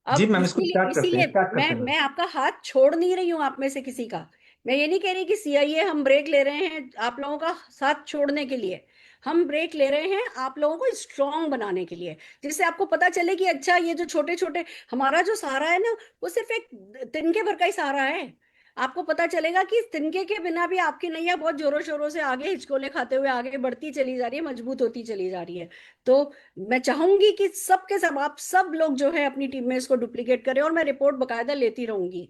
जी अब मैम, इसको स्टार्ट करते हैं, इसीलिए स्टार्ट करते हैं। मैं आपका हाथ छोड़ नहीं रही हूँ आप में से किसी का। मैं ये नहीं कह रही कि सीआईए हम ब्रेक ले रहे हैं आप लोगों का साथ छोड़ने के लिए। हम ब्रेक ले रहे हैं आप लोगों को स्ट्रांग बनाने के लिए, जिससे आपको पता चले कि अच्छा ये जो छोटे छोटे हमारा जो सहारा है ना, वो सिर्फ एक तिनके भर का ही सहारा है। आपको पता चलेगा कि इस तिनके के बिना भी आपकी नैया बहुत जोरों शोरों से आगे हिचकोले खाते हुए आगे बढ़ती चली जा रही है, मजबूत होती चली जा रही है। तो मैं चाहूंगी कि सबके सब आप सब लोग जो है अपनी टीम में इसको डुप्लीकेट करें, और मैं रिपोर्ट बकायदा लेती रहूंगी।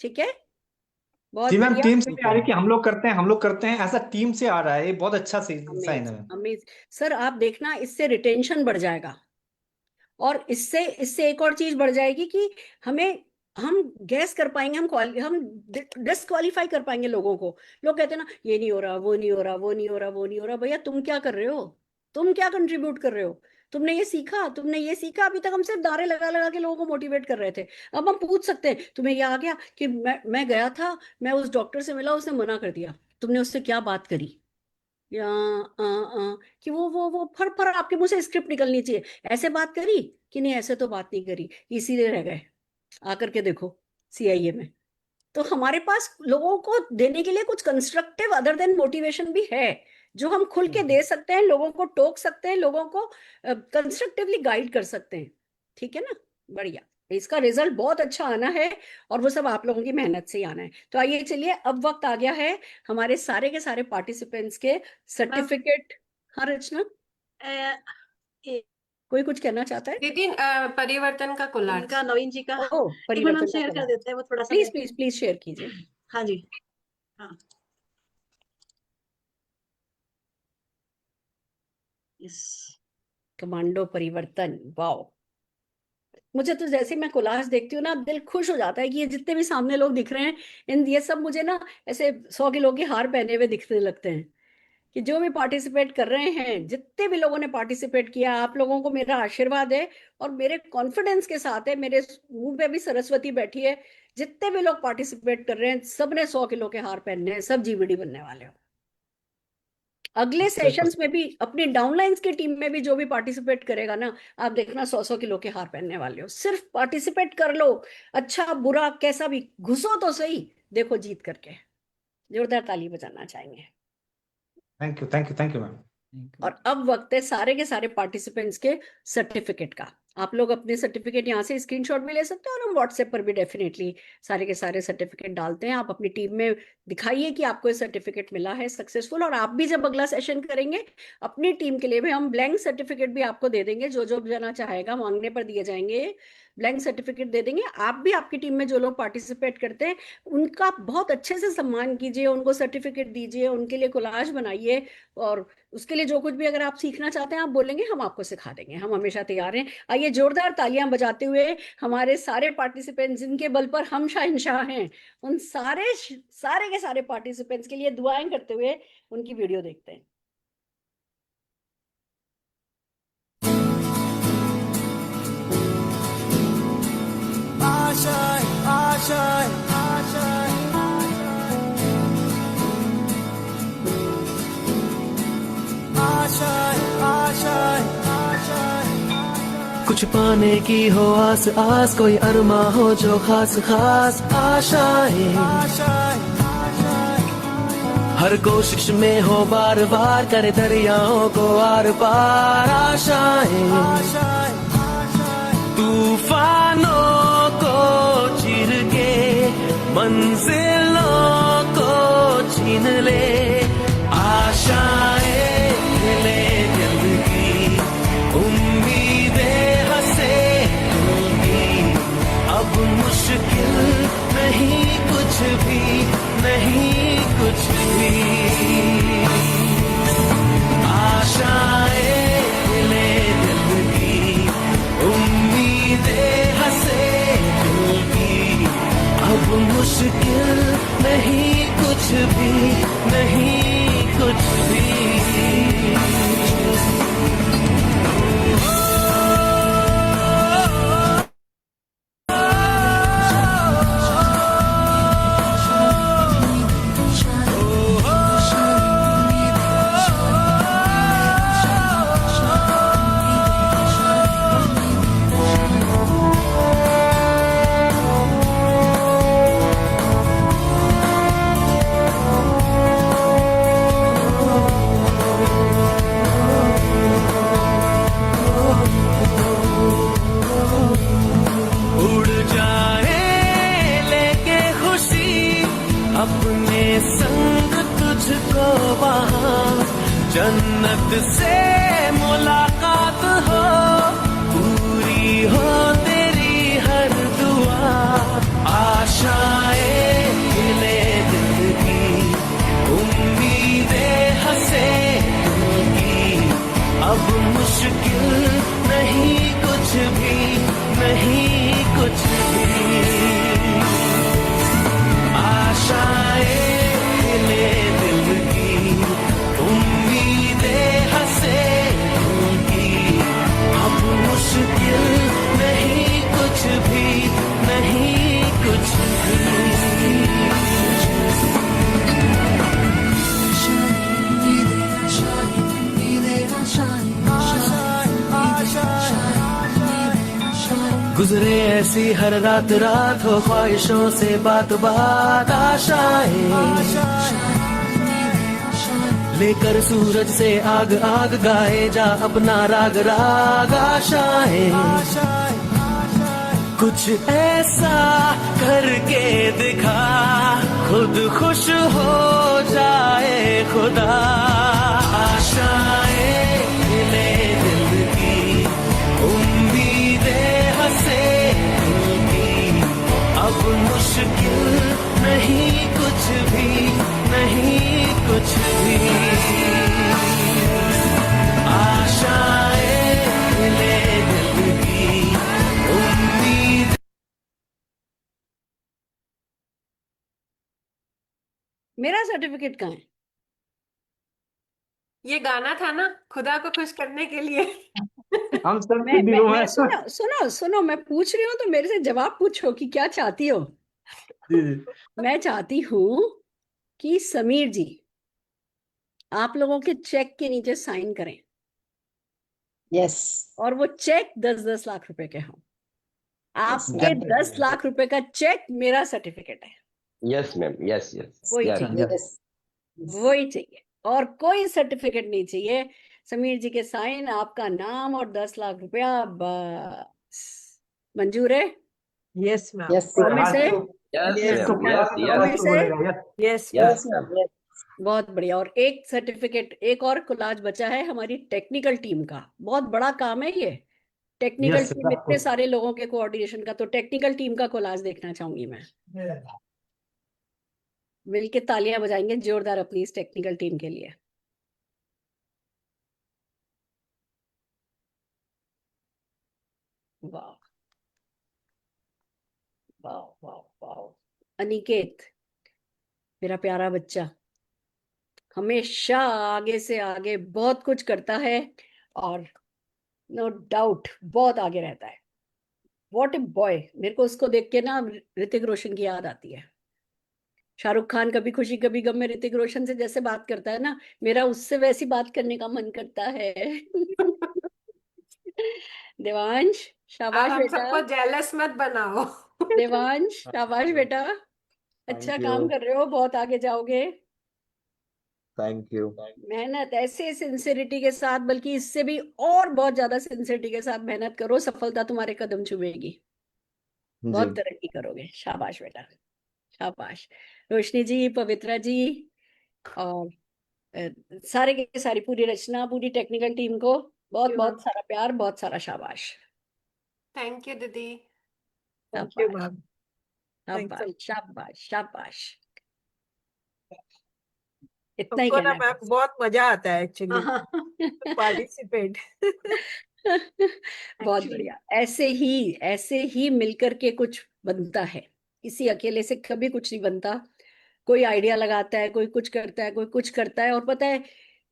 ठीक है, बहुत जी मैम, बढ़िया। टीम से भी आ रही है कि हम लोग करते हैं, हम लोग करते हैं, ऐसा टीम से आ रहा है, ये बहुत अच्छा साइन है अमेज मैम। अमेज सर, आप देखना इससे रिटेंशन बढ़ जाएगा, और इससे इससे एक और चीज बढ़ जाएगी कि हम गैस कर पाएंगे, हम डिस्क्वालीफाई कर पाएंगे लोगों को। लोग कहते हैं ना ये नहीं हो रहा, वो नहीं हो रहा, वो नहीं हो रहा, वो नहीं हो रहा। भैया तुम क्या कर रहे हो? तुम क्या कंट्रीब्यूट कर रहे हो? तुमने ये सीखा। अभी तक हम सिर्फ नारे लगा लगा के लोगों को मोटिवेट कर रहे थे। अब हम पूछ सकते हैं, तुम्हें ये आ गया कि मैं गया था, मैं उस डॉक्टर से मिला, उसने मना कर दिया, तुमने उससे क्या बात करी? या कि वो फर फर आपके मुंह से स्क्रिप्ट निकलनी चाहिए, ऐसे बात करी कि नहीं, ऐसे तो बात नहीं करी, इसीलिए रह गए। आकर के देखो सीआईए में तो हमारे पास लोगों को देने के लिए कुछ कंस्ट्रक्टिव अदर देन मोटिवेशन भी है, जो हम खुल के दे सकते हैं, लोगों को टोक सकते हैं, लोगों को कंस्ट्रक्टिवली गाइड कर सकते हैं। ठीक है ना, बढ़िया। इसका रिजल्ट बहुत अच्छा आना है, और वो सब आप लोगों की मेहनत से ही आना है। तो आइए चलिए, अब वक्त आ गया है हमारे सारे के सारे पार्टिसिपेंट्स के सर्टिफिकेट। हाँ रचना, कोई कुछ कहना चाहता है? दीदी परिवर्तन का कोलाज। इनका नवीन जी का ओ, एक बार हम परिवर्तन का शेयर कर कोलाज। देते हैं, वो थोड़ा सा प्लीज प्लीज प्लीज शेयर कीजिए। हाँ जी, हाँ यस। कमांडो परिवर्तन, वाओ। मुझे तो जैसे मैं कोलाज देखती हूँ ना, दिल खुश हो जाता है कि ये जितने भी सामने लोग दिख रहे हैं, ये सब मुझे ना ऐसे 100 किलो के हार पहने हुए दिखने लगते हैं। कि जो भी पार्टिसिपेट कर रहे हैं, जितने भी लोगों ने पार्टिसिपेट किया, आप लोगों को मेरा आशीर्वाद है, और मेरे कॉन्फिडेंस के साथ है, मेरे मुंह पे भी सरस्वती बैठी है। जितने भी लोग पार्टिसिपेट कर रहे हैं, सबने 100 किलो के हार पहनने हैं, सब जीवीडी बनने वाले हो। अगले सेशंस में भी अपनी डाउनलाइंस की टीम में भी जो भी पार्टिसिपेट करेगा ना, आप देखना 100 किलो के हार पहनने वाले हो। सिर्फ पार्टिसिपेट कर लो, अच्छा बुरा कैसा भी, घुसो तो सही, देखो जीत करके। जोरदार ताली बजाना चाहेंगे। Thank you thank you thank you ma'am. और अब वक्त है सारे के सारे पार्टिसिपेंट्स के सर्टिफिकेट का। आप लोग अपने सर्टिफिकेट यहाँ से स्क्रीनशॉट भी ले सकते हैं, और हम व्हाट्सएप पर भी डेफिनेटली सारे के सारे सर्टिफिकेट डालते हैं। आप अपनी टीम में दिखाइए कि आपको ये सर्टिफिकेट मिला है सक्सेसफुल। और आप भी जब अगला सेशन करेंगे, अपनी टीम के लिए भी हम ब्लैंक सर्टिफिकेट भी आपको दे देंगे, जो जो जाना चाहेगा मांगने पर दिए जाएंगे, ब्लैंक सर्टिफिकेट दे देंगे। आप भी आपकी टीम में जो लोग पार्टिसिपेट करते हैं, उनका बहुत अच्छे से सम्मान कीजिए, उनको सर्टिफिकेट दीजिए, उनके लिए कोलाज बनाइए, और उसके लिए जो कुछ भी अगर आप सीखना चाहते हैं, आप बोलेंगे, हम आपको सिखा देंगे। हम हमेशा तैयार हैं। आइए जोरदार तालियां बजाते हुए हमारे सारे पार्टिसिपेंट्स, जिनके बल पर हम शहंशाह हैं, उन सारे के सारे पार्टिसिपेंट्स के लिए दुआएं करते हुए उनकी वीडियो देखते हैं। आशाएं आशाएं आशाएं आशाएं आशाएं आशाएं, कुछ पाने की हो आस आस, कोई अरमा हो जो खास खास। आशाएं आशाएं हर कोशिश में हो बार बार, करे दरियाओं को आर पार। आशाएं आशाएं तूफानों को चीर के मंजिलों को छीन ले। आशाएं ले दिल की, उम्मीदें हंसे दिल की, अब मुश्किल नहीं कुछ भी, नहीं कुछ भी। आशाएं ले दिल की, उम्मीदें हंसे दिल की, अब मुश्किल जन्नत से मुलाकात हो, पूरी हो तेरी हर दुआ, आशाएं खिले दिल की, उम्मीदें हंसे दिल की, अब मुश्किल नहीं कुछ भी, नहीं कुछ भी, आशाएं खिले दिल की, उम्मीदें हंसे दिल की, अब मुश्किल नहीं कुछ भी, नहीं कुछ गुजरे ऐसी हर रात रात हो, ख्वाहिशों से बात बात, आशाएं लेकर सूरज से आग आग, गाए जा अपना राग राग, आशाएं कुछ ऐसा करके दिखा, खुद खुश हो जाए खुदा, आशाएं खिले दिल की, उम्मीदें हंसे दिल की, अब मुश्किल नहीं कुछ भी, नहीं कुछ भी, आशाएं खिले दिल की, उम्मीद। मेरा सर्टिफिकेट कहाँ है? ये गाना था ना खुदा को खुश करने के लिए। हम सब मैं दिलों में सुनो सुनो सुनो, मैं पूछ रही हूँ तो मेरे से जवाब पूछो कि क्या चाहती हो। जी जी मैं चाहती हूँ कि समीर जी आप लोगों के चेक के नीचे साइन करें, यस और वो चेक 10-10 लाख रुपए के हों। आपके 10 लाख रुपए का चेक मेरा सर्टिफिकेट है, यस मैम, यस यस वही यस चाहिए, वही चाहिए, और कोई सर्टिफिकेट नहीं चाहिए। समीर जी के साइन, आपका नाम और 10 लाख रुपया, बस। मंजूर है? यस मैम, यस प्रॉमिस है? यस मैम, यस प्रॉमिस है? यस यस मैम, मैम, बहुत बढ़िया। और एक सर्टिफिकेट, एक और कोलाज बचा है हमारी टेक्निकल टीम का। बहुत बड़ा काम है ये, टेक्निकल यस टीम, इतने सारे लोगों के कोऑर्डिनेशन का। तो टेक्निकल टीम का कोलाज देखना चाहूंगी मैं। मिलके तालियां बजाएंगे जोरदार अपनी इस टेक्निकल टीम के लिए। वाह वाह वाह वाह। अनिकेत मेरा प्यारा बच्चा हमेशा आगे से आगे बहुत कुछ करता है, और नो डाउट बहुत आगे रहता है। What a boy. मेरे को उसको देख के ना ऋतिक रोशन की याद आती है। शाहरुख खान कभी खुशी कभी गम में ऋतिक रोशन से जैसे बात करता है ना, मेरा उससे वैसी बात करने का मन करता है। देवांश आप शाबाश हम बेटा, सबको जेलस मत बनाओ। देवांश शाबाश बेटा, अच्छा काम कर रहे हो, बहुत आगे जाओगे। Thank you. मेहनत ऐसे सिंसियरिटी के साथ, बल्कि इससे भी और बहुत ज्यादा सिंसियरिटी के साथ मेहनत करो, सफलता तुम्हारे कदम चूमेगी, बहुत जी तरक्की करोगे। शाबाश बेटा, शाबाश। रोशनी जी, पवित्रा जी, और सारे के सारी पूरी रचना, पूरी टेक्निकल टीम को बहुत बहुत सारा प्यार, बहुत सारा शाबाश। थैंक यू दीदी। थैंक यू शाबाश मैम, थैंक्स शाबाश शाबाश शाबाश। इतना ही हमको कहना ना है मैम बस। बहुत मजा आता है एक्चुअली पार्टिसिपेट। बहुत बढ़िया। ऐसे ही मिलकर के कुछ बनता है, किसी अकेले से कभी कुछ नहीं बनता। कोई आइडिया लगाता है, कोई कुछ करता है, कोई कुछ करता है, और पता है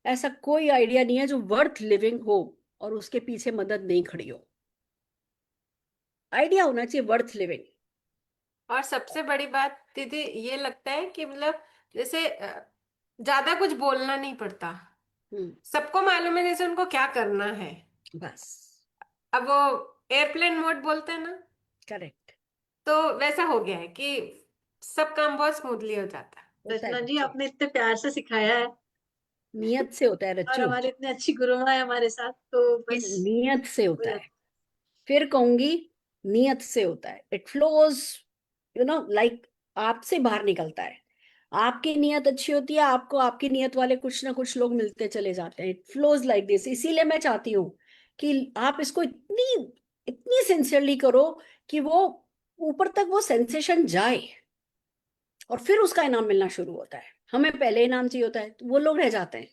ऐसा कोई आइडिया नहीं है जो वर्थ लिविंग हो और उसके पीछे मदद नहीं खड़ी हो। आइडिया होना चाहिए वर्थ लिविंग। और सबसे बड़ी बात दीदी ये लगता है कि मतलब जैसे ज्यादा कुछ बोलना नहीं पड़ता, सबको मालूम है जैसे उनको क्या करना है। बस अब वो एयरप्लेन मोड बोलते हैं ना, करेक्ट, तो वैसा हो गया है कि सब काम बहुत स्मूथली हो जाता है। रचना जी आपने इतने प्यार से सिखाया है, नियत से होता है और रच्चू, हमारे इतने अच्छी गुरुमा है हमारे साथ, तो ये बस नियत से हो होता है। जाता फिर कहूंगी नियत से होता है, it flows, you know, like आपसे बाहर निकलता है। आपकी नीयत अच्छी होती है, आपको आपकी नीयत वाले कुछ ना कुछ लोग मिलते चले जाते हैं। It flows like this. इसीलिए मैं चाहती हूँ कि आप इसको इतनी इतनी सिंसियरली करो कि वो ऊपर तक वो सेंसेशन जाए और फिर उसका इनाम मिलना शुरू होता है। हमें पहले इनाम चाहिए होता है, तो वो लोग रह जाते हैं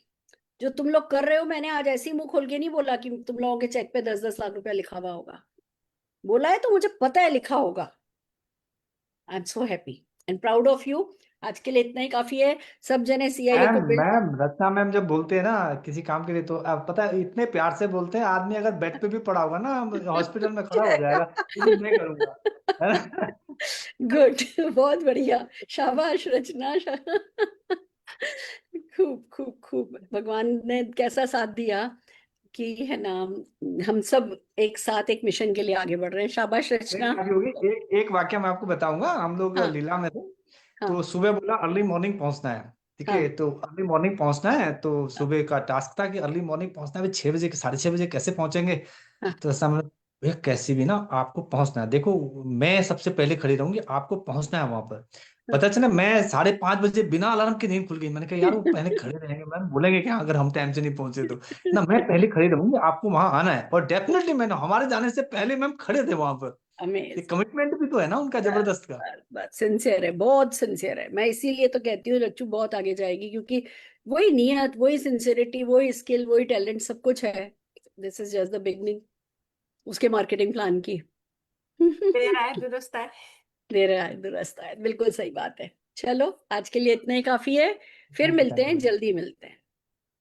जो तुम लोग कर रहे हो। मैंने आज ऐसे ही मुंह खोल के नहीं बोला कि तुम लोगों के चेक पे 10-10 लाख रुपया लिखा हुआ होगा। बोला है तो मुझे पता है लिखा होगा। I am so happy and proud of you. आज के लिए इतना ही काफी है। सब जने सीआईए मैम को बिल्ड मैम रचना मैम जब बोलते हैं ना किसी काम के लिए, तो आप पता है इतने प्यार से बोलते हैं, आदमी अगर बेड पे भी पड़ा होगा ना हॉस्पिटल में खड़ा हो जाएगा, लेकिन मैं करूंगा, है ना? गुड, बहुत बढ़िया, शाबाश रचना। खूब खूब खूब। भगवान ने कैसा साथ दिया कि है ना, हम सब एक साथ एक मिशन के लिए आगे बढ़ रहे हैं। शाबाश नहीं, रचना। अभी होगी एक वाक्य मैं आपको बताऊंगा। हम लोग हाँ लीला में थे, हाँ तो सुबह बोला अर्ली मॉर्निंग पहुंचना है। ठीक हाँ है, तो अर्ली मॉर्निंग पहुंचना है, तो सुबह का टास्क था कि अर्ली मॉर्निंग पहुंचना है। 6 बजे 6:30 बजे कैसे पहुंचेंगे? हाँ तो समझ, भैया कैसे भी ना आपको पहुंचना है। देखो मैं सबसे पहले खड़ी रहूंगी, आपको पहुंचना है वहां पर। पता चला मैं 5:30 बजे बिना अलार्म के नींद खुल गई। मैंने कहा यार वो पहले खड़े रहेंगे, मैम बोलेंगे क्या अगर हम टाइम से नहीं पहुंचे तो? ना, मैं पहले खड़ी रहूंगी, आपको वहां आना है। और डेफिनेटली मैंने हमारे जाने से पहले मैम खड़े थे वहां पर। ये अमेजिंग। कमिटमेंट भी तो है ना उनका जबरदस्त का। बस सिंसियर है, बहुत सिंसियर है। मैं इसीलिए तो कहती हूँ रच्चू बहुत आगे जाएगी, क्योंकि वही नियत, वही सिंसियरिटी, वही स्किल, वही टैलेंट, सब कुछ है। This is just the beginning उसके मार्केटिंग प्लान की। देर आए दुरुस्त आए। दे रहा है, दुरुस्त है, बिल्कुल सही बात है। चलो आज के लिए इतना ही काफी है। फिर थैंक यू, मिलते थैंक हैं, यू जल्दी मिलते हैं।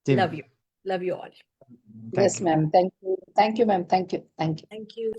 जी love ma'am, you, love you all. Thank yes you. Ma'am, thank you ma'am, thank you, thank you. Thank you.